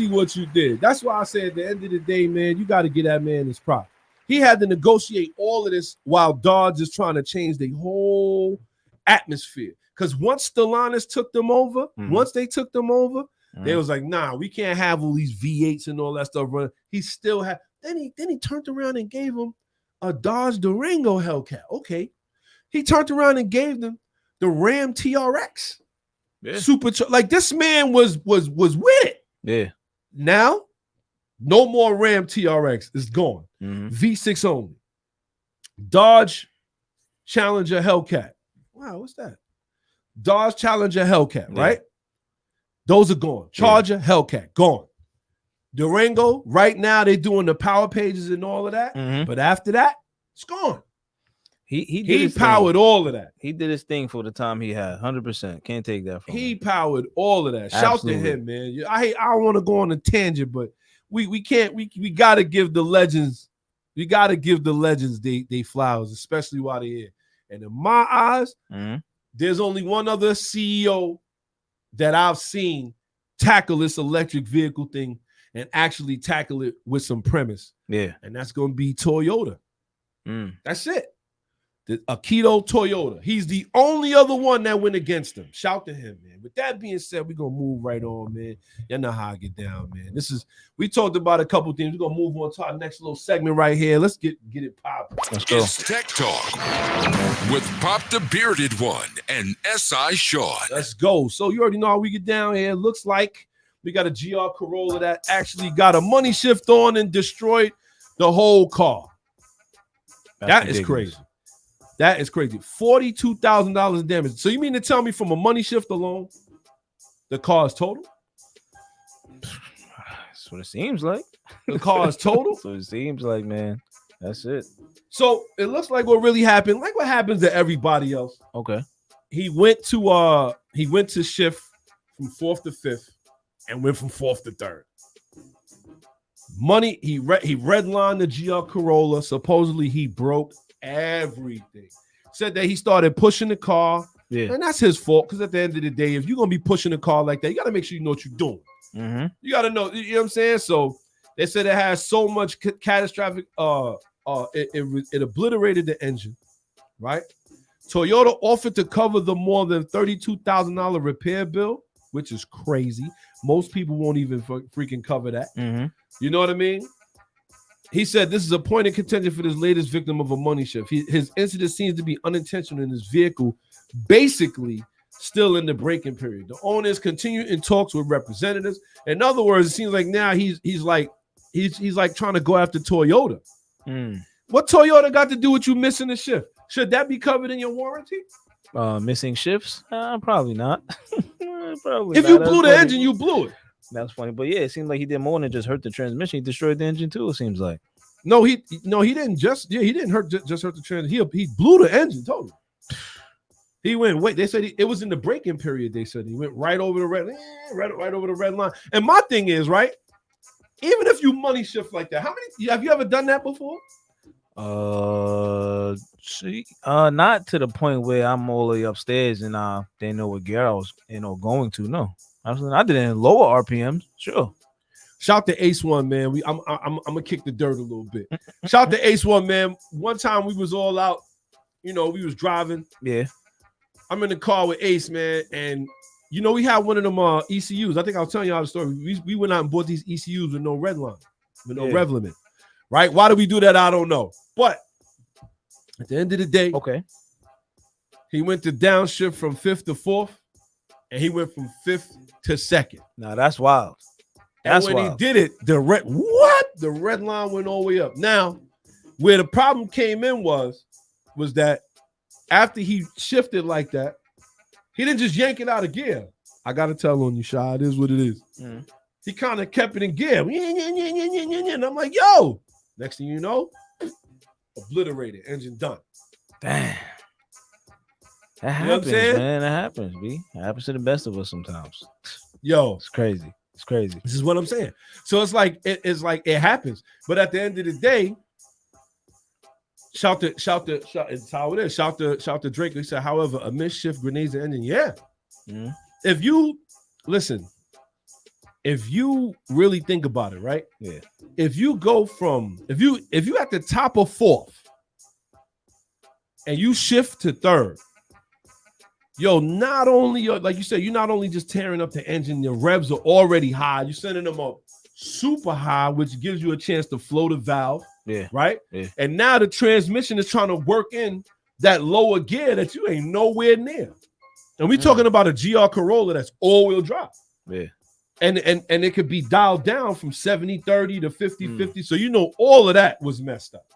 B: what you did. That's why I say at the end of the day, man, you got to get that man his prop. He had to negotiate all of this while Dodge is trying to change the whole atmosphere. Because once Stellantis took them over, they was like, nah, we can't have all these V8s and all that stuff running. He still had. Then he turned around and gave him a Dodge Durango Hellcat. Okay. He turned around and gave them the Ram TRX. Yeah. Like this man was with it.
C: Yeah.
B: Now, no more Ram TRX. It's gone. V6 only. Dodge Challenger Hellcat. Wow, what's that? Dodge Challenger Hellcat, right? Those are gone. Charger Hellcat, gone. Durango, right now they're doing the power pages and all of that. But after that, it's gone. He powered all of that.
C: He did his thing for the time he had. 100%. Can't take that from him.
B: He powered all of that. Shout to him, man. I don't want to go on a tangent, but we can't. We got to give the legends. We got to give the legends they flowers, especially while they're here. And in my eyes, there's only one other CEO that I've seen tackle this electric vehicle thing and actually tackle it with some premise. Yeah. And that's going to be Toyota. That's it. The Akito Toyota. He's the only other one that went against him. Shout to him, man. With that being said, we're going to move right on, man. Y'all know how I get down, man. We talked about a couple things. We're going to move on to our next little segment right here. Let's get it popping.
C: Let's go.
A: It's Tech Talk with Pop the Bearded One and S.I Shawn.
B: Let's go. So you already know how we get down here. Looks like we got a GR Corolla that actually got a money shift on and destroyed the whole car. That is crazy. That is crazy. $42,000 in damage. So you mean to tell me from a money shift alone, the car is total?
C: That's what it seems like.
B: The car is total?
C: That's what it seems like, man. That's it.
B: So it looks like what really happened, like what happens to everybody else.
C: Okay.
B: He went to shift from 4th to 5th and went from 4th to 3rd. Money, he redlined the GR Corolla. Supposedly he broke everything. Said that he started pushing the car. Yeah. And that's his fault, because at the end of the day, if you're gonna be pushing a car like that, you gotta make sure you know what you're doing. You gotta know, you know what I'm saying? So they said it has so much catastrophic it obliterated the engine, right? Toyota offered to cover the more than $32,000 repair bill, which is crazy. Most people won't even freaking cover that. You know what I mean? He said this is a point of contention for this latest victim of a money shift. His incident seems to be unintentional, and his vehicle basically still in the break-in period. The owners continue in talks with representatives. In other words, it seems like now he's like trying to go after Toyota. What Toyota got to do with you missing a shift? Should that be covered in your warranty?
C: Missing shifts? Probably not. Probably.
B: If you blew the engine, you blew it.
C: That's funny. But yeah, it seems like he did more than just hurt the transmission. He destroyed the engine too, it seems like.
B: No, he didn't just he didn't hurt the transmission. He blew the engine totally. He went. Wait, they said it was in the braking period. They said he went right over the right over the red line. And my thing is, right, even if you money shift like that, have you ever done that before?
C: Not to the point where I'm all the way upstairs and they know what gear I was, going to. No, I did it in lower RPMs. Sure.
B: Shout to Ace One, man. I'm gonna kick the dirt a little bit. Shout to Ace One, man. One time we was all out, we was driving.
C: Yeah.
B: I'm in the car with Ace, man, and we had one of them ECUs. I think I was telling y'all the story. We went out and bought these ECUs with no red line, with no rev limit. Right? Why did we do that? I don't know. But at the end of the day,
C: okay,
B: he went to downshift from 5th to 4th, and he went from 5th to 2nd.
C: Now that's wild.
B: And when he did it, the red line went all the way up. Now, where the problem came in was that after he shifted like that, he didn't just yank it out of gear. I gotta tell on you, Shy, it is what it is.
C: Mm.
B: He kind of kept it in gear. And I'm like, yo, next thing you know, obliterated, engine done.
C: Damn. That happens, man. That happens, B. It happens to the best of us sometimes.
B: Yo,
C: it's crazy. It's crazy.
B: This is what I'm saying. So it's like it happens. But at the end of the day, shout it's how it is. Shout to Drake. He said, however, a misshift grenades the engine. Yeah.
C: Mm.
B: If you really think about it, right?
C: Yeah.
B: If you go if you at the top of 4th and you shift to 3rd, not only like you said, you're not only just tearing up the engine, your revs are already high. You're sending them up super high, which gives you a chance to flow the valve.
C: Yeah.
B: Right.
C: Yeah.
B: And now the transmission is trying to work in that lower gear that you ain't nowhere near. And we're talking about a GR Corolla that's all-wheel drive.
C: Yeah.
B: And it could be dialed down from 70-30 to 50-50. So all of that was messed up.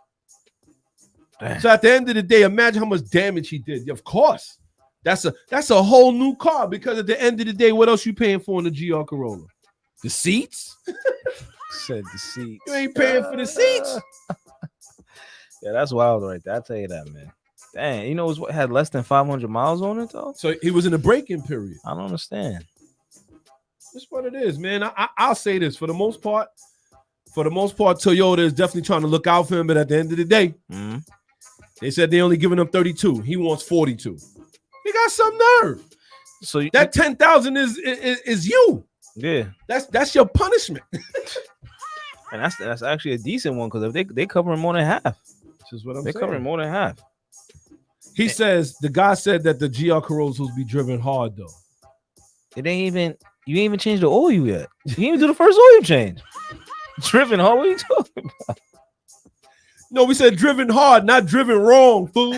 B: Damn. So at the end of the day, imagine how much damage he did. Of course. That's a whole new car, because at the end of the day, what else you paying for in the GR Corolla? The seats?
C: Said the seats.
B: You ain't paying for the seats.
C: Yeah, that's wild right there. I'll tell you that, man. Dang, it had less than 500 miles on it, though?
B: So he was in a break-in period.
C: I don't understand.
B: That's what it is, man. I'll say this. For the most part, Toyota is definitely trying to look out for him, but at the end of the day, they said they only giving him 32. He wants 42. He got some nerve.
C: So
B: that 10,000 is you.
C: Yeah.
B: That's your punishment.
C: And that's actually a decent one, because if they cover more than half.
B: This is what I'm saying.
C: They're covering more than half.
B: He says the guy said that the GR Corolla is supposed to be driven hard though.
C: You ain't even changed the oil yet. You didn't even do the first oil change. Driven hard? What are you talking about?
B: No, we said driven hard, not driven wrong, fool.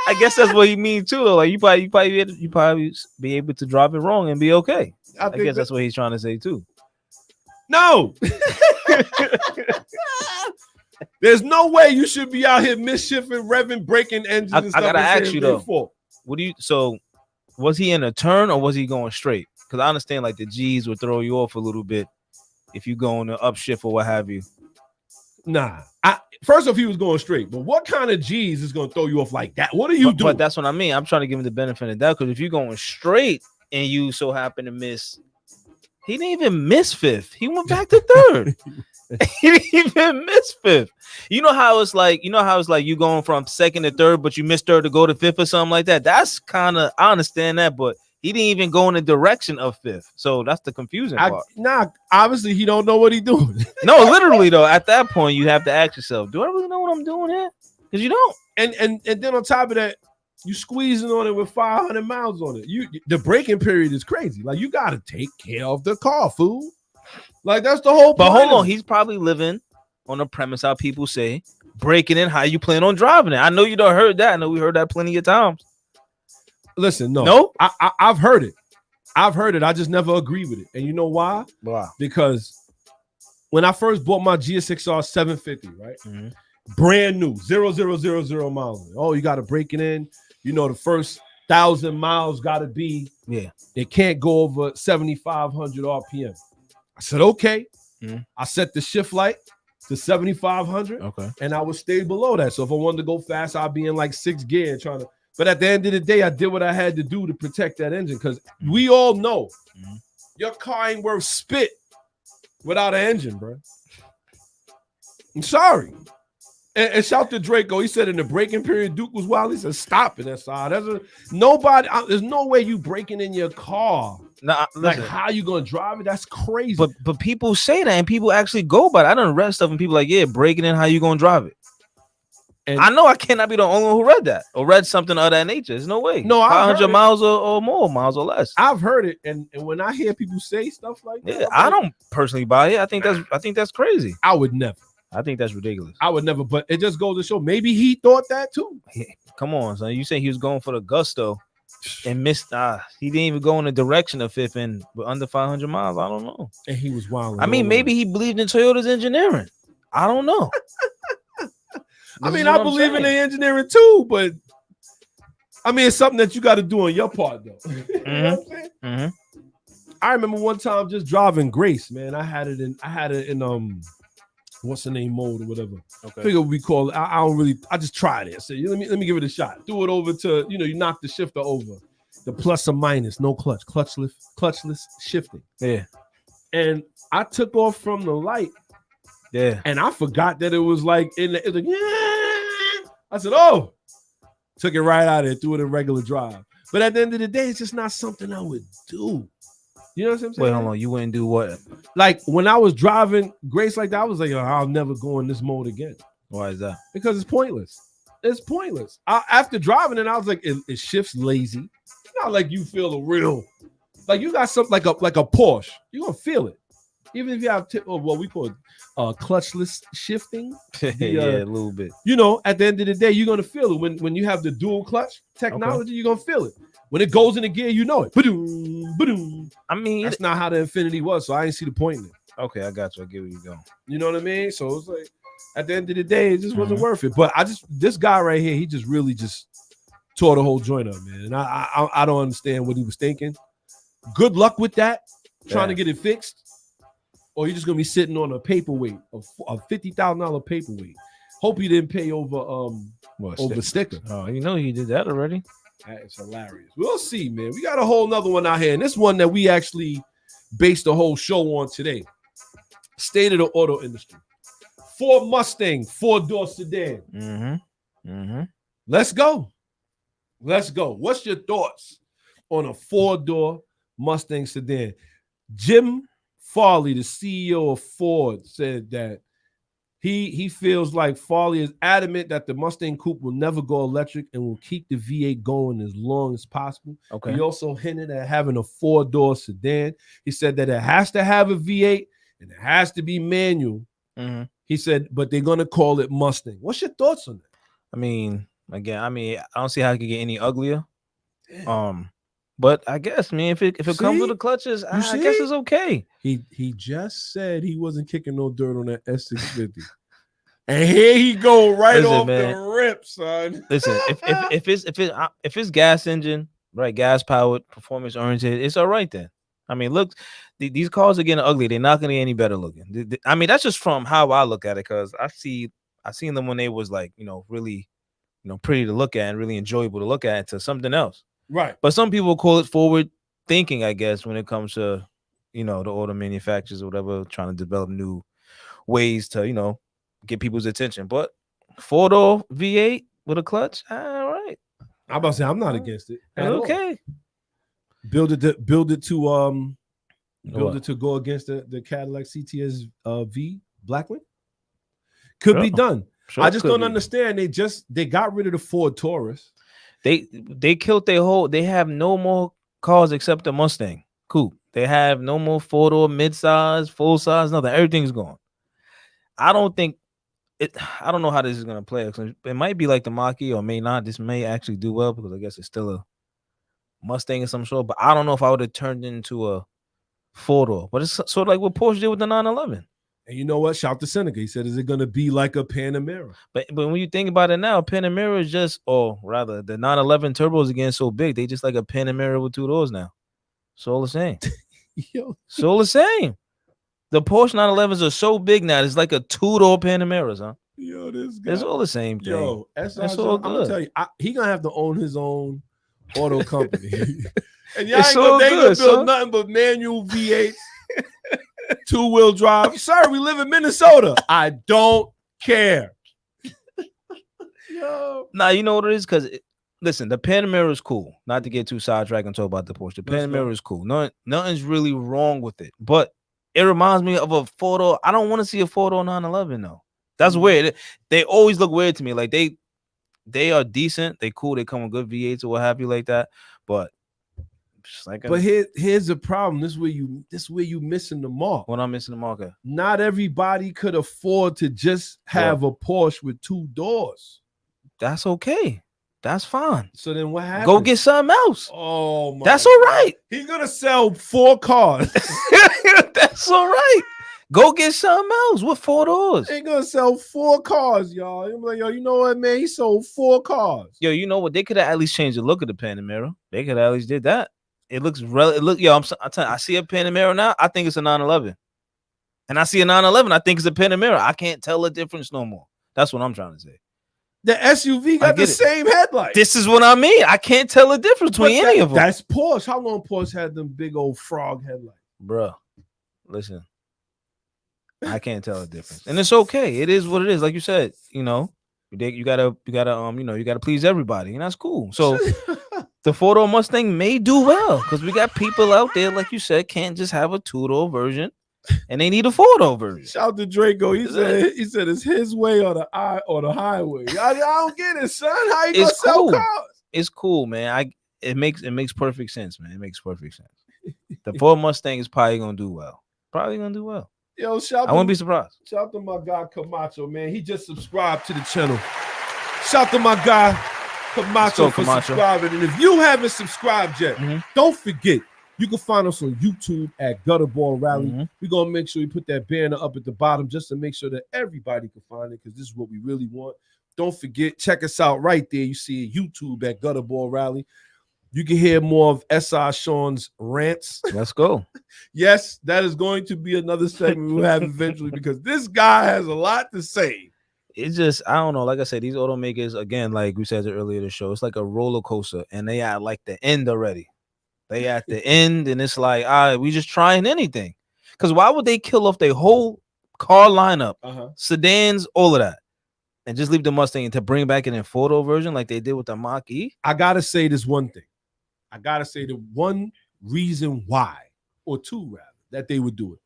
C: I guess that's what he means too. Like you probably be able to drive it wrong and be okay. I guess that's what he's trying to say too.
B: No. There's no way you should be out here misshifting, revving, breaking engines. I
C: gotta ask you though. So was he in a turn or was he going straight? Because I understand like the G's would throw you off a little bit if you go on an upshift or what have you.
B: Nah. First off, he was going straight, but what kind of G's is going to throw you off like that? What are you doing?
C: But that's what I mean. I'm trying to give him the benefit of that, because if you're going straight and you so happen to miss, he didn't even miss 5th. He went back to 3rd. He didn't even miss 5th. You know how it's like you going from 2nd to 3rd, but you missed 3rd to go to 5th or something like that. That's kind of, I understand that, but he didn't even go in the direction of 5th. So that's the confusing part.
B: Obviously he don't know what he's doing.
C: No, literally though, at that point you have to ask yourself, do I really know what I'm doing here? Because you don't.
B: And then on top of that, you squeezing on it with 500 miles on it. The braking period is crazy. Like, you got to take care of the car, fool. Like, that's the whole point.
C: But hold on, he's probably living on the premise how people say breaking in, how you plan on driving it. I know you don't heard that. I know we heard that plenty of times.
B: Listen, no, I've heard it. I just never agree with it. And you know why?
C: Wow.
B: Because when I first bought my GSXR 750, right? Brand new, 0,000 miles. Oh, you got to break it in. The 1,000 miles got to be.
C: Yeah.
B: It can't go over 7,500 RPM. I said, okay. I set the shift light to 7,500.
C: Okay.
B: And I would stay below that. So if I wanted to go fast, I'd be in like 6th gear trying to. But at the end of the day, I did what I had to do to protect that engine because we all know your car ain't worth spit without an engine, bro. I'm sorry. And shout to Draco. He said in the braking period, Duke was wild. He said, stop it, SI. There's no way you breaking in your car.
C: Nah,
B: like, how you going to drive it? That's crazy.
C: But people say that, and people actually go by it. I done read stuff, and people like, yeah, breaking in, how you going to drive it? And I know I cannot be the only one who read that or read something of that nature. There's no way.
B: No,
C: 500 miles or more, miles or less.
B: I've heard it, and when I hear people say stuff like that,
C: I don't personally buy it. I think that's crazy.
B: I would never.
C: I think that's ridiculous.
B: I would never, but it just goes to show maybe he thought that too.
C: Come on, son. You say he was going for the gusto and missed. He didn't even go in the direction of fifth end, but under 500 miles. I don't know.
B: And he was wild.
C: I mean, maybe he believed in Toyota's engineering. I don't know.
B: I mean, I believe in the engineering too, but I mean, it's something that you got to do on your part, though. You know what I'm saying? I remember one time just driving Grace, man. I had it in what's the name mode or whatever. Okay. I figure we call it. I just tried it. I said, let me give it a shot. Do it over to, you knock the shifter over. The plus or minus, no clutch, clutchless shifting.
C: Yeah.
B: And I took off from the light.
C: Yeah.
B: And I forgot that it was like it was like, yeah. I said, oh, took it right out of there, threw it in regular drive. But at the end of the day, it's just not something I would do. You know what I'm saying?
C: Wait, hold on. You wouldn't do what?
B: Like when I was driving Grace like that, I was like, I'll never go in this mode again.
C: Why is that?
B: Because it's pointless. It's pointless. After driving it, I was like, it shifts lazy. It's not like you feel a real, like you got something like a Porsche. You're gonna feel it. Even if you have what we call clutchless shifting.
C: Yeah, a little bit.
B: At the end of the day, you're gonna feel it. When you have the dual clutch technology, you're gonna feel it. When it goes in the gear, you know it. Ba-doom, ba-doom. I mean, that's not how the Infinity was, so I didn't see the point in it.
C: Okay, I got you. I get where you're going. You
B: know what I mean? So it's like, at the end of the day, it just wasn't worth it. But this guy right here, he just really tore the whole joint up, man. And I don't understand what he was thinking. Good luck with that, trying to get it fixed. Or you're just gonna be sitting on a paperweight, a $50,000 paperweight. Hope you didn't pay over sticker.
C: Oh, he did that already.
B: That is hilarious. We'll see, man. We got a whole nother one out here, and this one that we actually based the whole show on today. State of the auto industry. Ford Mustang, 4-door sedan. Let's go. What's your thoughts on a 4-door Mustang sedan? Jim Farley, the CEO of Ford, said that he feels like Farley is adamant that the Mustang Coupe will never go electric and will keep the V8 going as long as possible. Okay. He also hinted at having a 4-door sedan. He said that it has to have a V8 and it has to be manual. He said, but they're going to call it Mustang. What's your thoughts on that?
C: I mean, I don't see how it could get any uglier. But I guess, man, if it comes with the clutches, I guess it's okay.
B: He just said he wasn't kicking no dirt on that S650. And here he go off the rip, son.
C: Listen, if it's gas engine, right, gas powered, performance oriented, it's all right then. I mean, look, these cars are getting ugly. They're not going to get any better looking. I mean, that's just from how I look at it, because I seen them when they was like, really, pretty to look at and really enjoyable to look at, to something else.
B: Right.
C: But some people call it forward thinking, I guess, when it comes to, the auto manufacturers or whatever, trying to develop new ways to, get people's attention. But 4-door V8 with a clutch, all right.
B: I'm about to say I'm not against it.
C: Okay.
B: Build it to go against the Cadillac CTS V Blackwing. Could be done. Sure, I just don't understand. They got rid of the Ford Taurus.
C: They killed their whole. They have no more cars except the Mustang Coupe. They have no more 4-door, mid-size, full-size, nothing. Everything's gone. I don't know how this is gonna play. It might be like the Mach-E, or may not. This may actually do well because I guess it's still a Mustang of some sort. But I don't know if I would have turned into a 4-door. But it's sort of like what Porsche did with the 911.
B: And you know what? Shout to Seneca. He said, "Is it gonna be like a Panamera?"
C: But when you think about it now, Panamera is just, or rather, the 911 turbos are getting so big, they just like a Panamera with 2 doors now. It's all the same.
B: Yo,
C: It's all the same. The Porsche 911s are so big now, it's like a 2-door Panamera, huh?
B: yo, this guy.
C: It's all the same thing.
B: Yo,
C: That's
B: S.I.
C: all
B: I'm gonna tell
C: good.
B: you, he gonna have to own his own auto company. And y'all
C: It's
B: ain't
C: all
B: gonna, they ain't gonna
C: good,
B: build
C: son.
B: nothing but manual V8s, 2-wheel drive. Sir, we live in Minnesota. I don't care. Yo.
C: Nah, you know what it is? Because listen, the Panamera is cool. Not to get too sidetracked and talk about the Porsche. The
B: Let's go.
C: Panamera is cool. Nothing's really wrong with it. But it reminds me of a photo. I don't want to see a photo 911 though. That's weird. They always look weird to me. Like they are decent. They cool. They come with good V8s or what have you like that. But just like
B: But here's the problem. This is where you missing the mark.
C: when I'm missing the marker.
B: Not everybody could afford to just have a Porsche with 2 doors.
C: That's okay. That's fine.
B: So then what happens?
C: Go get something else.
B: Oh my.
C: That's all right.
B: He's gonna sell 4 cars.
C: That's all right. Go get something else with 4 doors.
B: He's gonna sell 4 cars, y'all. I'm like, yo, you know what, man? He sold 4 cars.
C: Yo, you know what? They could have at least changed the look of the Panamera. They could have at least did that. It looks yo, I'm telling you, I see a Panamera now. I think it's a 911. And I see a 911. I think it's a Panamera. I can't tell the difference no more. That's what I'm trying to say.
B: The SUV got the same headlights.
C: This is what I mean. I can't tell the difference between any of them.
B: That's Porsche. How long Porsche had them big old frog headlights?
C: Bruh, listen. I can't tell the difference. And it's okay. It is what it is. Like you said, you know, you gotta please everybody, and that's cool. So the 4-door Mustang may do well because we got people out there, like you said, can't just have a 2-door version. And they need a 4-door version.
B: Shout out to Draco. He said it's his way or the highway. I don't get it, son. How you gonna sell cars?
C: It's cool, man. It makes perfect sense, man. It makes perfect sense. The Ford Mustang is probably gonna do well.
B: Yo,
C: I wouldn't be surprised.
B: Shout out to my guy Camacho, man. He just subscribed to the channel. Shout out to my guy Camacho for subscribing. And if you haven't subscribed yet, don't forget. You can find us on YouTube at Gutterball Rally. We're going to make sure we put that banner up at the bottom just to make sure that everybody can find it because this is what we really want. Don't forget, check us out right there. You see YouTube at Gutterball Rally. You can hear more of S.I Shawn's rants.
C: Let's go.
B: Yes, that is going to be another segment we'll have eventually because this guy has a lot to say.
C: It's just, I don't know. Like I said, these automakers, again, like we said earlier in the show, it's like a roller coaster and they are like the end already. They at the end, and it's like, all right, we just trying anything. Because why would they kill off their whole car lineup, sedans, all of that, and just leave the Mustang to bring back an 4-door version like they did with the Mach-E?
B: I gotta say this one thing. I gotta say the one reason why, or two rather, that they would do it.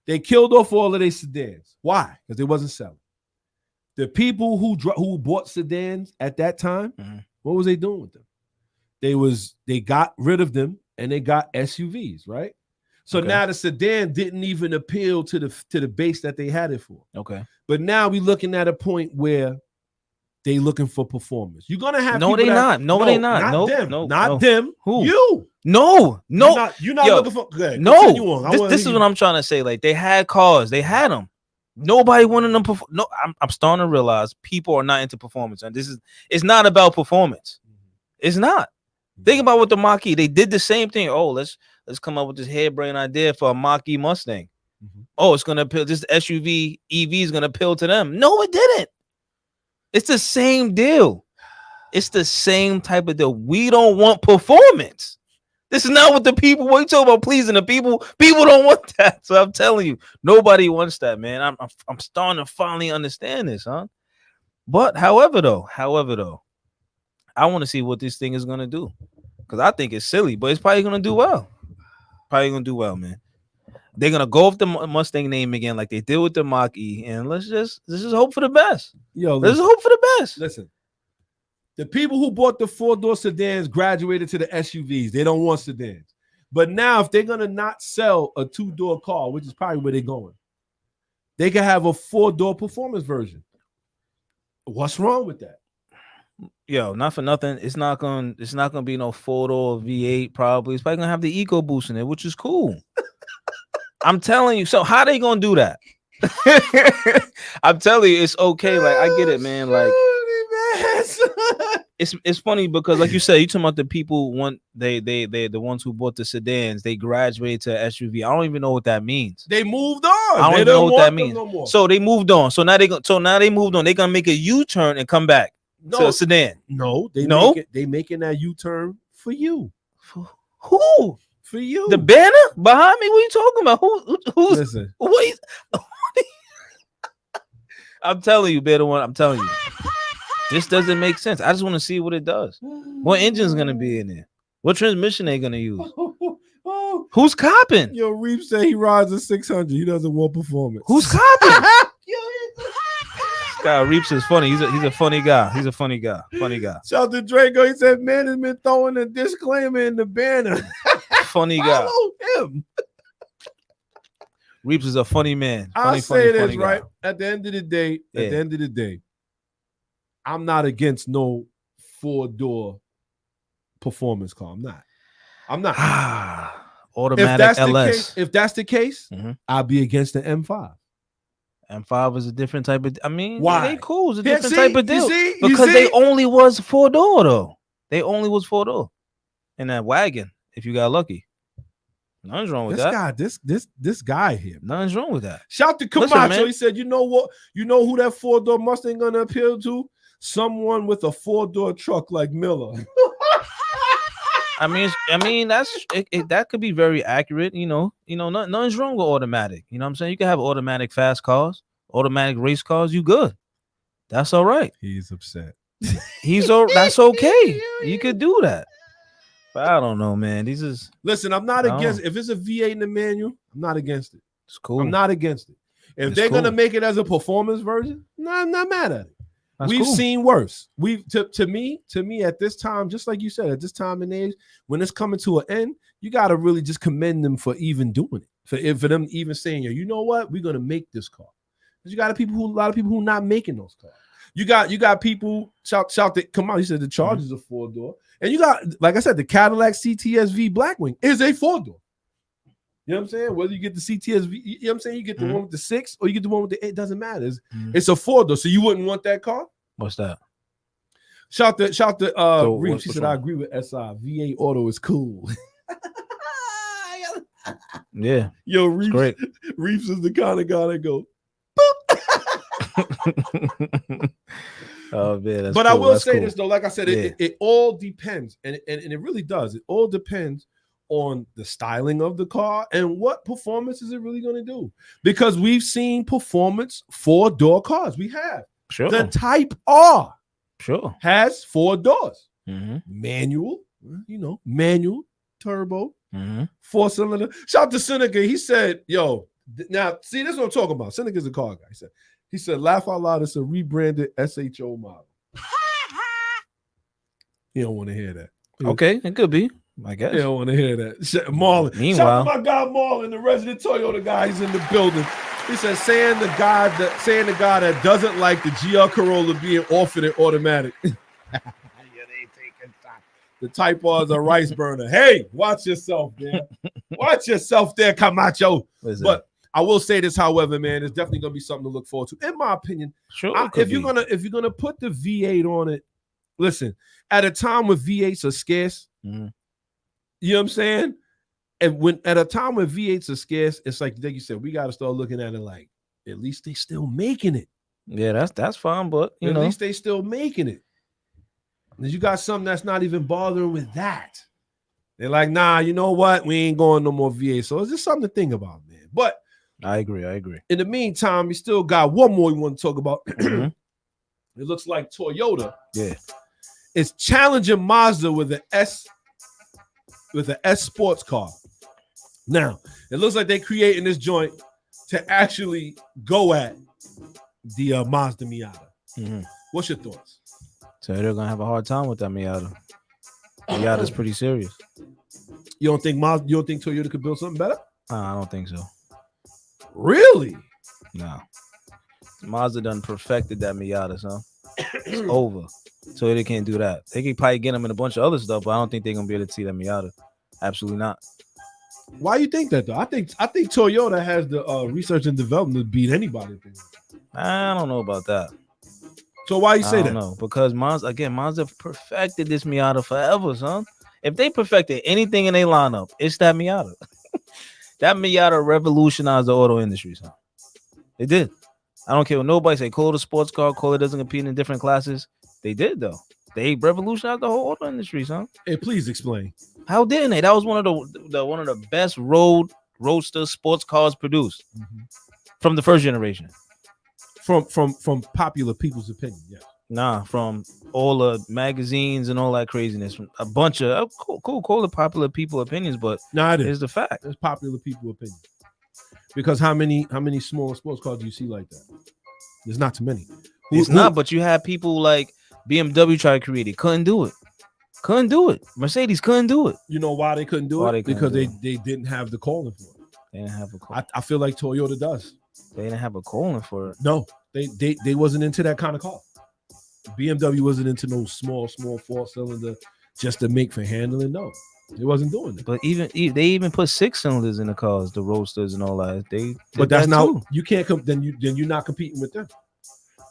B: They killed off all of their sedans. Why? Because they wasn't selling. The people who bought sedans at that time, what was they doing with them? They got rid of them and they got SUVs, right? So now the sedan didn't even appeal to the base that they had it for.
C: Okay.
B: But now we're looking at a point where they looking for performance. You're gonna have
C: No, they not.
B: Not them.
C: Who?
B: You.
C: No.
B: You're not looking for. Good.
C: No. This is what I'm trying to say. Like they had cars, they had them. Nobody wanted them. No, I'm starting to realize people are not into performance, and it's not about performance. It's not. Think about what the Mach-E. They did the same thing. Oh, let's come up with this harebrained idea for a Mach-E Mustang. Oh, it's gonna appeal. This SUV EV is gonna appeal to them. No, it didn't. It's the same deal. It's the same type of deal. We don't want performance. This is not what the people. What you talking about pleasing the people? People don't want that. So I'm telling you, nobody wants that, man. I'm starting to finally understand this, huh? But however though, I want to see what this thing is gonna do. Because I think it's silly, but it's probably gonna do well. Man. They're gonna go off the Mustang name again, like they did with the Mach-E, and let's just hope for the best. Let's hope for the best.
B: Listen, the people who bought the 4-door sedans graduated to the SUVs. They don't want sedans. But now, if they're gonna not sell a 2-door car, which is probably where they're going, they can have a 4-door performance version. What's wrong with that?
C: Yo, not for nothing. It's not gonna be no 4-door V8. Probably it's probably gonna have the EcoBoost in it, which is cool. I'm telling you. So how they gonna do that? I'm telling you, it's okay. Like I get it, man. Like it's funny because, like you said, you talking about the people they the ones who bought the sedans. They graduated to SUV. I don't even know what that means.
B: They moved on.
C: I don't even know what that means.
B: No more.
C: So they moved on. So now they moved on. They're gonna make a U-turn and come back to a sedan.
B: No, they making that U-turn for you.
C: Who?
B: For you.
C: The banner behind me? What are you talking about? Who's
B: listen?
C: Wait. I'm telling you, better one. I'm telling you. This doesn't make sense. I just want to see what it does. What engine's gonna be in there? What transmission they gonna use? Who's copping?
B: Yo, Reef said he rides a 600. He doesn't want performance.
C: Who's copping? Guy Reeps is funny. He's a funny guy. He's a funny guy. Funny guy.
B: Shout out to Draco. He said, "Man has been throwing a disclaimer in the banner."
C: Funny guy.
B: Follow him.
C: Reeps is a funny man. Funny,
B: I'll say this
C: funny
B: right.
C: guy.
B: At the end of the day, I'm not against no 4-door performance car. I'm not.
C: Automatic LS.
B: If that's the case,
C: Mhm.
B: I'll be against the M5.
C: M5 is a different type of. I mean,
B: why?
C: They cool. It's a
B: Yeah,
C: different type of deal.
B: You
C: Because
B: see?
C: they only was 4-door though. They only was 4-door in that wagon. If you got lucky, nothing's wrong with that.
B: This guy here.
C: Nothing's wrong with that.
B: Shout to
C: Listen,
B: Camacho.
C: man.
B: He said, "You know what? You know who that 4-door Mustang gonna appeal to? Someone with a 4-door truck like Miller."
C: I mean, that could be very accurate. Nothing's wrong with automatic. You know what I'm saying? You can have automatic fast cars, automatic race cars. You good? That's all right.
B: He's upset.
C: That's okay. You could do that. But I don't know, man.
B: Listen. I'm not against if it's a V8 in the manual. I'm not against it.
C: It's cool.
B: I'm not against it. If they're gonna make it as a performance version, no, I'm not mad at it. We've seen worse. To me at this time, just like you said, at this time and age, when it's coming to an end, you got to really just commend them for even doing it. For them even saying, you know what, we're gonna make this car. Because you got a lot of people who not making those cars. You got people shout that come on. You said the Charge is a 4-door, and you got, like I said, the Cadillac CTS-V Blackwing is a 4-door. You know what I'm saying? Whether you get the CTS-V, you know what I'm saying? You get the one with the 6 or you get the one with the 8, doesn't matter. It's a 4-door. So you wouldn't want that car?
C: What's that?
B: Shout to Reef. She said, I agree with SI. V8 Auto is cool.
C: Yeah.
B: Yo, Reeves is the kind of guy that go,
C: oh man.
B: But cool. I will say this though, like I said, it all depends, and it really does. It all depends on the styling of the car and what performance is it really going to do. Because we've seen performance 4-door cars. We have.
C: Sure.
B: The Type R has 4 doors. Manual, manual, turbo, 4-cylinder. Shout out to Seneca. He said, yo, now see, this is what I'm talking about. Seneca's a car guy. He said, laugh out loud, it's a rebranded SHO model. You don't want to hear that.
C: Okay, it could be. I guess.
B: You don't want to hear that. Marlon.
C: Meanwhile,
B: shout out to my guy Marlon, the resident Toyota guy. He's in the building. He said, saying the guy that doesn't like the GL Corolla being offered in automatic. Yeah, they taking time. The Type R is a rice burner. Hey, watch yourself, man. Watch yourself there, Camacho. But I will say this, however, man, it's definitely gonna be something to look forward to, in my opinion.
C: Sure.
B: If you're gonna put the V8 on it, listen, at a time when V8s are scarce. You know what I'm saying? And when at a time when V8s are scarce, it's like you said, we got to start looking at it like at least they still making it.
C: Yeah, that's fine, but
B: at least they still making it. And you got something that's not even bothering with that. They're like, nah, you know what? We ain't going no more V8. So it's just something to think about, man. But
C: I agree.
B: In the meantime, we still got one more we want to talk about. It looks like Toyota is challenging Mazda with an S sports car. Now, it looks like they're creating this joint to actually go at the Mazda Miata. What's your thoughts?
C: So they're gonna have a hard time with that Miata. Miata's pretty serious.
B: You don't think Toyota could build something better?
C: I don't think so.
B: Really?
C: No. Mazda done perfected that Miata, son. It's over. So they can't do that. They can probably get them in a bunch of other stuff, but I don't think they're gonna be able to see that Miata. Absolutely not.
B: Why you think that though? I think Toyota has the research and development to beat anybody.
C: I don't know about that.
B: So why you say that?
C: No, because Mazda perfected this Miata forever, son. If they perfected anything in their lineup, it's that Miata. That Miata revolutionized the auto industry, son. They did. I don't care what nobody say. Call it a sports car. Call it doesn't compete in different classes. They did though. They revolutionized the whole auto industry, son.
B: Hey, please explain.
C: How didn't they? That was one of the best roadster sports cars produced from the first generation.
B: From popular people's opinion, yeah.
C: Nah, from all the magazines and all that craziness. From a bunch of cool, call it popular people opinions, but
B: it
C: is the fact.
B: It's popular people opinion. Because how many small sports cars do you see like that? There's not too many.
C: It's not, but you have people like BMW try to create it. Couldn't do it. Mercedes couldn't do it.
B: You know why they couldn't do it? Because they didn't have the calling for it.
C: They didn't have a call.
B: I feel like Toyota does.
C: They didn't have a calling for it.
B: No, they wasn't into that kind of car. BMW wasn't into no small 4-cylinder just to make for handling. No, they wasn't doing it.
C: But they even put 6 cylinders in the cars, the roadsters and all that.
B: But that's not. You can't come. Then you're not competing with them.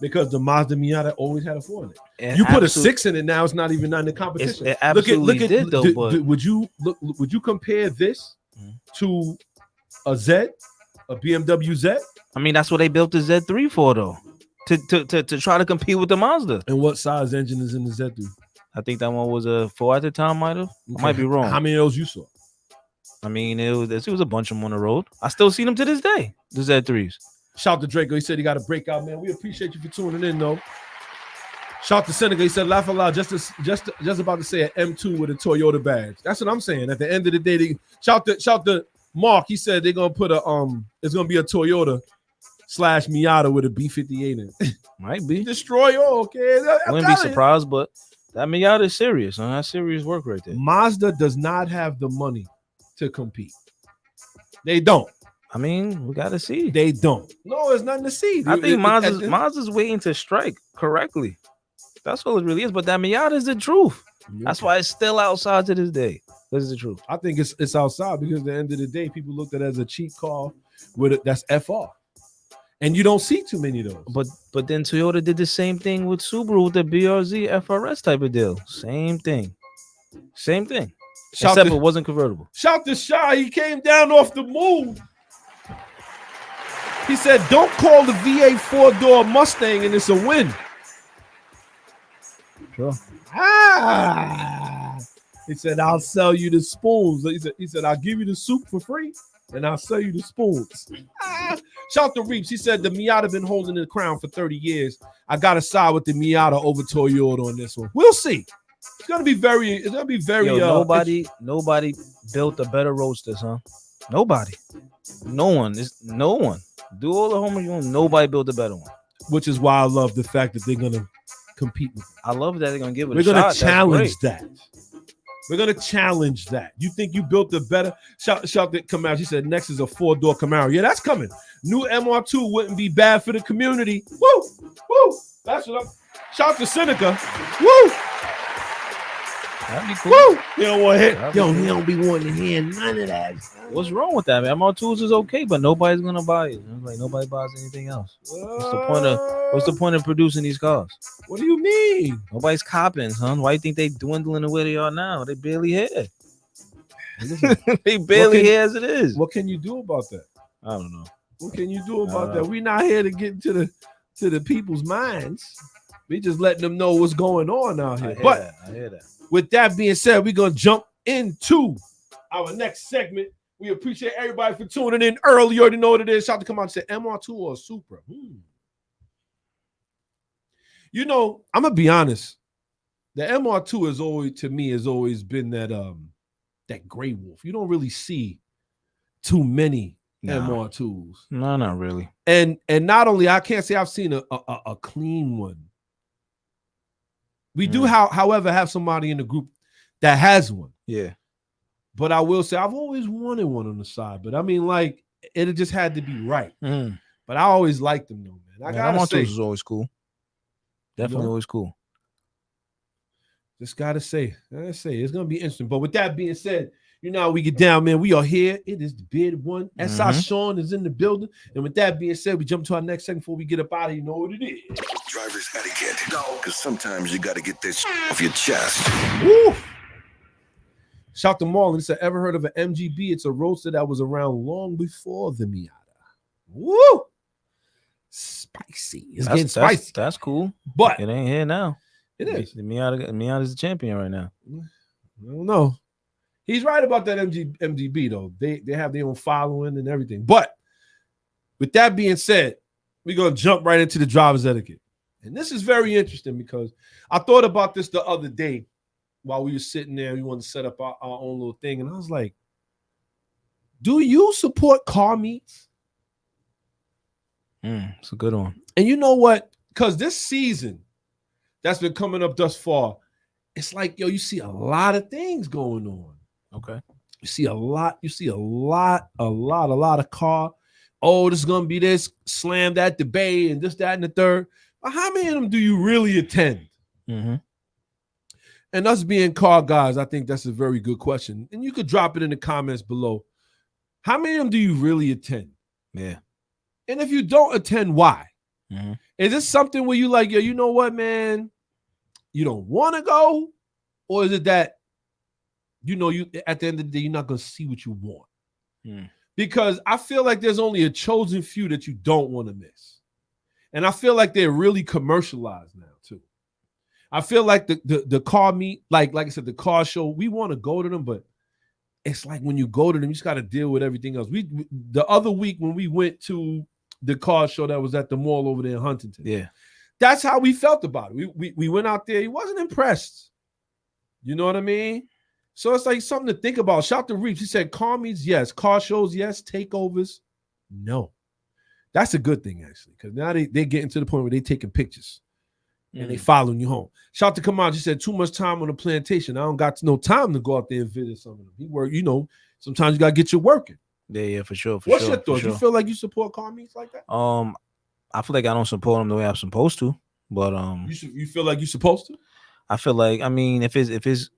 B: Because the Mazda Miata always had a 4 in it. You put a 6 in it now; it's not even in the competition.
C: It absolutely did, though. But
B: would you compare this to a Z, a BMW Z?
C: I mean, that's what they built the Z3 for, though, to try to compete with the Mazda.
B: And what size engine is in the Z3?
C: I think that one was a 4 at the time. Might have. I might be wrong.
B: How many of those you saw?
C: I mean, it was a bunch of them on the road. I still see them to this day. The Z3s.
B: Shout to Draco. He said he got a breakout, man. We appreciate you for tuning in, though. Shout to Seneca. He said, laugh aloud. Just about to say an M2 with a Toyota badge. That's what I'm saying. At the end of the day, shout to Mark. He said they're gonna put it's gonna be a Toyota / Miata with a B58 in it.
C: Might be.
B: Destroy all, okay?
C: Wouldn't be surprised, but that Miata is serious. Huh? That's serious work right there.
B: Mazda does not have the money to compete. They don't.
C: I mean, we gotta see.
B: They don't. No, there's nothing to see.
C: I think Mazda's waiting to strike correctly. That's what it really is. But that Miata is the truth. Yeah. That's why it's still outside to this day. This is the truth.
B: I think it's outside because at the end of the day, people looked at it as a cheap car that's FR. And you don't see too many of those.
C: But then Toyota did the same thing with Subaru with the BRZ FRS type of deal. Same thing. Except it wasn't convertible.
B: Shout to Shy. He came down off the moon. He said, don't call the V8 4-door Mustang and it's a win.
C: Sure.
B: He said, I'll sell you the spoons. He said, I'll give you the soup for free and I'll sell you the spoons. Shout to Reeps. He said, the Miata been holding the crown for 30 years. I got to side with the Miata over Toyota on this one. We'll see. It's gonna be very.
C: Nobody built a better roadster, huh? Nobody. No one. Do all the homework you want. Nobody built a better one.
B: Which is why I love the fact that they're gonna compete with it.
C: I love that they're gonna give it.
B: We're gonna challenge that. We're gonna challenge that. You think you built a better? Shout to Camaro. She said next is a 4-door Camaro. Yeah, that's coming. New MR2 wouldn't be bad for the community. Woo, woo. That's what I'm. Shout to Seneca. Woo.
C: That'd be cool.
B: Woo! You don't want to hit. He don't be wanting to hear none of that.
C: What's wrong with that, man? MR2s is okay, but nobody's gonna buy it. Like nobody buys anything else. What's the point of producing these cars?
B: What do you mean?
C: Nobody's copping, son. Why do you think they dwindling the way they are now? They barely here. They barely here as it is.
B: What can you do about that?
C: I don't know.
B: What can you do about that? We're not here to get into the people's minds. We just letting them know what's going on out here.
C: I hear that.
B: With that being said, we're going to jump into our next segment. We appreciate everybody for tuning in early. You already know what it is. Shout to come out and say MR2 or Supra. You know, I'm going to be honest. The MR2 has always been that gray wolf. You don't really see too many MR2s.
C: No, not really.
B: And not only, I can't say I've seen a clean one. We do, however, have somebody in the group that has one.
C: Yeah.
B: But I will say I've always wanted one on the side. But I mean, like, it just had to be right. But I always liked them, though, man. I gotta say,
C: was always cool. Definitely always cool.
B: Just gotta say, it's gonna be interesting. But with that being said, You know how we get down, man. We are here. It is the Bearded One. S.I Shawn is in the building. And with that being said, we jump to our next segment before we get up out of here. You know what it is.
A: Driver's etiquette. Because sometimes you got to get this off your chest.
B: Woo! Shout to Marlon. He said, ever heard of an MGB? It's a roadster that was around long before the Miata. Woo! Spicy. It's getting spicy.
C: That's cool.
B: But
C: it ain't here now.
B: It is.
C: The Miata's the champion right now.
B: I don't know. He's right about that MGB, though. They have their own following and everything. But with that being said, we're going to jump right into the driver's etiquette. And this is very interesting because I thought about this the other day while we were sitting there. We wanted to set up our own little thing. And I was like, do you support car meets?
C: It's a good one.
B: And you know what? Because this season that's been coming up thus far, it's like, yo, you see a lot of things going on.
C: Okay.
B: You see a lot of car. Oh, this is gonna be this slammed at the bay and this, that, and the third. But how many of them do you really attend? And us being car guys, I think that's a very good question. And you could drop it in the comments below. How many of them do you really attend?
C: Yeah.
B: And if you don't attend, why? Is this something where you like, yo, you know what, man? You don't want to go? Or is it that, you know, you at the end of the day, you're not going to see what you want? Because I feel like there's only a chosen few that you don't want to miss. And I feel like they're really commercialized now, too. I feel like the car meet, like I said, the car show, we want to go to them, but it's like when you go to them, you just got to deal with everything else. The other week when we went to the car show that was at the mall over there in Huntington, that's how we felt about it. We went out there. He wasn't impressed. You know what I mean? So it's like something to think about. Shout to Reeves. He said car meets, yes. Car shows, yes. Takeovers, no. That's a good thing, actually, because now they're getting to the point where they're taking pictures and they following you home. Shout to Kamal. He said, too much time on the plantation. I don't got no time to go out there and visit some of them. He work, you know, sometimes you got to get your working.
C: Yeah, for sure.
B: What's your thoughts? You feel like you support car meets like that?
C: I feel like I don't support them the way I'm supposed to, but
B: you feel like you're supposed to?
C: I feel like, I mean, if it's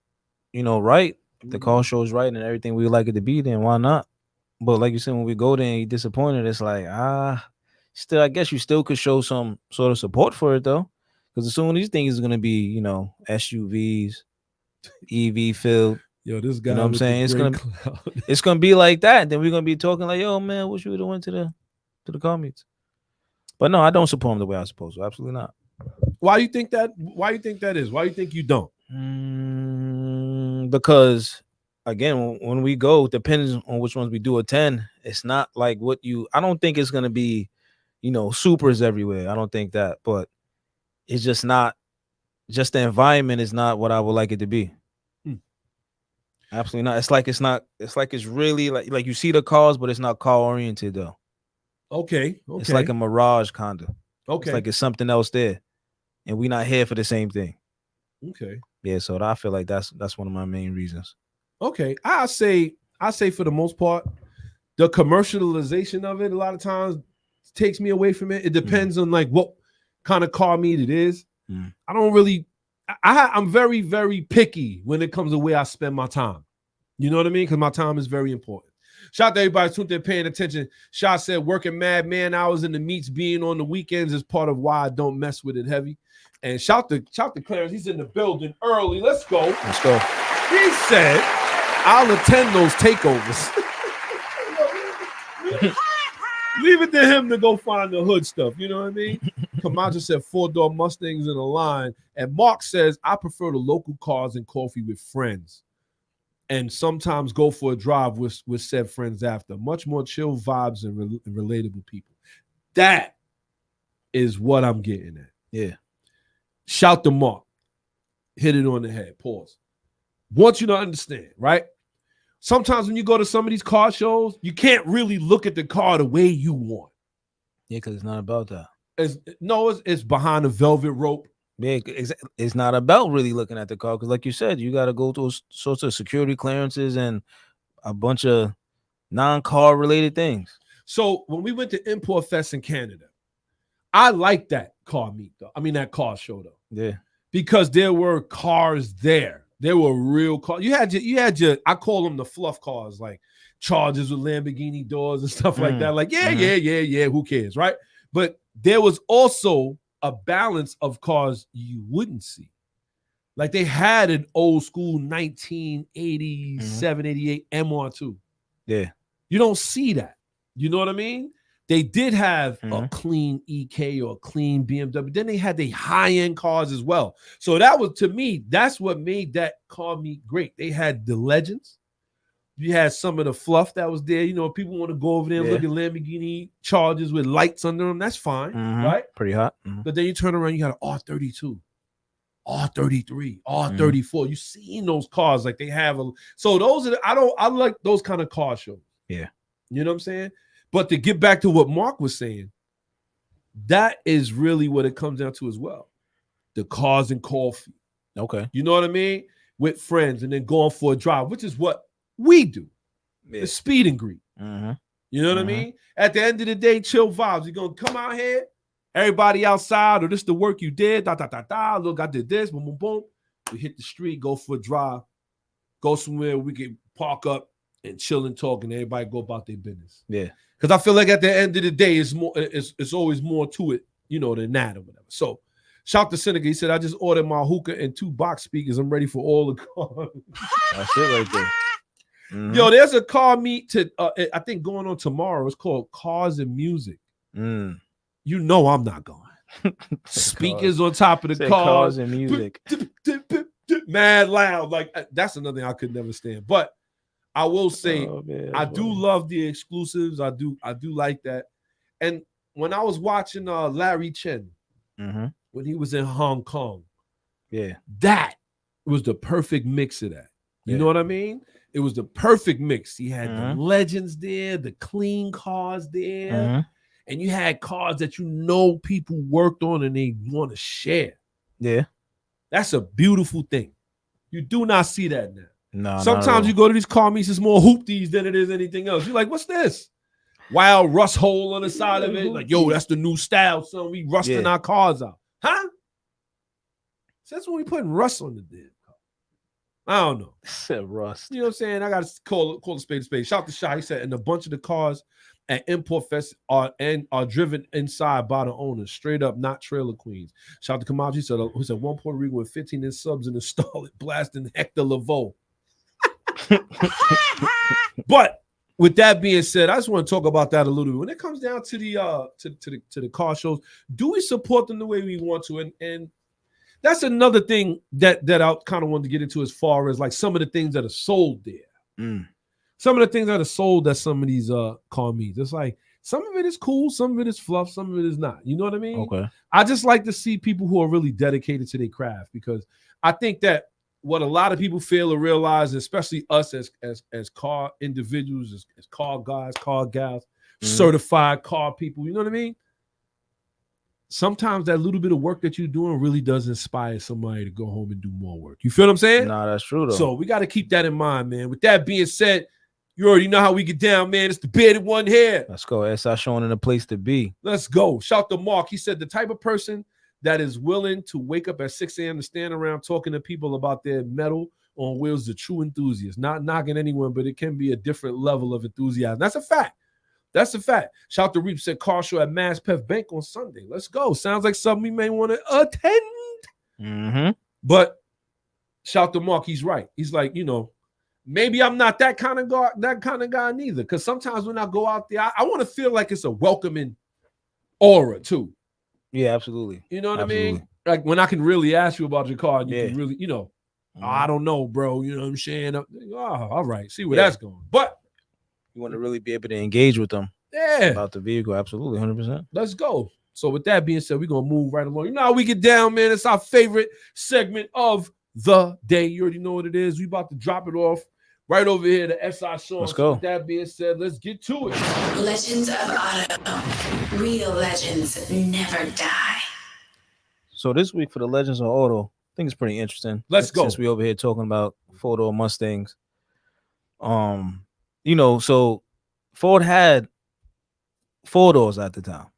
C: you know, right, the car show is right and everything we like it to be, then why not? But like you said, when we go there and you're disappointed, it's like, still, I guess you still could show some sort of support for it though. Because as soon as these things are gonna be, you know, SUVs, EV filled.
B: Yo, this guy,
C: you know what I'm saying? It's gonna be like that. Then we're gonna be talking like, yo, man, wish we would have went to the car meets. But no, I don't support them the way I'm supposed to. Absolutely not.
B: Why do you think that? Why do you think that is? Why do you think you don't?
C: Because again, when we go, depending on which ones we do attend, it's not like I don't think it's gonna be, you know, supers everywhere. I don't think that, but it's just not. Just the environment is not what I would like it to be. Absolutely not. It's like it's really like you see the cars, but it's not car oriented though.
B: Okay.
C: It's like a mirage kind of.
B: Okay.
C: It's like it's something else there, and we're not here for the same thing.
B: Okay.
C: Yeah, so I feel like that's one of my main reasons.
B: Okay, I say for the most part, the commercialization of it a lot of times takes me away from it. It depends on like what kind of car meet it is. I don't really. I'm very, very picky when it comes to where I spend my time. You know what I mean? Because my time is very important. Shout out to everybody tuned in, paying attention. Shot said working mad man hours in the meets, being on the weekends is part of why I don't mess with it heavy. And shout to Clarence. He's in the building early. Let's go.
C: Let's go.
B: He said, I'll attend those takeovers. Leave it to him to go find the hood stuff. You know what I mean? Kamaja said 4-door Mustangs in a line. And Mark says, I prefer the local cars and coffee with friends. And sometimes go for a drive with said friends after. Much more chill vibes and relatable people. That is what I'm getting at.
C: Yeah.
B: Shout to Mark. Hit it on the head. Pause. Want you to understand, right? Sometimes when you go to some of these car shows, you can't really look at the car the way you want.
C: Yeah, because it's not about that.
B: It's behind a velvet rope.
C: Yeah, it's not about really looking at the car because, like you said, you got to go through sorts of security clearances and a bunch of non-car related things.
B: So when we went to Import Fest in Canada, I liked that car meet though. I mean that car show though.
C: Yeah,
B: because there were cars there. They were real cars. You had your. I call them the fluff cars, like Chargers with Lamborghini doors and stuff like that. Like, yeah. Who cares, right? But there was also a balance of cars you wouldn't see. Like they had an old school 1987, 88 MR2.
C: Yeah.
B: You don't see that. You know what I mean? They did have a clean EK or a clean BMW. Then they had the high-end cars as well. So that was, to me, that's what made that car meet great. They had the legends. You had some of the fluff that was there. You know, people want to go over there and look at Lamborghini Chargers with lights under them. That's fine, right?
C: Pretty hot.
B: But then you turn around, you got an R32, R33, R34. You seen those cars like they have so those are I like those kind of car shows.
C: Yeah.
B: You know what I'm saying? But to get back to what Mark was saying, that is really what it comes down to as well. The cars and coffee.
C: Okay.
B: You know what I mean? With friends and then going for a drive, which is what we do. The speed and greet. You know what I mean? At the end of the day, chill vibes. You're going to come out here, everybody outside, or this the work you did, look, I did this, boom, boom, boom. We hit the street, go for a drive, go somewhere we can park up and chill and talk, and everybody go about their business.
C: Yeah.
B: Because I feel like at the end of the day, it's always more to it, you know, than that or whatever. So shout to Seneca. He said, I just ordered my hookah and 2 box speakers. I'm ready for all the cars.
C: That's it right there.
B: Yo, there's a car meet I think going on tomorrow. It's called Cars and Music. You know I'm not going. Speakers on top of the
C: cars and music.
B: Mad loud. Like that's another thing I could never stand. But I will say I do love the exclusives. I do like that. And when I was watching Larry Chen when he was in Hong Kong, that was the perfect mix of that. You know what I mean? It was the perfect mix. He had the legends there, the clean cars there, and you had cars that you know people worked on and they want to share.
C: Yeah.
B: That's a beautiful thing. You do not see that now.
C: No.
B: Sometimes you go to these car meets, it's more hoopties than it is anything else. You're like, what's this? Wild rust hole on the side of it. Like, yo, that's the new style, son. We rusting our cars out. Huh? Since when we putting rust on the damn car? I don't know.
C: Said rust.
B: You know what I'm saying? I got to call a spade a spade. Shout to Shy. He said, and a bunch of the cars at Import Fest are driven inside by the owners, straight up, not trailer queens. Shout out to Kamaji. He said one Puerto Rico with 15-inch subs and install it, blasting Hector Lavoe. But with that being said, I just want to talk about that a little bit. When it comes down to the car shows, do we support them the way we want to? And that's another thing that I kind of wanted to get into as far as like some of the things that are sold there. Some of the things that are sold at some of these car meets. It's like some of it is cool, some of it is fluff, some of it is not. You know what I mean?
C: Okay.
B: I just like to see people who are really dedicated to their craft, because I think that what a lot of people fail to realize, especially us as car individuals, as car guys, car gals, certified car people, you know what I mean? Sometimes that little bit of work that you're doing really does inspire somebody to go home and do more work. You feel what I'm saying?
C: Nah, that's true though.
B: So we got to keep that in mind, man. With that being said, you already know how we get down, man. It's the bearded one here.
C: Let's go. S.I Shawn in a place to be.
B: Let's go. Shout to Mark. He said the type of person that is willing to wake up at 6 a.m. to stand around talking to people about their metal on wheels is a true enthusiast. Not knocking anyone, but it can be a different level of enthusiasm. That's a fact. That's a fact. Shout to Reap, said car show at Mass Pef Bank on Sunday. Let's go. Sounds like something we may want to attend. But shout to Mark. He's right. He's like, you know, maybe I'm not that kind of guy neither. Because sometimes when I go out there, I want to feel like it's a welcoming aura too.
C: Yeah, absolutely.
B: You know what I mean? Like when I can really ask you about your car, and you can really, you know, I don't know, bro. You know what I'm saying? Oh, all right. See where that's going. But
C: you want to really be able to engage with them.
B: Yeah.
C: About the vehicle. Absolutely. 100%.
B: Let's go. So with that being said, we're going to move right along. You know how we get down, man. It's our favorite segment of the day. You already know what it is. We about to drop it off right over here to S.I Shawn.
C: Let's go.
B: With that being said, let's get to it.
E: Legends of Auto. Real legends never die.
C: So this week for the Legends of Auto, I think it's pretty interesting.
B: Let's go.
C: Since we over here talking about four-door Mustangs. You know, so Ford had 4 doors at the time.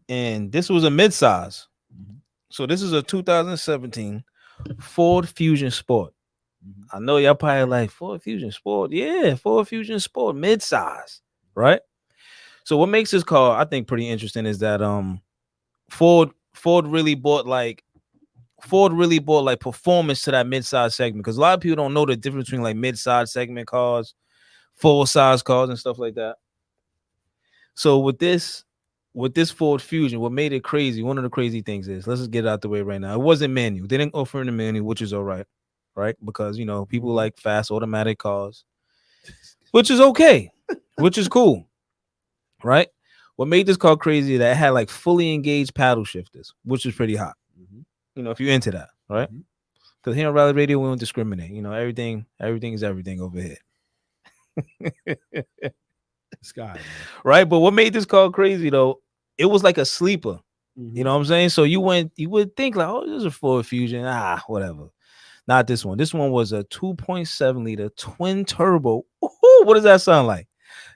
C: And this was a midsize. So this is a 2017 Ford Fusion Sport. I know y'all probably like Ford Fusion Sport. Yeah, Ford Fusion Sport, mid-size, right? So what makes this car, I think, pretty interesting is that Ford really bought like performance to that mid-size segment, because a lot of people don't know the difference between like mid-size segment cars, full-size cars, and stuff like that. So with this Ford Fusion, what made it crazy, one of the crazy things is, let's just get it out the way right now. It wasn't manual. They didn't offer in the manual, which is all right, because people like fast automatic cars, which is okay, which is cool, right? What made this car crazy, that it had like fully engaged paddle shifters, which is pretty hot. If you're into that, right? Because here on Rally Radio, we don't discriminate. Everything is everything over here.
B: Sky,
C: right? But what made this car crazy though, it was like a sleeper. You know what I'm saying? So you would think like, oh, this is a Ford Fusion, whatever. Not this one. This one was a 2.7 liter twin turbo. Ooh, what does that sound like?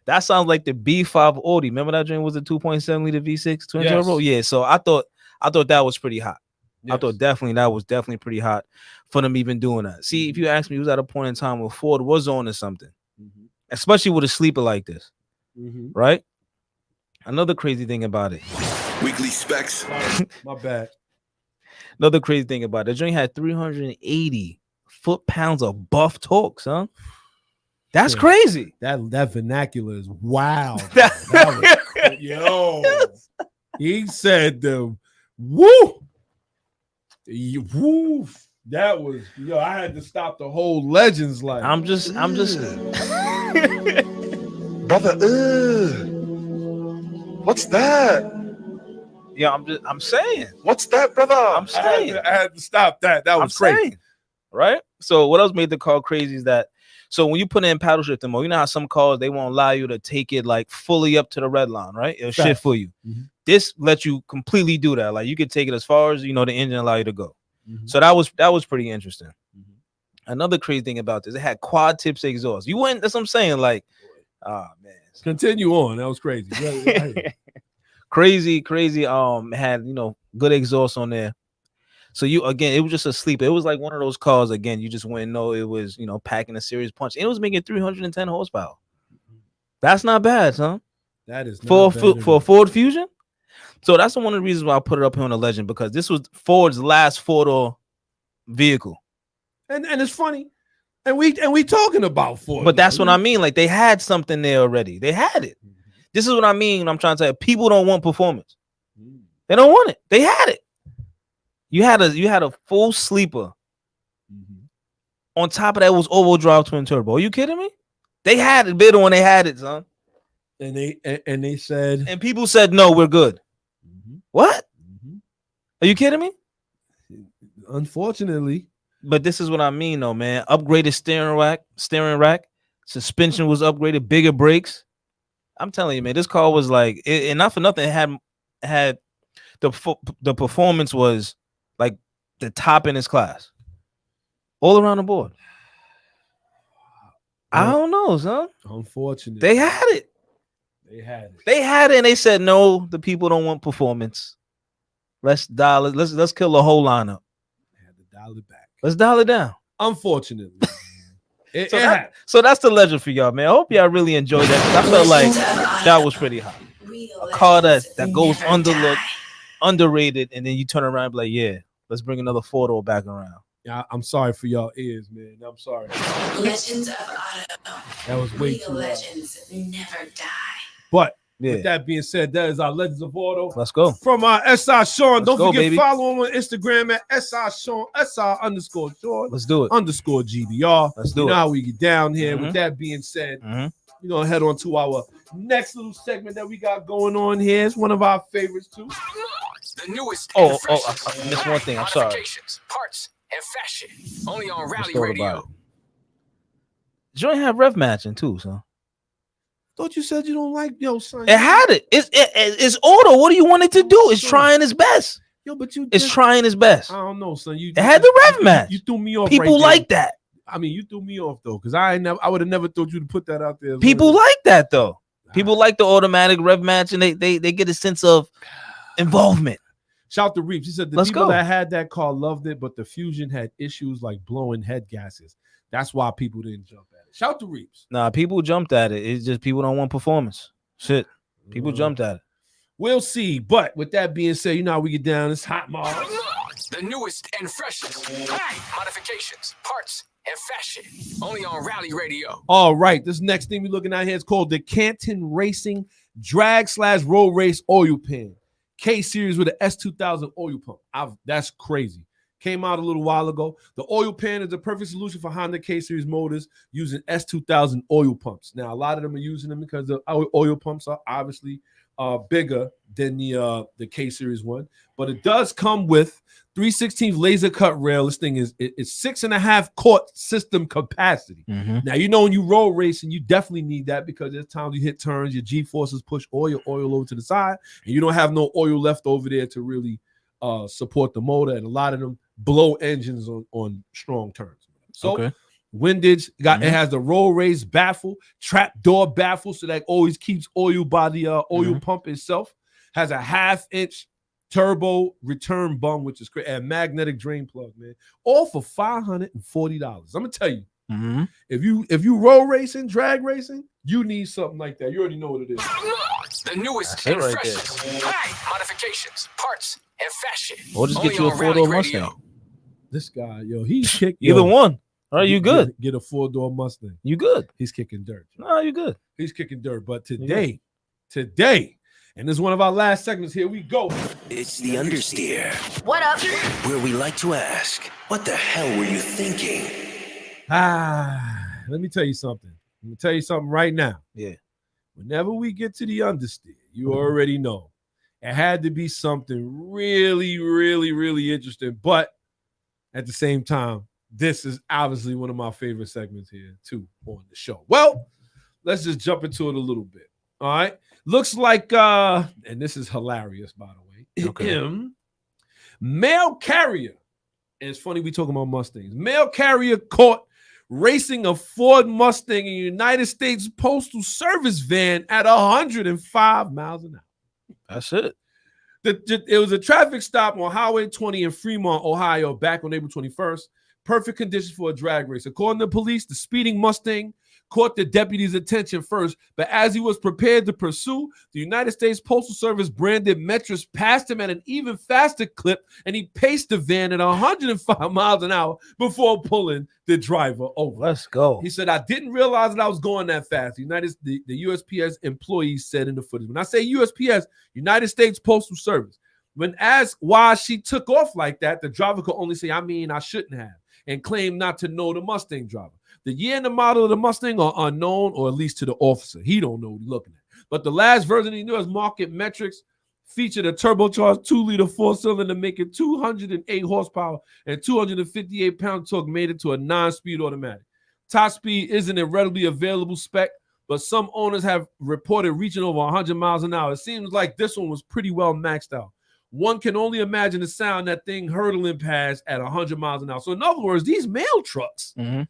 C: That sounds like the B5 Audi. Remember that dream was a 2.7 liter V6 twin turbo? Yeah. So I thought that was pretty hot. Yes. I thought that was definitely pretty hot for them even doing that. See, if you ask me, it was at a point in time where Ford was on to something, especially with a sleeper like this, right? Another crazy thing about it.
A: Weekly specs.
B: My bad.
C: Another crazy thing about it. The joint had 380 foot-pounds of buff torque, son. That's crazy.
B: That vernacular is wild. That was, yo, he said the woo. Woo. That was I had to stop the whole Legends like.
C: I'm just
F: brother. What's that?
C: Yeah, I'm saying.
F: What's that, brother?
C: I'm saying.
B: I had to stop that. That was crazy.
C: Saying, right? So what else made the car crazy is that, so when you put in paddle shifting mode, you know how some cars, they won't allow you to take it like fully up to the red line, right? It'll shift for you. This lets you completely do that. Like you could take it as far as the engine allow you to go. So that was pretty interesting. Another crazy thing about this, it had quad tips exhaust. You wouldn't, that's what I'm saying. Like, man.
B: Continue on. That was crazy.
C: crazy. Had good exhaust on there. So it was just a sleeper. It was like one of those cars, again, you just wouldn't know it was, packing a serious punch. And it was making 310 horsepower. That's not bad, son.
B: That is
C: for a Ford Fusion. So that's one of the reasons why I put it up here on the Legend, because this was Ford's last four-door vehicle.
B: And it's funny. And we talking about Ford.
C: But that's what I mean. Like they had something there already. They had it. This is what I mean. I'm trying to say people don't want performance. They don't want it. They had it. You had a full sleeper. On top of that was all-wheel drive twin turbo. Are you kidding me? They had it bid when they had it, son.
B: And they said,
C: and people said no, we're good. What? Are you kidding me?
B: Unfortunately.
C: But this is what I mean, though, man. Upgraded steering rack, suspension was upgraded, bigger brakes. I'm telling you, man, this car was like, and not for nothing, it had the performance was like the top in its class, all around the board. I don't know, son.
B: Unfortunately,
C: they had it. They had it, and they said no. The people don't want performance. Let's dial it. Let's kill the whole lineup.
B: They had to dial it back.
C: Let's dial it down.
B: Unfortunately.
C: So that's the Legend for y'all, man. I hope y'all really enjoyed that. I felt like that was pretty hot. A car that goes underlooked, underrated, and then you turn around and be like, yeah, let's bring another photo back around.
B: Yeah, I'm sorry for y'all ears, man. I'm sorry.
E: Legends of Auto.
B: That was way
E: Real
B: too
E: legends never die.
B: But with that being said, that is our Legends of Auto.
C: Let's go.
B: From our S.I Shawn. Don't forget,
C: baby.
B: follow him on Instagram at S.I Shawn, SI_Shawn.
C: Let's do it.
B: _GBR.
C: Let's do it.
B: You know how we get down here. With that being said, we're going to head on to our next little segment that we got going on here. It's one of our favorites, too.
G: The newest
C: I missed one thing. I'm sorry.
G: Parts and fashion. Only on Rally Radio.
C: Joint have rev matching, too, son.
B: Thought you said you don't like son.
C: It had it. It's auto. What do you want it to do? It's trying its best.
B: But
C: it's trying its best.
B: I don't know, son.
C: It had the rev match.
B: You threw me off.
C: People like that.
B: I mean, you threw me off though, because I would have never thought you to put that out there.
C: People like that though. People like the automatic rev match, and they get a sense of involvement.
B: Shout to Reeves. He said the
C: Let's
B: people
C: go.
B: that had that car loved it, but the Fusion had issues like blowing head gases. That's why people didn't jump at it. Shout to Reeves.
C: Nah, people jumped at it. It's just people don't want performance. Shit. People jumped at it.
B: We'll see. But with that being said, you know how we get down. It's hot Mars.
G: The newest and freshest. Modifications, parts, and fashion. Only on Rally Radio.
B: All right. This next thing we're looking at here is called the Canton Racing Drag/Road Race Oil Pan. K-Series with an S2000 oil pump. That's crazy. Came out a little while ago. The oil pan is the perfect solution for Honda K-Series motors using S2000 oil pumps. Now, a lot of them are using them because the oil pumps are obviously bigger than the K-Series one. But it does come with 3/16 laser cut rail. This thing is 6.5 quart system capacity. Now, you know when you road racing, you definitely need that because there's times you hit turns, your G-forces push oil over to the side, and you don't have no oil left over there to really support the motor, and a lot of them blow engines on strong turns. So windage it has the roll race baffle, trap door baffle, so that always keeps oil by the oil pump itself. Has a 1/2-inch turbo return bung, which is great, and magnetic drain plug, man. All for $540. I'm gonna tell you, if you roll racing, drag racing, you need something like that. You already know what it is.
G: The newest and freshest. Modifications, parts, and fashion.
C: Or just get
G: Only
C: you a
G: on Rally
C: 4-door
G: Radio.
C: Mustang.
B: This guy, he's kicking
C: Either one. All right, you good.
B: Get a 4-door Mustang.
C: You good.
B: He's kicking dirt.
C: No, you good.
B: He's kicking dirt. But today, and this is one of our last segments. Here we go.
D: It's the understeer,
E: What up?
D: where we like to ask, what the hell were you thinking?
B: Let me tell you something. Let me tell you something right now.
C: Yeah.
B: Whenever we get to the understeer, you already know it had to be something really, really, really interesting. But at the same time, this is obviously one of my favorite segments here, too, on the show. Well, let's just jump into it a little bit. All right. Looks like, and this is hilarious, by the way.
C: Okay.
B: Mail carrier. And it's funny we talking about Mustangs. Mail carrier caught racing a Ford Mustang in United States Postal Service van at 105 miles an hour.
C: That's it.
B: It was a traffic stop on Highway 20 in Fremont, Ohio, back on April 21st. Perfect conditions for a drag race. According to police, the speeding Mustang caught the deputy's attention first, but as he was prepared to pursue, the United States Postal Service branded Metris passed him at an even faster clip, and he paced the van at 105 miles an hour before pulling the driver over.
C: Let's go.
B: He said, I didn't realize that I was going that fast. The USPS employees said in the footage. When I say USPS, United States Postal Service, when asked why she took off like that, the driver could only say, I shouldn't have, and claimed not to know the Mustang driver. The year and the model of the Mustang are unknown, or at least to the officer. He don't know what he's looking at. But the last version of the U.S. market metrics featured a turbocharged 2-liter 4-cylinder making 208 horsepower and 258 pound torque, made it to a 9-speed automatic. Top speed isn't a readily available spec, but some owners have reported reaching over 100 miles an hour. It seems like this one was pretty well maxed out. One can only imagine the sound that thing hurtling past at 100 miles an hour. So in other words, these mail trucks they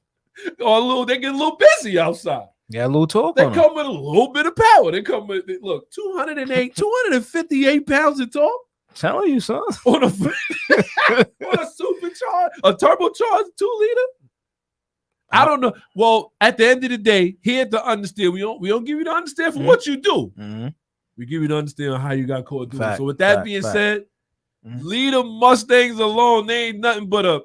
B: get a little busy outside.
C: Yeah, a little talk.
B: They come with a little bit of power. They come with 258 pounds of torque.
C: Telling you, son.
B: On a supercharged, a turbocharged 2-liter. I don't know. Well, at the end of the day, here to understand, we don't give you to understand for what you do. We give you to understand how you got caught doing it. So with that being said, leave the Mustangs alone. They ain't nothing but a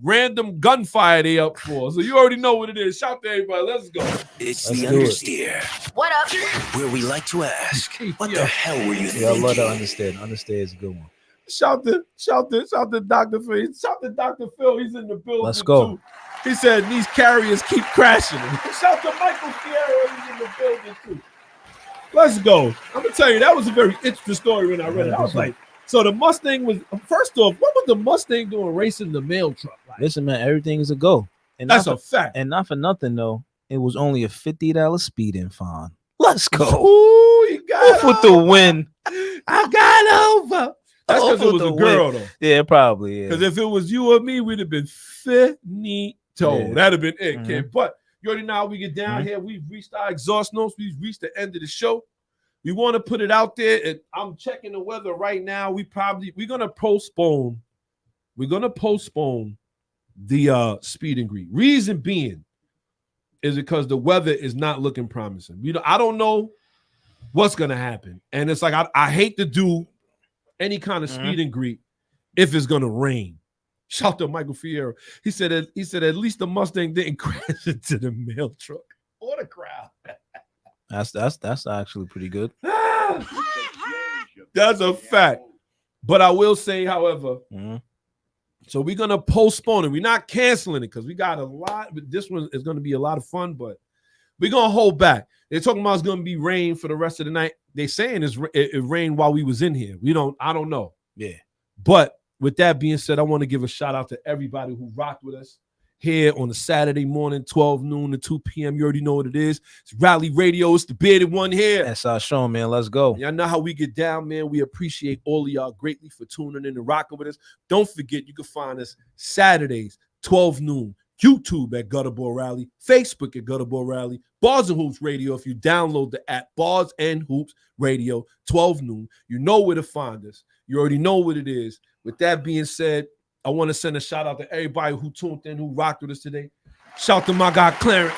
B: random gunfire they up for. So you already know what it is. Shout to everybody. Let's go.
D: It's the understeer,
E: What up?
D: where we like to ask, what the hell were you
C: Yeah, I
D: thinking?
C: love to understand. Understand is a good one.
B: Shout to Dr. Phil. Shout to Dr. Phil. He's in the building.
C: Let's go.
B: Too. He said these carriers keep crashing. Shout to Michael Fierro. He's in the building too. Let's go. I'm gonna tell you, that was a very interesting story when I read it. I was like, so the Mustang was, first off, what was the Mustang doing racing the mail truck? Like,
C: Listen, man, everything is a go. And
B: that's a fact.
C: And not for nothing though, it was only a $50 speeding fine. Let's go.
B: Ooh, you got
C: Off with the win.
B: I got over. That's because it was a girl though.
C: Yeah, probably. Yeah.
B: Because if it was you or me, we'd have been finito.
C: Yeah.
B: That'd have been it, kid. But you already know how we get down here. We've reached our exhaust notes. We've reached the end of the show. We want to put it out there. I'm checking the weather right now. We're gonna postpone. We're gonna postpone the speed and greet. Reason being is because the weather is not looking promising. I don't know what's gonna happen, and it's like I hate to do any kind of speed and greet if it's gonna rain. Shout to Michael Fierro. He said at least the Mustang didn't crash into the mail truck or the crowd.
C: That's actually pretty good.
B: That's a fact. But I will say, however, so we're gonna postpone it. We're not canceling it because we got a lot. But this one is gonna be a lot of fun. But we're gonna hold back. They're talking about it's gonna be rain for the rest of the night. They saying it rained while we was in here. I don't know. Yeah. But with that being said, I want to give a shout out to everybody who rocked with us here on a Saturday morning, 12 noon to 2 p.m. You already know what it is. It's Rally Radio. It's the bearded one here.
C: S.I Shawn, man. Let's go.
B: Y'all know how we get down, man. We appreciate all of y'all greatly for tuning in and rocking with us. Don't forget, you can find us Saturdays, 12 noon, YouTube at Gutterball Rally, Facebook at Gutterball Rally, Bars and Hoops Radio. If you download the app, Bars and Hoops Radio, 12 noon, you know where to find us. You already know what it is. With that being said, I want to send a shout out to everybody who tuned in, who rocked with us today. Shout to my guy Clarence.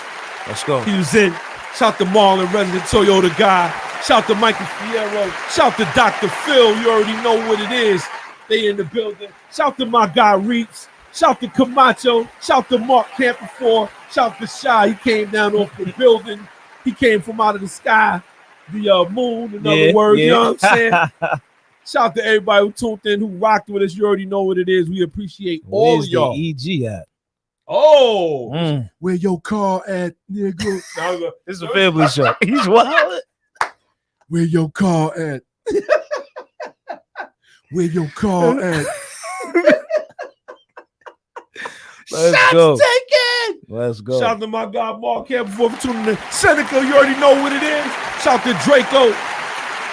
C: Let's go.
B: He was in. Shout to Marlon, resident Toyota guy. Shout to Michael Fierro. Shout to Dr. Phil. You already know what it is. They in the building. Shout to my guy Reeps. Shout to Camacho. Shout to Mark Camperfor. Shout to Shy. He came down off the building. He came from out of the sky. The moon, in other words. You know what I'm saying? Shout out to everybody who tuned in, who rocked with us. You already know what it is. We appreciate all of y'all.
C: Where's the EG at?
B: Oh, where your car at, nigga?
C: This is a family show. He's wild.
B: Where your car at? Where your car at?
C: Let's go.
B: Taken.
C: Let's go.
B: Shout out to my guy Mark here before tuning in. Seneca, you already know what it is. Shout out to Draco.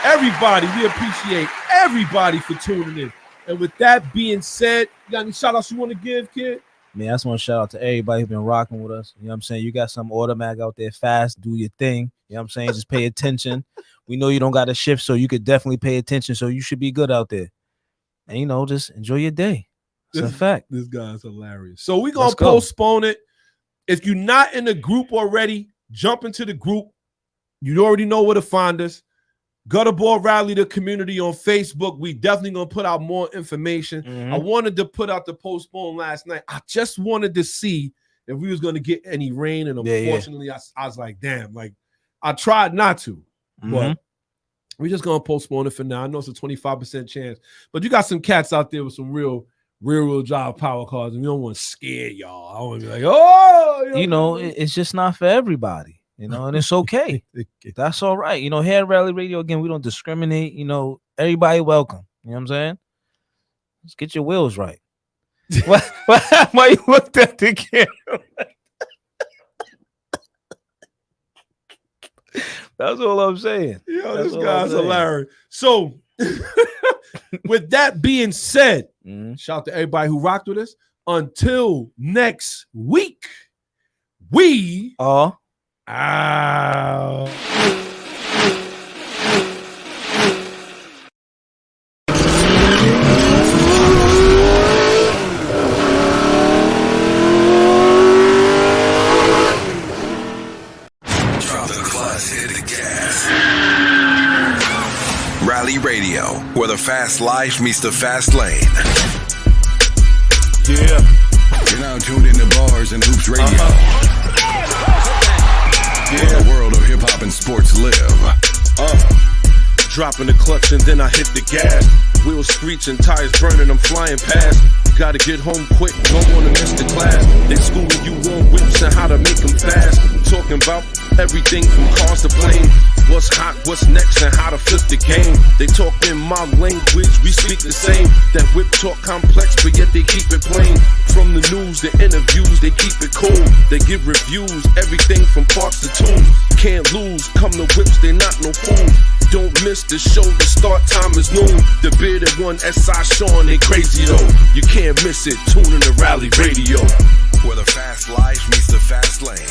B: Everybody, we appreciate everybody for tuning in. And with that being said, you got any shout outs you want to give, kid?
C: Man, I just want to shout out to everybody who's been rocking with us. You know what I'm saying? You got some automatic out there fast, do your thing. You know what I'm saying? Just pay attention. We know you don't got a shift, so you could definitely pay attention. So you should be good out there. And, just enjoy your day. It's a fact.
B: This guy's hilarious. So we're going to postpone it. If you're not in the group already, jump into the group. You already know where to find us. Gutterball Rally, the community on Facebook. We definitely going to put out more information. I wanted to put out the postpone last night. I just wanted to see if we was going to get any rain. And unfortunately, I was like, damn, like I tried not to. But we're just going to postpone it for now. I know it's a 25% chance. But you got some cats out there with some real drive power cars. And we don't want to scare y'all. I want to be like, oh.
C: It's just not for everybody. And it's okay. That's all right. Here at Rally Radio, again, we don't discriminate. Everybody welcome. You know what I'm saying? Let's get your wheels right. Why you looked at the camera? That's all I'm saying.
B: This guy's hilarious. So, with that being said, shout out to everybody who rocked with us. Until next week, we are out.
A: Drop the clutch, hit the gas. Rally Radio, where the fast life meets the fast lane.
B: Yeah.
A: You're now tuned into Bars and Hoops Radio. Where the world of hip-hop and sports live.
B: Dropping the clutch and then I hit the gas. Wheels screeching, tires burning, I'm flying past. Gotta get home quick, don't wanna miss the class. They schooling you on whips and how to make them fast. Talking about everything from cars to planes. What's hot, what's next, and how to flip the game. They talk in my language, we speak the same. That whip talk complex, but yet they keep it plain. From the news, the interviews, they keep it cool. They give reviews, everything from parts to tunes. Can't lose, come to whips, they not no fools. Don't miss the show, the start time is noon. The bearded one, S.I Shawn, ain't crazy though. You can't miss it, tune in to Rally Radio.
A: Where the fast life meets the fast lane.